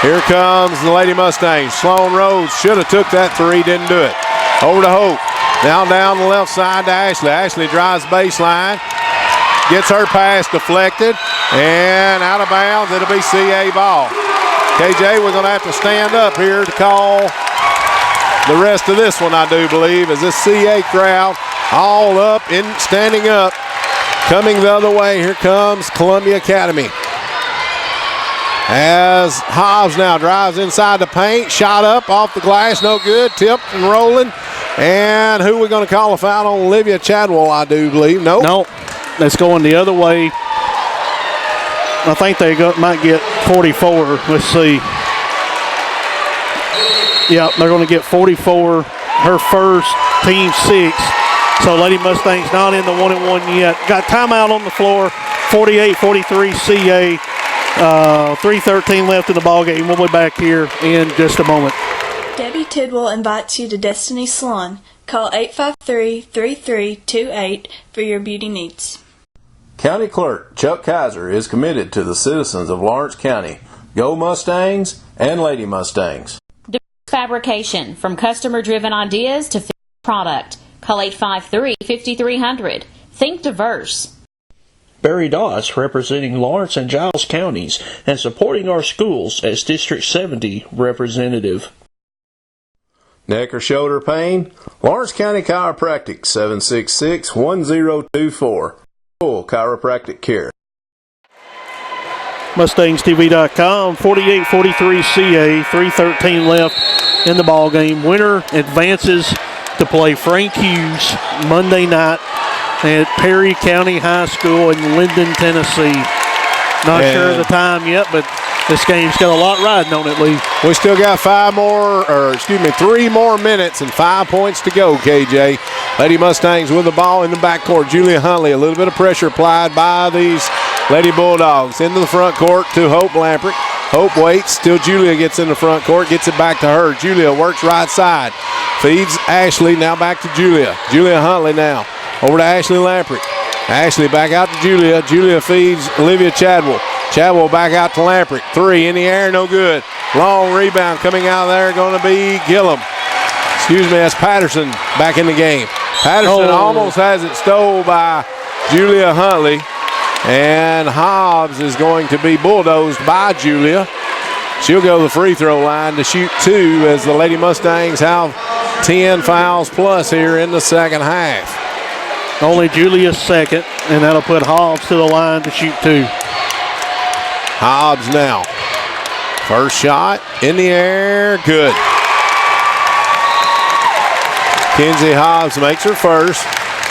S2: Here comes the Lady Mustangs. Sloan Rose should have took that 3, didn't do it. Over to Hope. Now down the left side to Ashley. Ashley drives baseline, gets her pass deflected, and out of bounds. It'll be CA ball. KJ, we're going to have to stand up here to call the rest of this one, I do believe, as this CA crowd all up, standing up, coming the other way. Here comes Columbia Academy. As Hobbs now drives inside the paint, shot up off the glass, no good, tipped and rolling. And who are we going to call a foul on? Olivia Chadwell, I do believe. Nope.
S1: That's going the other way. I think they might get 44. Let's see. Yeah, they're going to get 44. Her first, team 6. So Lady Mustangs not in the 1-1 yet. Got timeout on the floor. 48-43 CA. 3:13 left in the ball game. We'll be back here in just a moment.
S6: Debbie Tidwell invites you to Destiny Salon. Call 853-3328 for your beauty needs.
S8: County Clerk Chuck Kaiser is committed to the citizens of Lawrence County. Go Mustangs and Lady Mustangs.
S3: Fabrication, from customer-driven ideas to finished product. Call 853-5300. Think diverse.
S9: Barry Doss, representing Lawrence and Giles counties and supporting our schools as District 70 representative.
S8: Neck or shoulder pain? Lawrence County Chiropractic, 766-1024. Full chiropractic care.
S1: MustangsTV.com, 48-43 CA, 3:13 left in the ball game. Winner advances to play Frank Hughes Monday night at Perry County High School in Linden, Tennessee. Not sure of the time yet, but this game's got a lot riding on it, Lee.
S2: We still got 3 more minutes and 5 points to go, KJ. Lady Mustangs with the ball in the backcourt. Julia Huntley, a little bit of pressure applied by these Lady Bulldogs. Into the front court to Hope Lamprick. Hope waits. Still Julia gets in the front court, gets it back to her. Julia works right side. Feeds Ashley, now back to Julia. Julia Huntley now. Over to Ashley Lamprick. Ashley back out to Julia. Julia feeds Olivia Chadwell. Chadwell back out to Lamprick. 3 in the air, no good. Long rebound coming out of there, going to be Gillum. Excuse me, that's Patterson back in the game. Patterson almost has it stole by Julia Huntley. And Hobbs is going to be bulldozed by Julia. She'll go to the free throw line to shoot 2 as the Lady Mustangs have 10 fouls plus here in the second half.
S1: Only Julia's second, and that'll put Hobbs to the line to shoot 2.
S2: Hobbs now. First shot in the air, good. Kenzie Hobbs makes her first.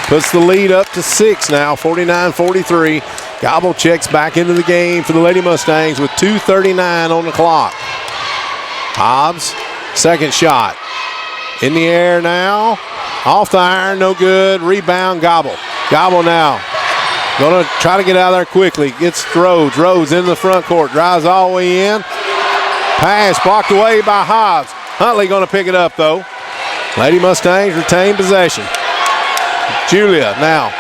S2: Puts the lead up to 6 now, 49-43. Gobble checks back into the game for the Lady Mustangs with 2:39 on the clock. Hobbs, second shot. In the air now. Off the iron, no good. Rebound, Gobble. Gobble now. Going to try to get out of there quickly. Gets Rhodes. Rhodes in the front court. Drives all the way in. Pass blocked away by Hobbs. Huntley going to pick it up, though. Lady Mustangs retain possession. Julia now.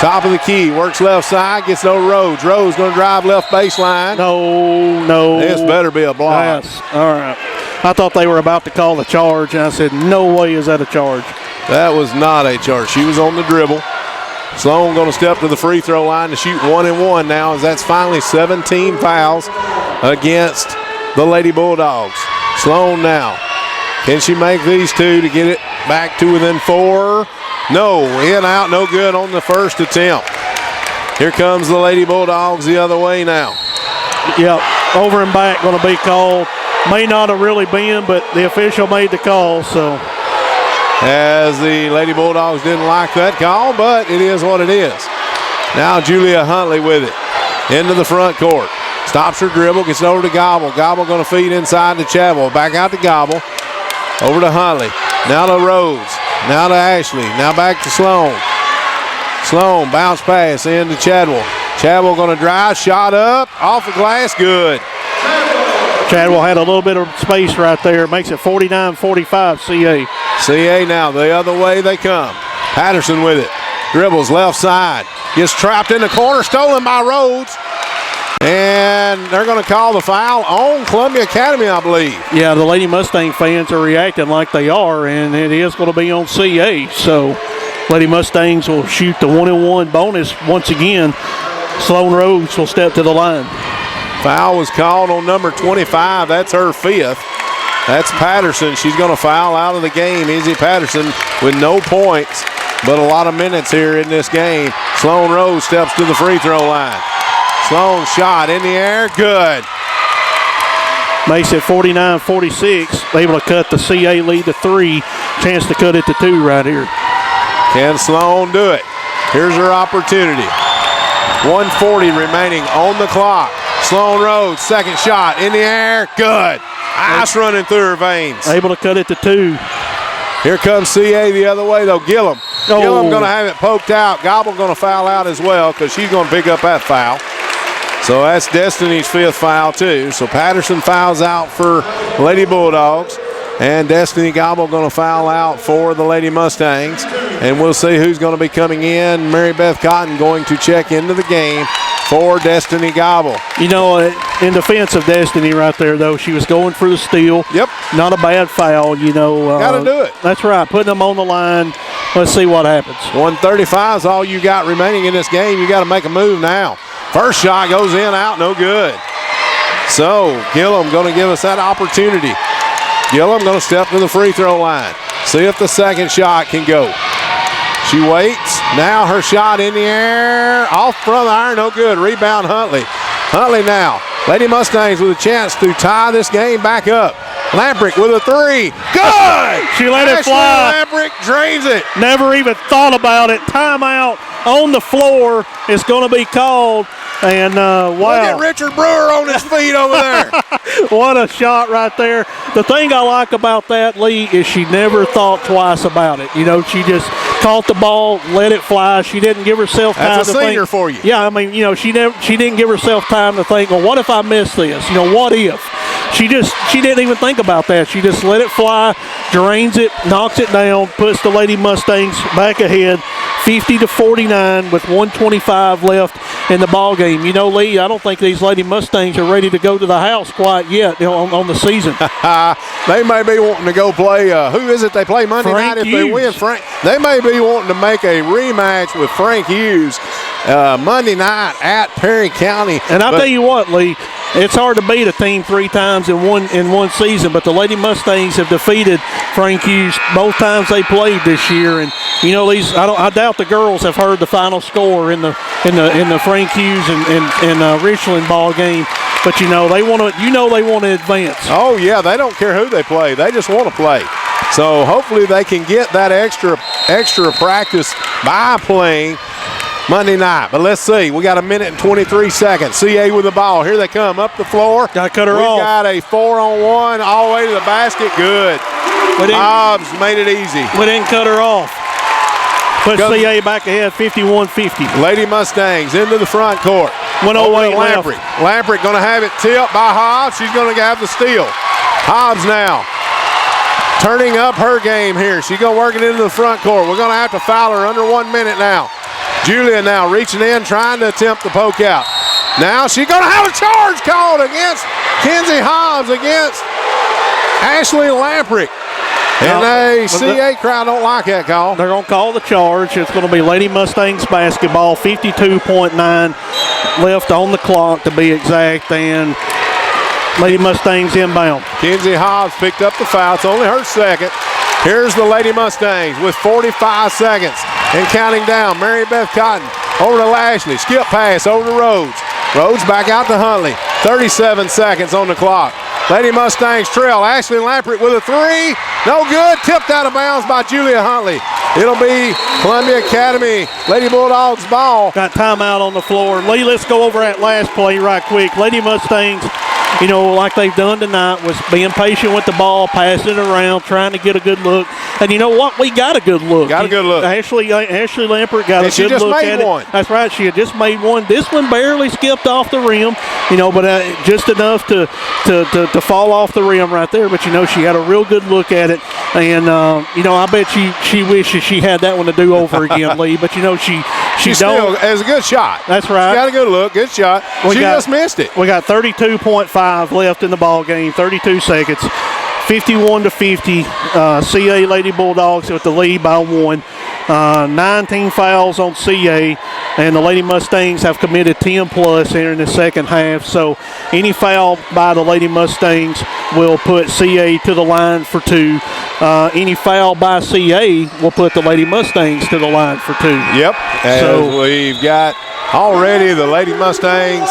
S2: Top of the key. Works left side. Gets no Rhodes. Rhodes going to drive left baseline.
S1: No.
S2: This better be a block.
S1: Yes. All right. I thought they were about to call the charge, and I said, no way is that a charge.
S2: That was not a charge. She was on the dribble. Sloan going to step to the free throw line to shoot 1-1 now, as that's finally 17 fouls against the Lady Bulldogs. Sloan now. Can she make these 2 to get it back to within 4? No. In, out, no good on the first attempt. Here comes the Lady Bulldogs the other way now.
S1: Yep. Over and back going to be called. May not have really been, but the official made the call, so.
S2: As the Lady Bulldogs didn't like that call, but it is what it is. Now Julia Huntley with it. Into the front court. Stops her dribble, gets over to Gobble. Gobble going to feed inside to Chadwell. Back out to Gobble. Over to Huntley. Now to Rhodes. Now to Ashley. Now back to Sloan. Sloan, bounce pass into Chadwell. Chadwell going to drive. Shot up. Off the glass. Good.
S1: Chadwell had a little bit of space right there. Makes it 49-45 CA.
S2: CA now, the other way they come. Patterson with it. Dribbles left side. Gets trapped in the corner. Stolen by Rhodes. And they're going to call the foul on Columbia Academy, I believe.
S1: Yeah, the Lady Mustang fans are reacting like they are, and it is going to be on CA. So Lady Mustangs will shoot the 1-1 bonus once again. Sloan Rhodes will step to the line.
S2: Foul was called on number 25. That's her 5th. That's Patterson. She's going to foul out of the game. Izzy Patterson with no points, but a lot of minutes here in this game. Sloan Rhodes steps to the free throw line. Sloan shot in the air. Good.
S1: Makes it 49-46. Able to cut the CA lead to 3. Chance to cut it to 2 right here.
S2: Can Sloan do it? Here's her opportunity. 1:40 remaining on the clock. Sloan Rhodes, second shot in the air. Good. Ice running through her veins.
S1: Able to cut it to 2.
S2: Here comes CA the other way, though. Gillum. Gillum going to have it poked out. Gobble going to foul out as well because she's going to pick up that foul. So that's Destiny's 5th foul, too. So Patterson fouls out for Lady Bulldogs. And Destiny Gobble going to foul out for the Lady Mustangs. And we'll see who's going to be coming in. Mary Beth Cotton going to check into the game for Destiny Gobble.
S1: You know, in defense of Destiny right there, though, she was going for the steal.
S2: Yep.
S1: Not a bad foul, you know.
S2: Got to do it.
S1: That's right. Putting them on the line. Let's see what happens.
S2: 1:35 is all you got remaining in this game. You got to make a move now. First shot goes in, out, no good. So Gillum going to give us that opportunity. Gillum going to step to the free throw line. See if the second shot can go. She waits. Now her shot in the air. Off front iron, no good. Rebound Huntley. Huntley now. Lady Mustangs with a chance to tie this game back up. Lamprick with a three. Good!
S1: She let it fly.
S2: Lamprick drains it.
S1: Never even thought about it. Timeout on the floor is going to be called. And wow.
S2: Look at Richard Brewer on his feet over there.
S1: What a shot right there. The thing I like about that, Lee, is she never thought twice about it. You know, she just caught the ball, let it fly. She didn't give herself time
S2: That's
S1: to
S2: a senior
S1: think.
S2: for you.
S1: Yeah, I mean, you know, she didn't give herself time to think, well, what if I miss this? You know, what if? She didn't even think about that. She just let it fly, drains it, knocks it down, puts the Lady Mustangs back ahead, 50-49 with 1:25 left in the ball game. You know, Lee, I don't think these Lady Mustangs are ready to go to the house quite yet, you know, on the season.
S2: They may be wanting to go play. Who is it they play Monday night if they win? They may be wanting to make a rematch with Frank Hughes Monday night at Perry County.
S1: And I'll tell you what, Lee, it's hard to beat a team 3 times in one season, but the Lady Mustangs have defeated Frank Hughes both times they played this year. And you know, I doubt the girls have heard the final score in the Frank Hughes and Richland ball game. But they want to advance.
S2: Oh yeah, they don't care who they play; they just want to play. So hopefully they can get that extra practice by playing Monday night. But let's see. We got a minute and 23 seconds. CA with the ball. Here they come up the floor.
S1: Got to cut her off.
S2: We got a 4-on-1 all the way to the basket. Good. Hobbs made it easy.
S1: We didn't cut her off. Put CA back ahead, 51-50.
S2: Lady Mustangs into the front court.
S1: 108 left.
S2: Lamprick going to have it tipped by Hobbs. She's going to have the steal. Hobbs now turning up her game here. She's going to work it into the front court. We're going to have to foul her under 1 minute now. Julia now reaching in, trying to attempt the poke out. Now she's going to have a charge called against Kenzie Hobbs against Ashley Lamprick. And the CA crowd don't like that call.
S1: They're going to call the charge. It's going to be Lady Mustangs basketball. 52.9 left on the clock to be exact. And Lady Mustangs inbound.
S2: Kenzie Hobbs picked up the foul. It's only her second. Here's the Lady Mustangs with 45 seconds and counting down. Mary Beth Cotton over to Lashley. Skip pass over to Rhodes. Rhodes back out to Huntley. 37 seconds on the clock. Lady Mustangs trail. Ashley Lamprick with a three. No good. Tipped out of bounds by Julia Huntley. It'll be Columbia Academy Lady Bulldogs ball.
S1: Got timeout on the floor. Lee, let's go over that last play right quick. Lady Mustangs, like they've done tonight, was being patient with the ball, passing it around, trying to get a good look. And you know what? We got a good look.
S2: Got a good look.
S1: Ashley Lamprick got a good look at it. That's right. She had just made one. This one barely skipped off the rim, but just enough to fall off the rim right there. But, she had a real good look at it. And, I bet she wishes she had that one to do over again, Lee. But, she
S2: still has a good shot.
S1: That's right.
S2: She got a good look. Good shot. She just missed it.
S1: We got 32.5 left in the ball game, 32 seconds. 51-50. CA Lady Bulldogs with the lead by 1. 19 fouls on CA, and the Lady Mustangs have committed 10 plus here in the second half. So any foul by the Lady Mustangs will put CA to the line for 2. Any foul by CA will put the Lady Mustangs to the line for 2.
S2: Yep. So we've got already the Lady Mustangs.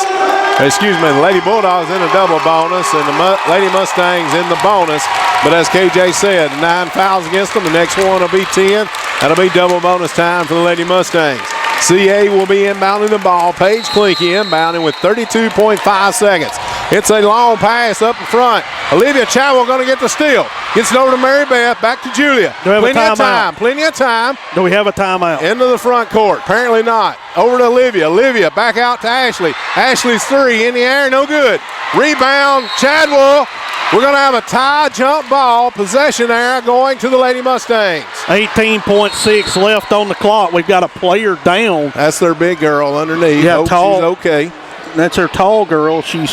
S2: The Lady Bulldogs in a double bonus and the Lady Mustangs in the bonus. But as KJ said, 9 fouls against them. The next one will be 10. That'll be double bonus time for the Lady Mustangs. CA will be inbounding the ball. Paige Klinke inbounding with 32.5 seconds. It's a long pass up in front. Olivia Chadwell going to get the steal. Gets it over to Mary Beth. Back to Julia. Plenty of time.
S1: Do we have a timeout?
S2: Into the front court. Apparently not. Over to Olivia. Olivia back out to Ashley. Ashley's three in the air. No good. Rebound. Chadwell. We're going to have a tie jump ball. Possession there going to the Lady Mustangs.
S1: 18.6 left on the clock. We've got a player down.
S2: That's their big girl underneath.
S1: Yeah, tall.
S2: She's okay.
S1: That's her tall girl. She's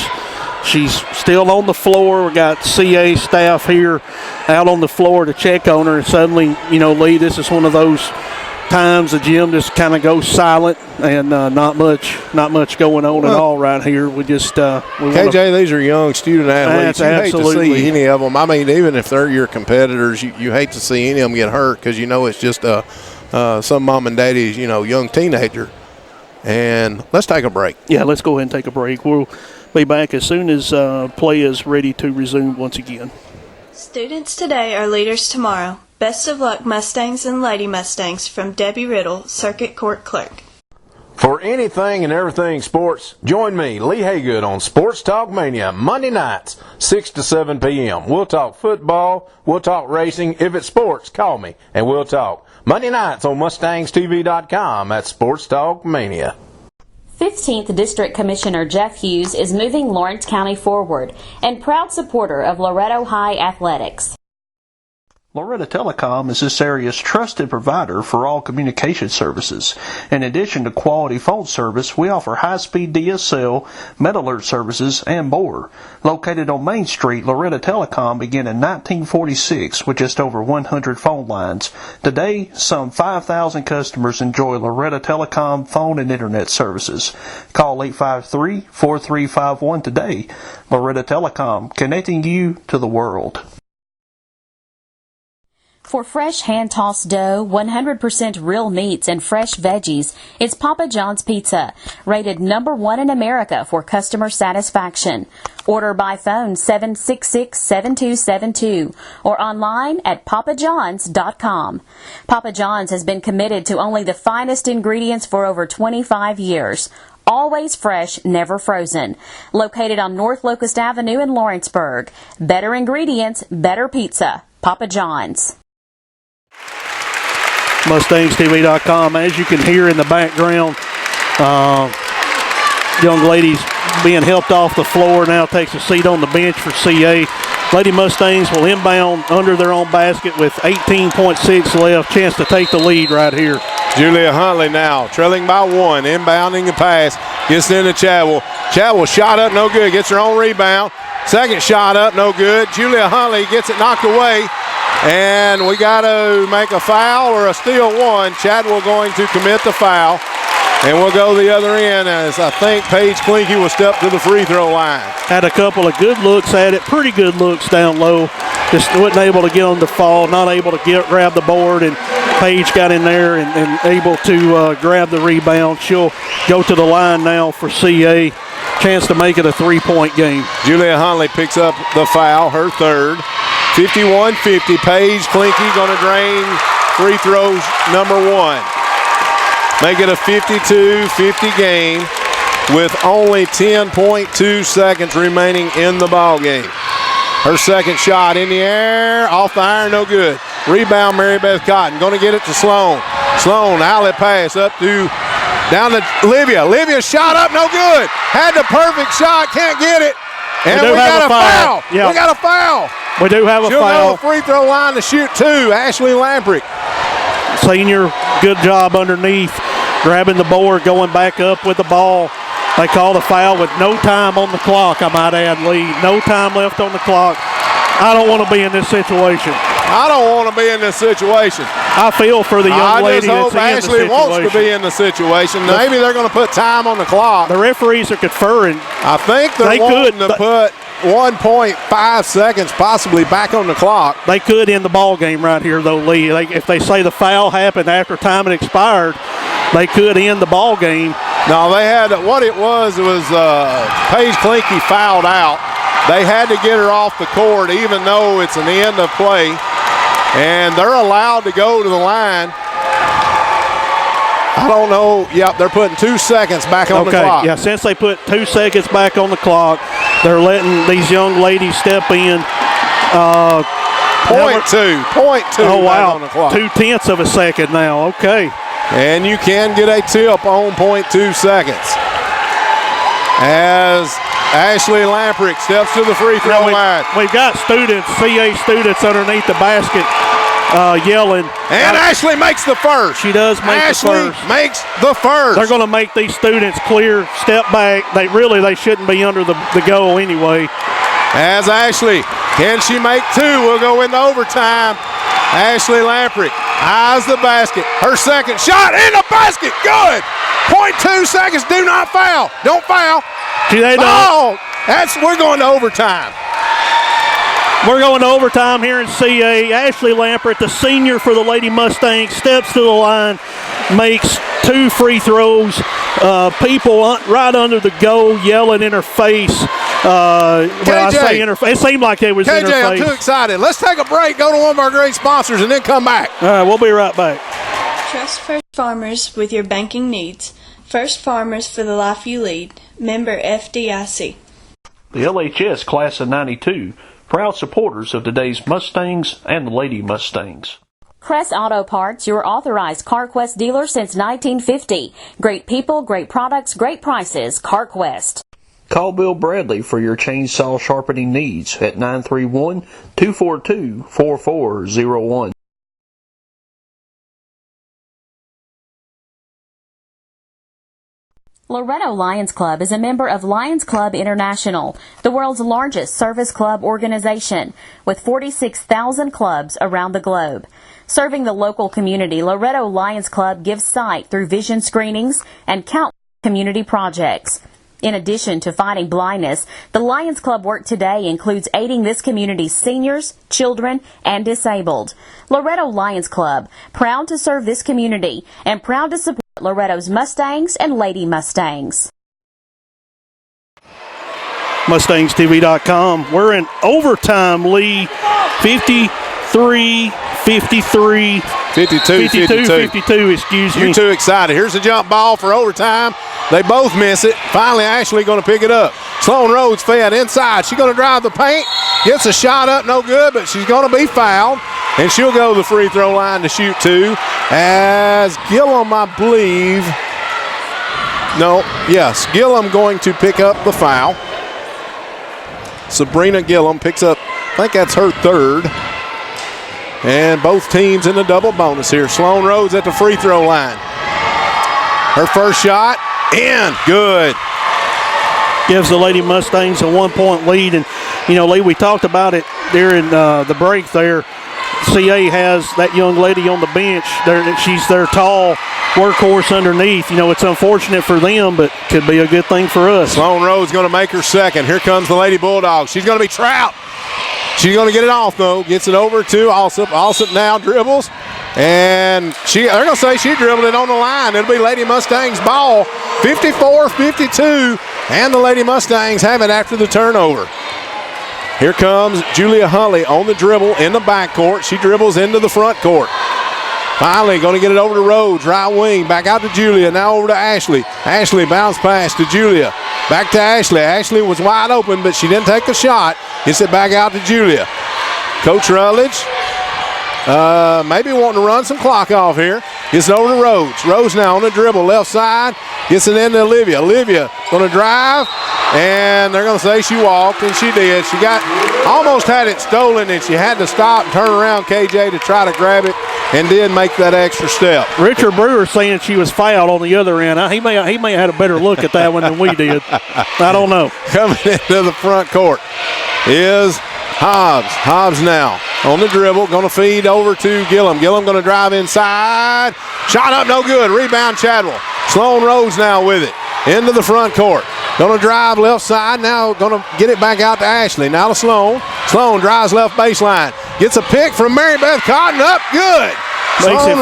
S1: still on the floor. We got CA staff here out on the floor to check on her. And suddenly, Lee, this is one of those times the gym just kind of goes silent and not much going on at all right here. We just
S2: KJ, these are young student athletes. You hate to see any of them. I mean, even if they're your competitors, you hate to see any of them get hurt because you know it's just some mom and daddy's young teenager. And let's take a break.
S1: Yeah, let's go ahead and take a break. We'll be back as soon as play is ready to resume once again.
S6: Students today are leaders tomorrow. Best of luck, Mustangs and Lady Mustangs, from Debbie Riddle, Circuit Court Clerk.
S10: For anything and everything sports, join me, Lee Haygood, on Sports Talk Mania, Monday nights, 6 to 7 p.m. We'll talk football, we'll talk racing. If it's sports, call me, and we'll talk. Monday nights on MustangsTV.com at Sports Talk Mania.
S3: 15th District Commissioner Jeff Hughes is moving Lawrence County forward and proud supporter of Loretto High athletics.
S9: Loretta Telecom is this area's trusted provider for all communication services. In addition to quality phone service, we offer high-speed DSL, MedAlert services, and more. Located on Main Street, Loretta Telecom began in 1946 with just over 100 phone lines. Today, some 5,000 customers enjoy Loretta Telecom phone and internet services. Call 853-4351 today. Loretta Telecom, connecting you to the world.
S3: For fresh hand-tossed dough, 100% real meats, and fresh veggies, it's Papa John's Pizza, rated #1 in America for customer satisfaction. Order by phone 766-7272 or online at papajohns.com. Papa John's has been committed to only the finest ingredients for over 25 years. Always fresh, never frozen. Located on North Locust Avenue in Lawrenceburg. Better ingredients, better pizza. Papa John's.
S1: MustangsTV.com. As you can hear in the background, young ladies being helped off the floor, now takes a seat on the bench for CA. Lady Mustangs will inbound under their own basket with 18.6 left. Chance to take the lead right here.
S2: Julia Huntley now trailing by 1, inbounding the pass, gets into Chadwell. Chadwell shot up, no good, gets her own rebound. Second shot up, no good. Julia Huntley gets it knocked away. And we got to make a foul or a steal one. Chadwell going to commit the foul. And we'll go the other end as I think Paige Klinke will step to the free throw line.
S1: Had a couple of good looks at it, pretty good looks down low. Just wasn't able to get them to fall, not able to grab the board, and Paige got in there and able to grab the rebound. She'll go to the line now for CA. Chance to make it a three-point game.
S2: Julia Huntley picks up the foul, her third. 51-50. Paige Klinke going to drain free throws #1. Make it a 52-50 game with only 10.2 seconds remaining in the ball game. Her second shot in the air, off the iron, no good. Rebound, Mary Beth Cotton. Going to get it to Sloan. Sloan, outlet pass up to down to Livia. Livia shot up, no good. Had the perfect shot, can't get it. And we got a foul.
S1: Yeah.
S2: We got a foul.
S1: We do have a
S2: She'll
S1: foul.
S2: go to the free throw line to shoot 2. Ashley Lamprick.
S1: Senior, good job underneath, grabbing the board, going back up with the ball. They call the foul with no time on the clock, I might add, Lee. No time left on the clock. I don't want to be in this situation.
S2: I don't want to be in this situation.
S1: I feel for the young lady that's in the situation.
S2: Ashley wants to be in the situation. Maybe they're going to put time on the clock.
S1: The referees are conferring.
S2: I think they're wanting to put 1.5 seconds possibly back on the clock.
S1: They could end the ball game right here, though, Lee. If they say the foul happened after time had expired, they could end the ball game.
S2: No, they had what it was Paige Klinke fouled out. They had to get her off the court even though it's an end of play. And they're allowed to go to the line. I don't know. Yep, they're putting 2 seconds back on the clock.
S1: Yeah, since they put 2 seconds back on the clock, they're letting these young ladies step in.
S2: Point two.
S1: Oh, wow.
S2: On the clock.
S1: 0.2 of a second now. Okay.
S2: And you can get a tip on 0.2 seconds. As Ashley Lamprick steps to the free throw line.
S1: We've got students, CA students underneath the basket yelling.
S2: And Ashley makes the first.
S1: She does make the first.
S2: Ashley makes the first.
S1: They're going to make these students clear, step back. They shouldn't be under the goal anyway.
S2: As Ashley, can she make 2? We'll go into overtime. Ashley Lamprick Eyes the basket. Her second shot in the basket. Good. 0.2 seconds. Do not foul. Don't foul. Oh, we're going to overtime.
S1: We're going to overtime here in CA. Ashley Lampert, the senior for the Lady Mustangs, steps to the line, makes 2 free throws. People right under the goal yelling in her face. It seemed like they was in her face.
S2: KJ, I'm too excited. Let's take a break, go to one of our great sponsors, and then come back.
S1: All right, we'll be right back.
S6: Trust First Farmers with your banking needs. First Farmers for the life you lead. Member FDIC.
S9: The LHS Class of 92, proud supporters of today's Mustangs and the Lady Mustangs.
S3: Crest Auto Parts, your authorized CarQuest dealer since 1950. Great people, great products, great prices. CarQuest.
S9: Call Bill Bradley for your chainsaw sharpening needs at 931-242-4401.
S3: Loretto Lions Club is a member of Lions Club International, the world's largest service club organization, with 46,000 clubs around the globe. Serving the local community, Loretto Lions Club gives sight through vision screenings and countless community projects. In addition to fighting blindness, the Lions Club work today includes aiding this community's seniors, children, and disabled. Loretto Lions Club, proud to serve this community and proud to support Loretto's Mustangs and Lady Mustangs.
S1: MustangsTV.com. We're in overtime, Lee. 53-53. 52-52, excuse me.
S2: You're too excited. Here's the jump ball for overtime. They both miss it. Finally, Ashley going to pick it up. Sloan Rhodes fed inside. She's going to drive the paint. Gets a shot up, no good, but she's going to be fouled. And she'll go to the free throw line to shoot 2. As Gillum, I believe. Gillum going to pick up the foul. Sabrina Gillum picks up, I think that's her 3rd. And both teams in the double bonus here. Sloan Rhodes at the free throw line. Her first shot, in, good.
S1: Gives the Lady Mustangs a 1-point lead. And, Lee, we talked about it during the break there. CA has that young lady on the bench. She's their tall workhorse underneath. It's unfortunate for them, but could be a good thing for us.
S2: Sloan Rhodes going to make her second. Here comes the Lady Bulldogs. She's going to be trapped. She's going to get it off, though. Gets it over to Alsop. Alsop now dribbles. And they're going to say she dribbled it on the line. It'll be Lady Mustangs ball. 54-52. And the Lady Mustangs have it after the turnover. Here comes Julia Hulley on the dribble in the backcourt. She dribbles into the front court. Finally going to get it over to Rhodes, right wing. Back out to Julia, now over to Ashley. Ashley bounce pass to Julia. Back to Ashley. Ashley was wide open, but she didn't take the shot. Gets it back out to Julia. Coach Rutledge maybe wanting to run some clock off here. Gets it over to Rhodes. Rhodes now on the dribble, left side. Gets it into Olivia. Olivia going to drive, and they're going to say she walked, and she did. She almost had it stolen, and she had to stop, turn around, KJ, to try to grab it, and did make that extra step.
S1: Richard Brewer saying she was fouled on the other end. He may have had a better look at that one than we did. I don't know.
S2: Coming into the front court is Hobbs. Hobbs now on the dribble, going to feed over to Gillum. Gillum going to drive inside. Shot up, no good. Rebound, Chadwell. Sloan Rhodes now with it. Into the front court. Going to drive left side. Now going to get it back out to Ashley. Now to Sloan. Sloan drives left baseline. Gets a pick from Mary Beth Cotton. Up, good.
S1: Makes it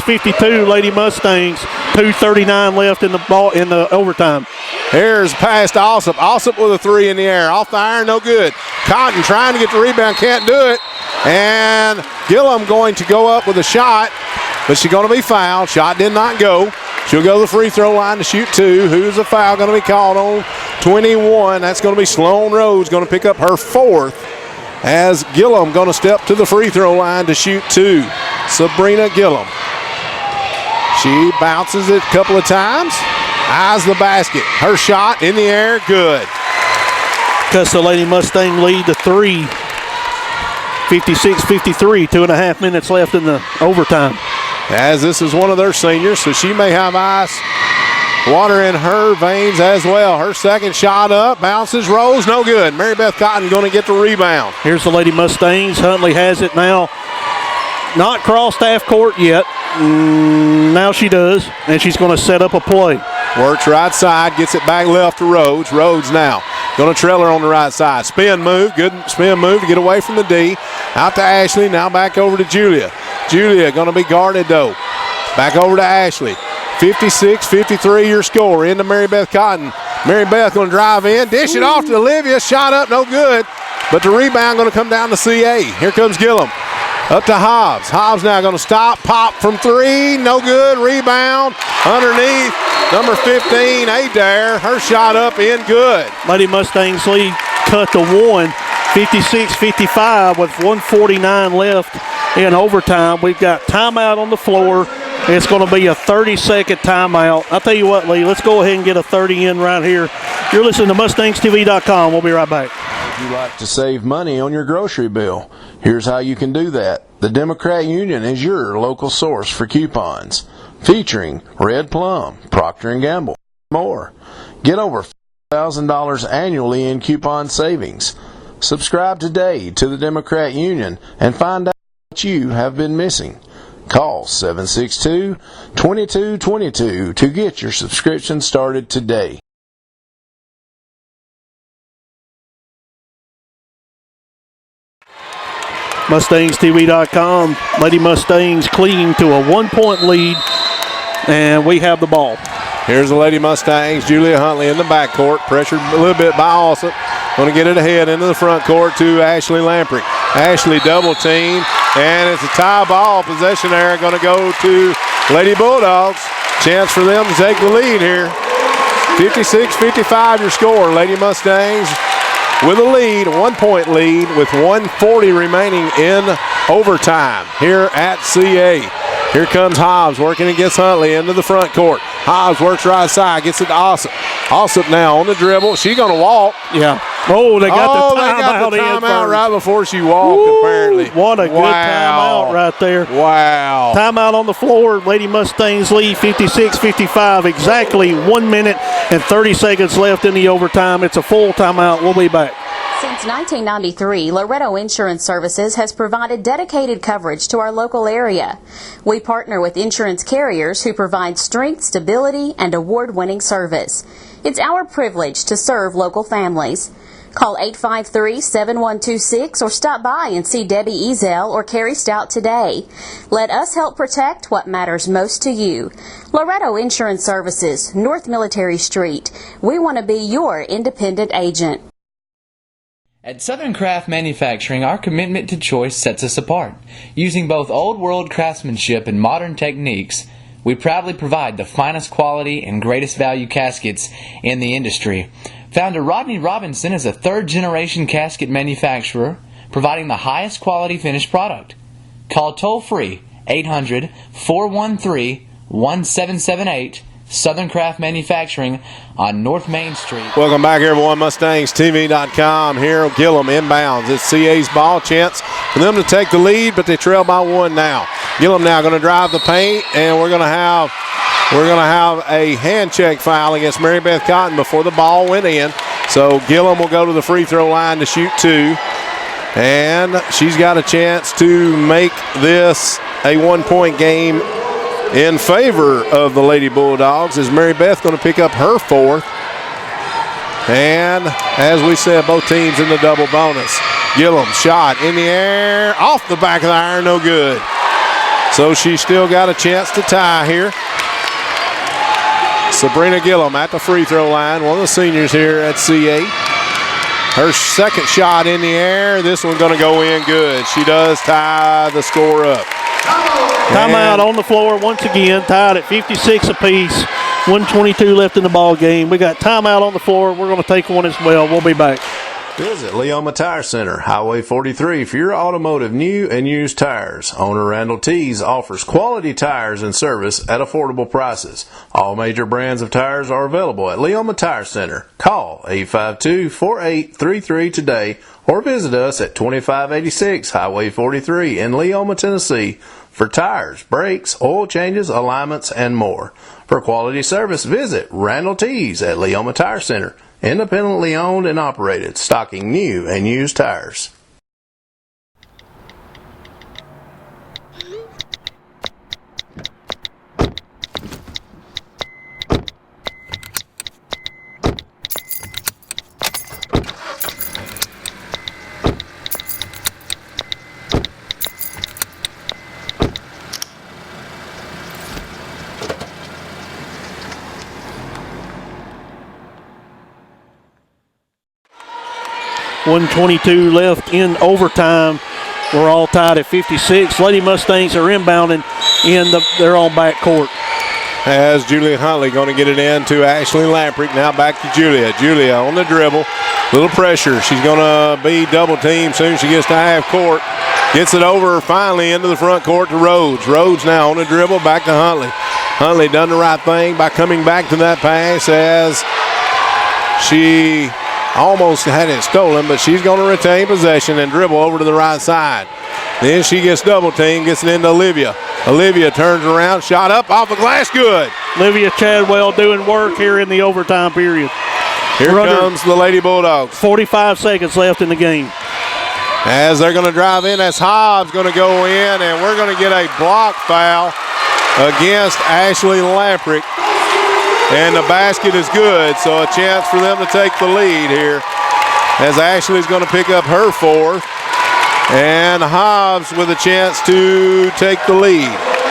S1: 56-52, Lady Mustangs. 2:39 left in the overtime.
S2: Here's pass to Alsop. Alsop with a 3 in the air. Off the iron, no good. Cotton trying to get the rebound, can't do it. And Gillum going to go up with a shot, but she's going to be fouled. Shot did not go. She'll go to the free throw line to shoot 2. Who's the foul going to be called on? 21. That's going to be Sloan Rhodes, going to pick up her 4th. As Gillum going to step to the free throw line to shoot 2. Sabrina Gillum. She bounces it a couple of times. Eyes the basket. Her shot in the air, good.
S1: Cuts the Lady Mustang lead to 3. 56-53, 2.5 minutes left in the overtime.
S2: As this is one of their seniors, so she may have ice water in her veins as well. Her second shot up, bounces, rolls, no good. Mary Beth Cotton going to get the rebound.
S1: Here's the Lady Mustangs. Huntley has it now. not crossed half court yet. Now she does, and she's going to set up a play.
S2: Works right side, gets it back left to Rhodes. Rhodes now going to trail her on the right side. Spin move, good spin move to get away from the D. Out to Ashley, now back over to Julia. Julia going to be guarded though. Back over to Ashley. 56-53 your score into Mary Beth Cotton. Mary Beth going to drive in, dish it off to Olivia, shot up, no good. But the rebound going to come down to CA. Here comes Gillum. Up to Hobbs. Hobbs now going to stop, pop from three, no good. Rebound underneath. Number 15, Adair. Her shot up in good.
S1: Lady Mustangs lead cut to one, 56-55 with 1:49 left in overtime. We've got timeout on the floor. It's going to be a 30-second timeout. I'll tell you what, Lee, let's go ahead and get a 30 in right here. You're listening to MustangsTV.com. We'll be right back.
S10: Would you like to save money on your grocery bill? Here's how you can do that. The Democrat Union is your local source for coupons, featuring Red Plum, Procter & Gamble, and more. Get over $1,000 annually in coupon savings. Subscribe today to the Democrat Union and find out what you have been missing. Call 762-2222 to get your subscription started today.
S1: MustangsTV.com. Lady Mustangs clinging to a 1-point lead, and we have the ball.
S2: Here's the Lady Mustangs. Julia Huntley in the backcourt, pressured a little bit by Alsop. Going to get it ahead into the front court to Ashley Lamprick. Ashley double team, and it's a tie ball. Possession area going to go to Lady Bulldogs. Chance for them to take the lead here. 56-55 your score. Lady Mustangs with a lead, a 1-point lead with 1:40 remaining in overtime here at CA. Here comes Hobbs working against Huntley into the front court. Hobbs works right side, gets it to Alsop. Alsop now on the dribble. She's going to walk.
S1: Yeah. Oh, they got the timeout
S2: right before she walked, apparently.
S1: What a good timeout right there.
S2: Wow.
S1: Timeout on the floor. Lady Mustangs lead 56-55. Exactly 1 minute and 30 seconds left in the overtime. It's a full timeout. We'll be back.
S3: Since 1993, Loretto Insurance Services has provided dedicated coverage to our local area. We partner with insurance carriers who provide strength, stability, and award-winning service. It's our privilege to serve local families. Call 853-7126 or stop by and see Debbie Ezel or Carrie Stout today. Let us help protect what matters most to you. Loretto Insurance Services, North Military Street. We want to be your independent agent.
S4: At Southern Craft Manufacturing, our commitment to choice sets us apart. Using both old-world craftsmanship and modern techniques, we proudly provide the finest quality and greatest value caskets in the industry. Founder Rodney Robinson is a third-generation casket manufacturer, providing the highest quality finished product. Call toll-free 800-413-1778, Southern Craft Manufacturing on North Main Street.
S2: Welcome back, everyone. MustangsTV.com here. Gillum inbounds. It's CA's ball. Chance for them to take the lead, but they trail by one now. Gillum now going to drive the paint, and we're going to have a hand check foul against Mary Beth Cotton before the ball went in. So Gillum will go to the free throw line to shoot two, and she's got a chance to make this a 1-point game in favor of the Lady Bulldogs, as Mary Beth going to pick up her fourth. And as we said, both teams in the double bonus. Gillum shot in the air, off the back of the iron, no good. So she's still got a chance to tie here. Sabrina Gillum at the free throw line, one of the seniors here at CA. Her second shot in the air, this one's going to go in good. She does tie the score up.
S1: Timeout on the floor once again, tied at 56 apiece. 1:22 left in the ball game. We got timeout on the floor. We're going to take one as well. We'll be back.
S8: Visit Leoma Tire Center, Highway 43 for your automotive new and used tires. Owner Randall Tees offers quality tires and service at affordable prices. All major brands of tires are available at Leoma Tire Center. Call 852-4833 today or visit us at 2586 Highway 43 in Leoma, Tennessee for tires, brakes, oil changes, alignments, and more. For quality service, visit Randall Tees at Leoma Tire Center. Independently owned and operated, stocking new and used tires.
S1: 1:22 left in overtime. We're all tied at 56. Lady Mustangs are inbounding in their own back court.
S2: As Julia Huntley going to get it in to Ashley Lamprick. Now back to Julia. Julia on the dribble. Little pressure. She's going to be double teamed soon as she gets to half court. Gets it over finally into the front court to Rhodes. Rhodes now on the dribble back to Huntley. Huntley done the right thing by coming back to that pass as she almost had it stolen, but she's going to retain possession and dribble over to the right side. Then she gets double teamed, gets it into Olivia. Olivia turns around, shot up off the glass, good.
S1: Olivia Chadwell doing work here in the overtime period.
S2: Here comes the Lady Bulldogs.
S1: 45 seconds left in the game.
S2: As they're going to drive in, as Hobbs going to go in, and we're going to get a block foul against Ashley Lamprick. And the basket is good, so a chance for them to take the lead here as Ashley's going to pick up her fourth. And Hobbs with a chance to take the lead.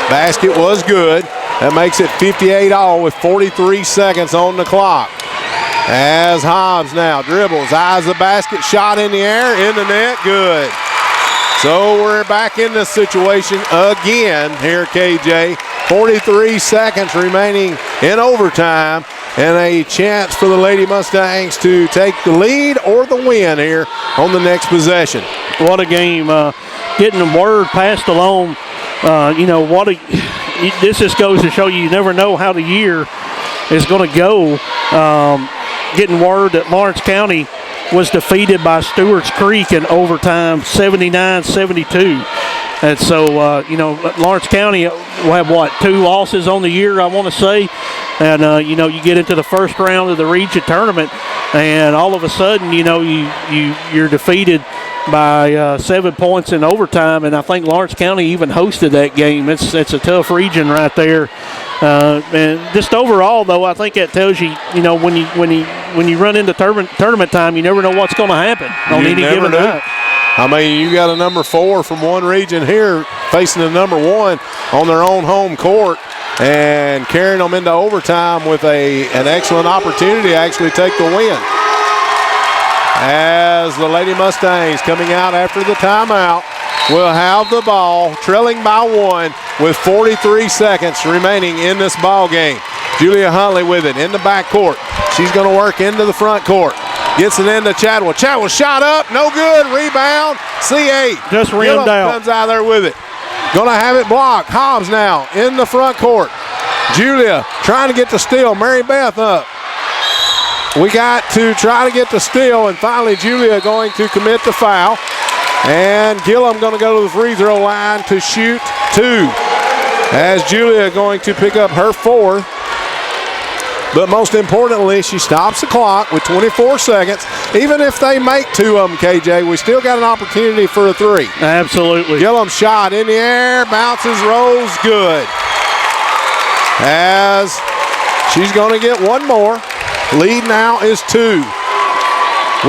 S2: Basket was good. That makes it 58 all with 43 seconds on the clock. As Hobbs now dribbles, eyes the basket, shot in the air, in the net, good. So we're back in this situation again here, KJ. 43 seconds remaining in overtime, and a chance for the Lady Mustangs to take the lead or the win here on the next possession.
S1: What a game. Getting the word passed along. This just goes to show you never know how the year is going to go. Getting word that Lawrence County was defeated by Stewart's Creek in overtime, 79-72. And so, Lawrence County will have, 2 losses on the year, I want to say. And, you get into the first round of the region tournament, and all of a sudden, you're defeated by 7 points in overtime. And I think Lawrence County even hosted that game. It's a tough region right there. And just overall, though, I think that tells you, when you run into tournament time, you never know what's going to happen on any given night.
S2: I mean, you got a number 4 from one region here facing the number 1 on their own home court and carrying them into overtime with an excellent opportunity to actually take the win. As the Lady Mustangs coming out after the timeout will have the ball, trailing by 1 with 43 seconds remaining in this ball game. Julia Huntley with it in the back court. She's going to work into the front court. Gets it into Chadwell. Chadwell shot up, no good. Rebound, C8.
S1: Just rimmed out.
S2: Comes out there with it. Going to have it blocked. Hobbs now in the front court. Julia trying to get the steal. Mary Beth up. We got to try to get the steal, and finally Julia going to commit the foul. And Gillum going to go to the free throw line to shoot 2. As Julia going to pick up her 4th. But most importantly, she stops the clock with 24 seconds. Even if they make 2 of them, KJ, we still got an opportunity for a 3.
S1: Absolutely.
S2: Gillum shot in the air, bounces, rolls, good. As she's going to get 1 more. Lead now is 2.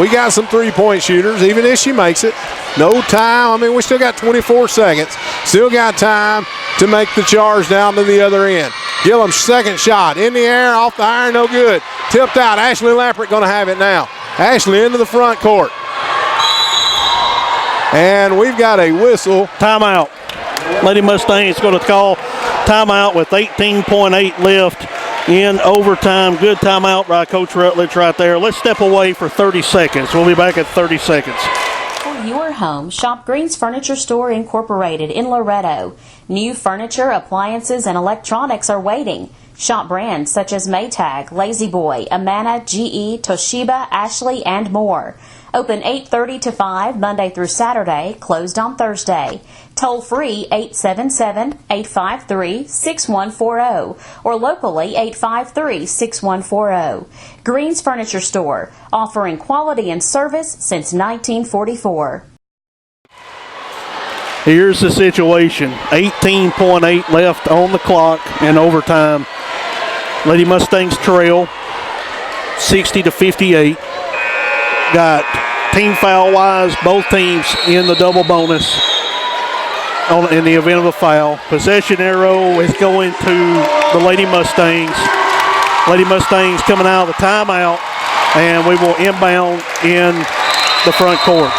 S2: We got some 3-point shooters, even if she makes it. No time. I mean, we still got 24 seconds. Still got time to make the charge down to the other end. Gillum's second shot in the air, off the iron, no good. Tipped out. Ashley Lamprick going to have it now. Ashley into the front court. And we've got a whistle.
S1: Timeout. Lady Mustangs going to call timeout with 18.8 left in overtime. Good timeout by Coach Rutledge right there. Let's step away for 30 seconds. We'll be back at 30 seconds.
S3: For your home, shop Green's Furniture Store Incorporated in Loretto. New furniture, appliances, and electronics are waiting. Shop brands such as Maytag, Lazy Boy, Amana, GE, Toshiba, Ashley, and more. Open 8:30 to 5 Monday through Saturday, closed on Thursday. Toll free 877-853-6140 or locally 853-6140. Green's Furniture Store, offering quality and service since 1944.
S1: Here's the situation. 18.8 left on the clock in overtime. Lady Mustangs trail 60-58. Got team foul-wise, both teams in the double bonus in the event of a foul. Possession arrow is going to the Lady Mustangs. Lady Mustangs coming out of the timeout, and we will inbound in the front court.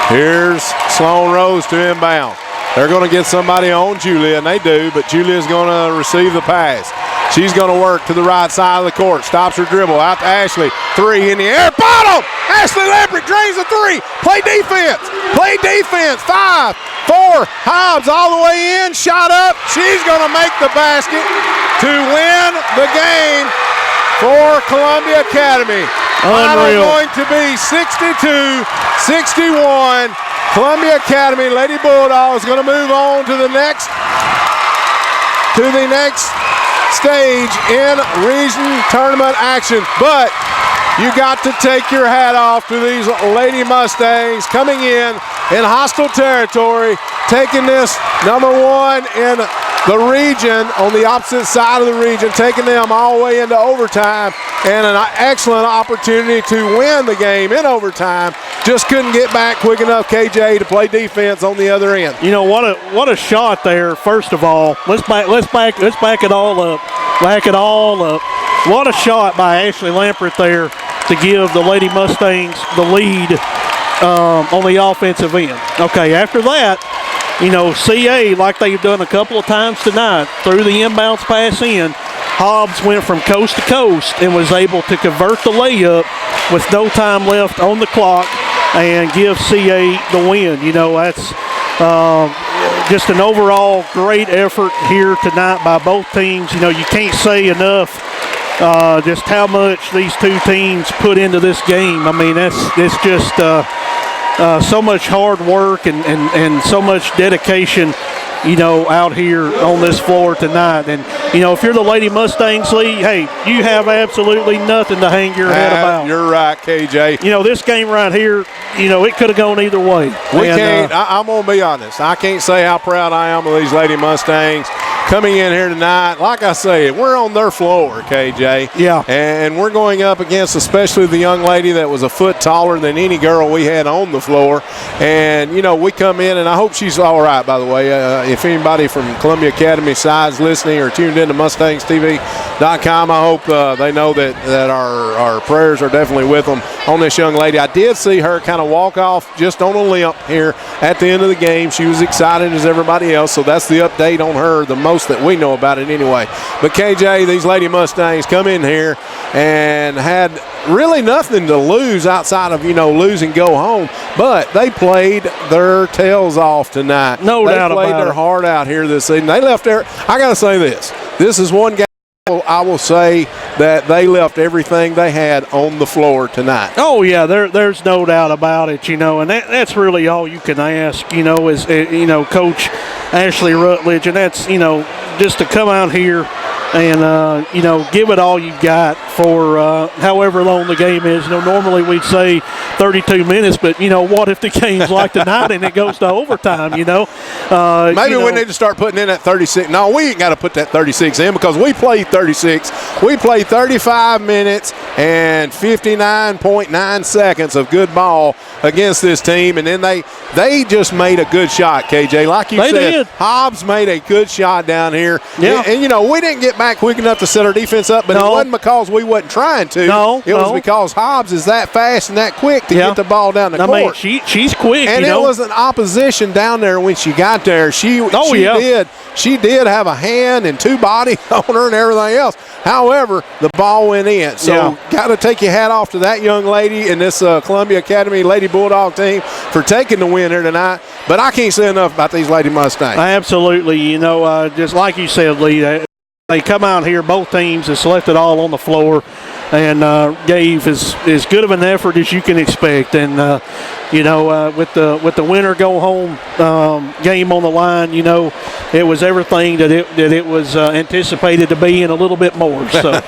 S2: Here's Sloan Rose to inbound. They're going to get somebody on Julia, and they do, but Julia's going to receive the pass. She's going to work to the right side of the court. Stops her dribble. Out to Ashley. 3 in the air. Bottom! Ashley Lamprecht drains the 3. Play defense. Play defense. 5, 4. Hobbs all the way in. Shot up. She's going to make the basket to win the game for Columbia Academy. Final going to be 62-61. Columbia Academy Lady Bulldogs going to move on to the next stage in region tournament action. But you got to take your hat off to these Lady Mustangs coming in hostile territory, taking this number 1 in the region on the opposite side of the region, taking them all the way into overtime, and an excellent opportunity to win the game in overtime. Just couldn't get back quick enough, KJ, to play defense on the other end.
S1: You know, what a shot there. First of all, let's back it all up. Back it all up. What a shot by Ashley Lamprecht there to give the Lady Mustangs the lead on the offensive end. Okay, after that, you know, CA, like they've done a couple of times tonight, threw the inbounds pass in. Hobbs went from coast to coast and was able to convert the layup with no time left on the clock and give CA the win. You know, that's just an overall great effort here tonight by both teams. You know, you can't say enough just how much these two teams put into this game. I mean, it's just so much hard work and so much dedication, you know, out here on this floor tonight. And, you know, if you're the Lady Mustangs, Lee, hey, you have absolutely nothing to hang your head about.
S2: You're right, KJ.
S1: You know, this game right here, you know, it could have gone either way.
S2: I'm going to be honest. I can't say how proud I am of these Lady Mustangs coming in here tonight. Like I say, we're on their floor, KJ.
S1: Yeah.
S2: And we're going up against especially the young lady that was a foot taller than any girl we had on the floor. And, you know, we come in, and I hope she's all right, by the way. If anybody from Columbia Academy side is listening or tuned in to MustangsTV.com, I hope they know that our prayers are definitely with them on this young lady. I did see her kind of walk off just on a limp here at the end of the game. She was excited as everybody else, so that's the update on her, the most that we know about it anyway. But KJ, these Lady Mustangs come in here and had really nothing to lose outside of, you know, lose and go home. But they played their tails off tonight.
S1: No doubt about it.
S2: They played their heart out here this season. They left there. I got to say this. This is one game I will say that they left everything they had on the floor tonight.
S1: Oh, yeah, there's no doubt about it, you know, and that's really all you can ask, you know, is, you know, Coach Ashley Rutledge, and that's, you know, just to come out here and, you know, give it all you got for however long the game is. You know, normally we'd say 32 minutes, but, you know, what if the game's like tonight and it goes to overtime, you know?
S2: Maybe we need to start putting in that 36. No, we ain't got to put that 36 in because we played 36. We played 35 minutes and 59.9 seconds of good ball against this team, and then they just made a good shot, KJ. Like you said,
S1: did.
S2: Hobbs made a good shot down here.
S1: Yeah.
S2: And, you know, we didn't get back quick enough to set our defense up, but it wasn't because we wasn't trying to. It was because Hobbs is that fast and that quick to get the ball down the court.
S1: I mean, she's quick,
S2: and
S1: you know.
S2: it was an opposition down there when she got there. She did have a hand and two bodies on her and everything else. However, the ball went in. So got to take your hat off to that young lady and this Columbia Academy Lady Bulldog team for taking the win here tonight. But I can't say enough about these Lady Mustangs.
S1: Absolutely. You know, just like you said, Lee, they come out here, both teams have left it all on the floor and gave as good of an effort as you can expect. And, you know, with the winner go home game on the line, you know, it was everything that it was anticipated to be and a little bit more. So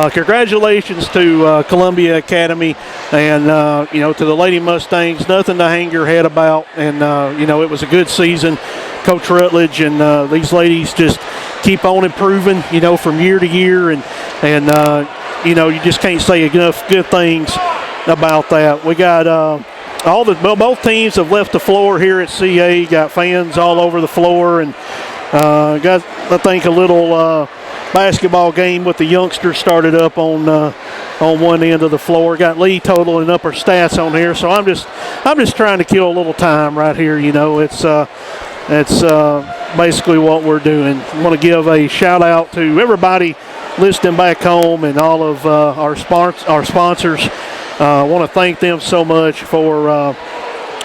S1: congratulations to Columbia Academy and, you know, to the Lady Mustangs. Nothing to hang your head about. And, you know, it was a good season. Coach Rutledge and these ladies just keep on improving, you know, from year to year. And you know, you just can't say enough good things about that. We got both teams have left the floor here at CA. Got fans all over the floor, and got, I think, a little basketball game with the youngsters started up on on one end of the floor. Got Lee totaling up her stats on here, so I'm just trying to kill a little time right here. You know, it's basically what we're doing. I want to give a shout out to everybody listening back home and all of our sponsors. I want to thank them so much for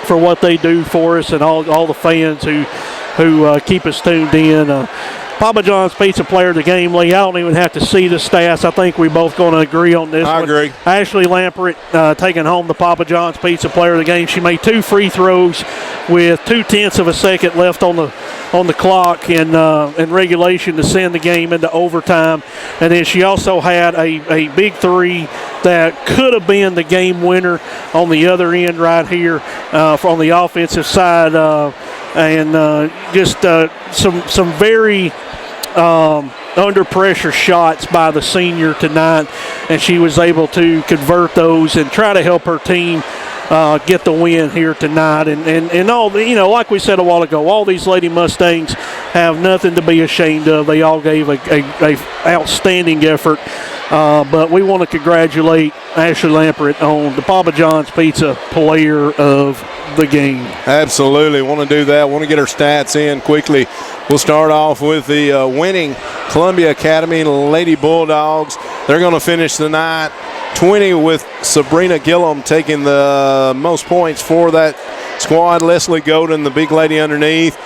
S1: what they do for us and all the fans who keep us tuned in. Papa John's Pizza Player of the Game, Lee. I don't even have to see the stats. I think we both going to agree on this.
S2: I agree.
S1: Ashley Lampert taking home the Papa John's Pizza Player of the Game. She made 2 free throws with 0.2 of a second left on the clock in regulation to send the game into overtime. And then she also had a big three that could have been the game winner on the other end right here on the offensive side. And just some very under pressure shots by the senior tonight, and she was able to convert those and try to help her team get the win here tonight. And all the, you know, like we said a while ago, all these Lady Mustangs have nothing to be ashamed of. They all gave a outstanding effort. But we want to congratulate Ashley Lampert on the Papa John's Pizza Player of the Game.
S2: Absolutely. Want to do that. Want to get our stats in quickly. We'll start off with the winning Columbia Academy Lady Bulldogs. They're going to finish the night 20 with Sabrina Gillum taking the most points for that squad. Leslie Godin, the big lady underneath,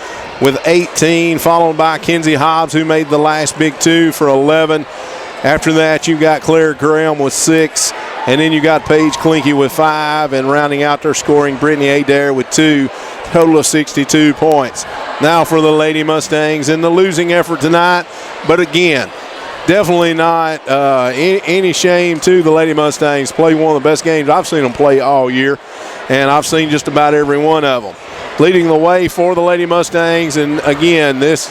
S2: with 18, followed by Kenzie Hobbs, who made the last big 2 for 11. After that, you got Claire Graham with 6, and then you got Paige Klinke with 5, and rounding out their scoring, Brittany Adair with 2, total of 62 points. Now for the Lady Mustangs in the losing effort tonight, but again, definitely not any shame to the Lady Mustangs. Play one of the best games I've seen them play all year, and I've seen just about every one of them. Leading the way for the Lady Mustangs, and again, this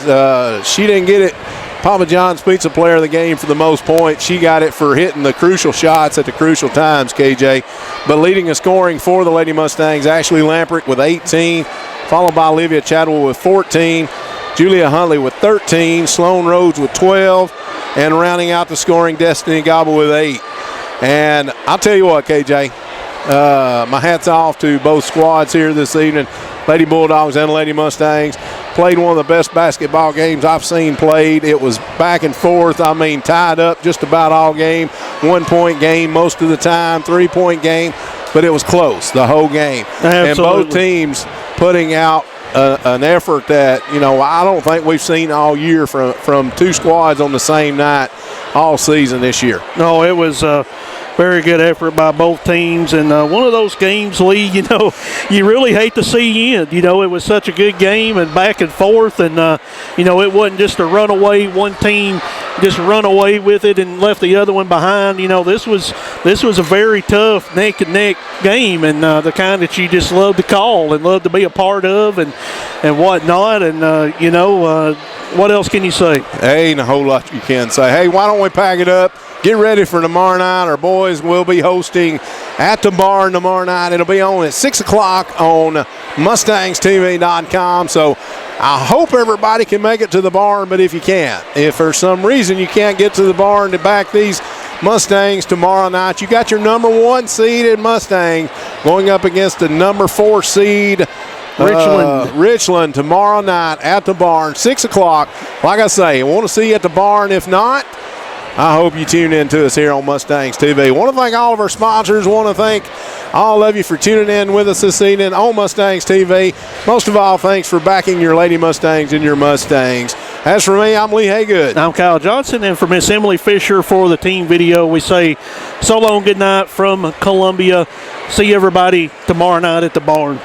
S2: she didn't get it. Papa John's Pizza Player of the Game for the most points. She got it for hitting the crucial shots at the crucial times, KJ. But leading the scoring for the Lady Mustangs, Ashley Lampert with 18, followed by Olivia Chadwell with 14, Julia Huntley with 13, Sloan Rhodes with 12, and rounding out the scoring, Destiny Gobble with 8. And I'll tell you what, KJ, my hat's off to both squads here this evening, Lady Bulldogs and Lady Mustangs. Played one of the best basketball games I've seen played. It was back and forth. I mean, tied up just about all game. 1-point game most of the time, 3-point game, but it was close the whole game.
S1: Absolutely.
S2: And both teams putting out an effort that, you know, I don't think we've seen all year from 2 squads on the same night all season this year.
S1: No, it was very good effort by both teams, and one of those games, Lee, you know, you really hate to see end. You know, it was such a good game and back and forth, and you know, it wasn't just a runaway. One team just run away with it and left the other one behind. You know, this was a very tough neck and neck game, and the kind that you just love to call and love to be a part of, and whatnot. And you know, what else can you say?
S2: Ain't a whole lot you can say. Hey, why don't we pack it up? Get ready for tomorrow night. Our boys will be hosting at the barn tomorrow night. It'll be on at 6 o'clock on MustangsTV.com. So I hope everybody can make it to the barn, but if you can't, if for some reason you can't get to the barn to back these Mustangs tomorrow night, you got your number 1 seeded Mustang going up against the number 4 seed Richland tomorrow night at the barn, 6 o'clock. Like I say, I want to see you at the barn. If not, I hope you tune in to us here on Mustangs TV. Want to thank all of our sponsors. Want to thank all of you for tuning in with us this evening on Mustangs TV. Most of all, thanks for backing your Lady Mustangs and your Mustangs. As for me, I'm Lee Haygood.
S1: I'm Kyle Johnson, and for Miss Emily Fisher for the team video, we say so long, good night from Columbia. See everybody tomorrow night at the barn.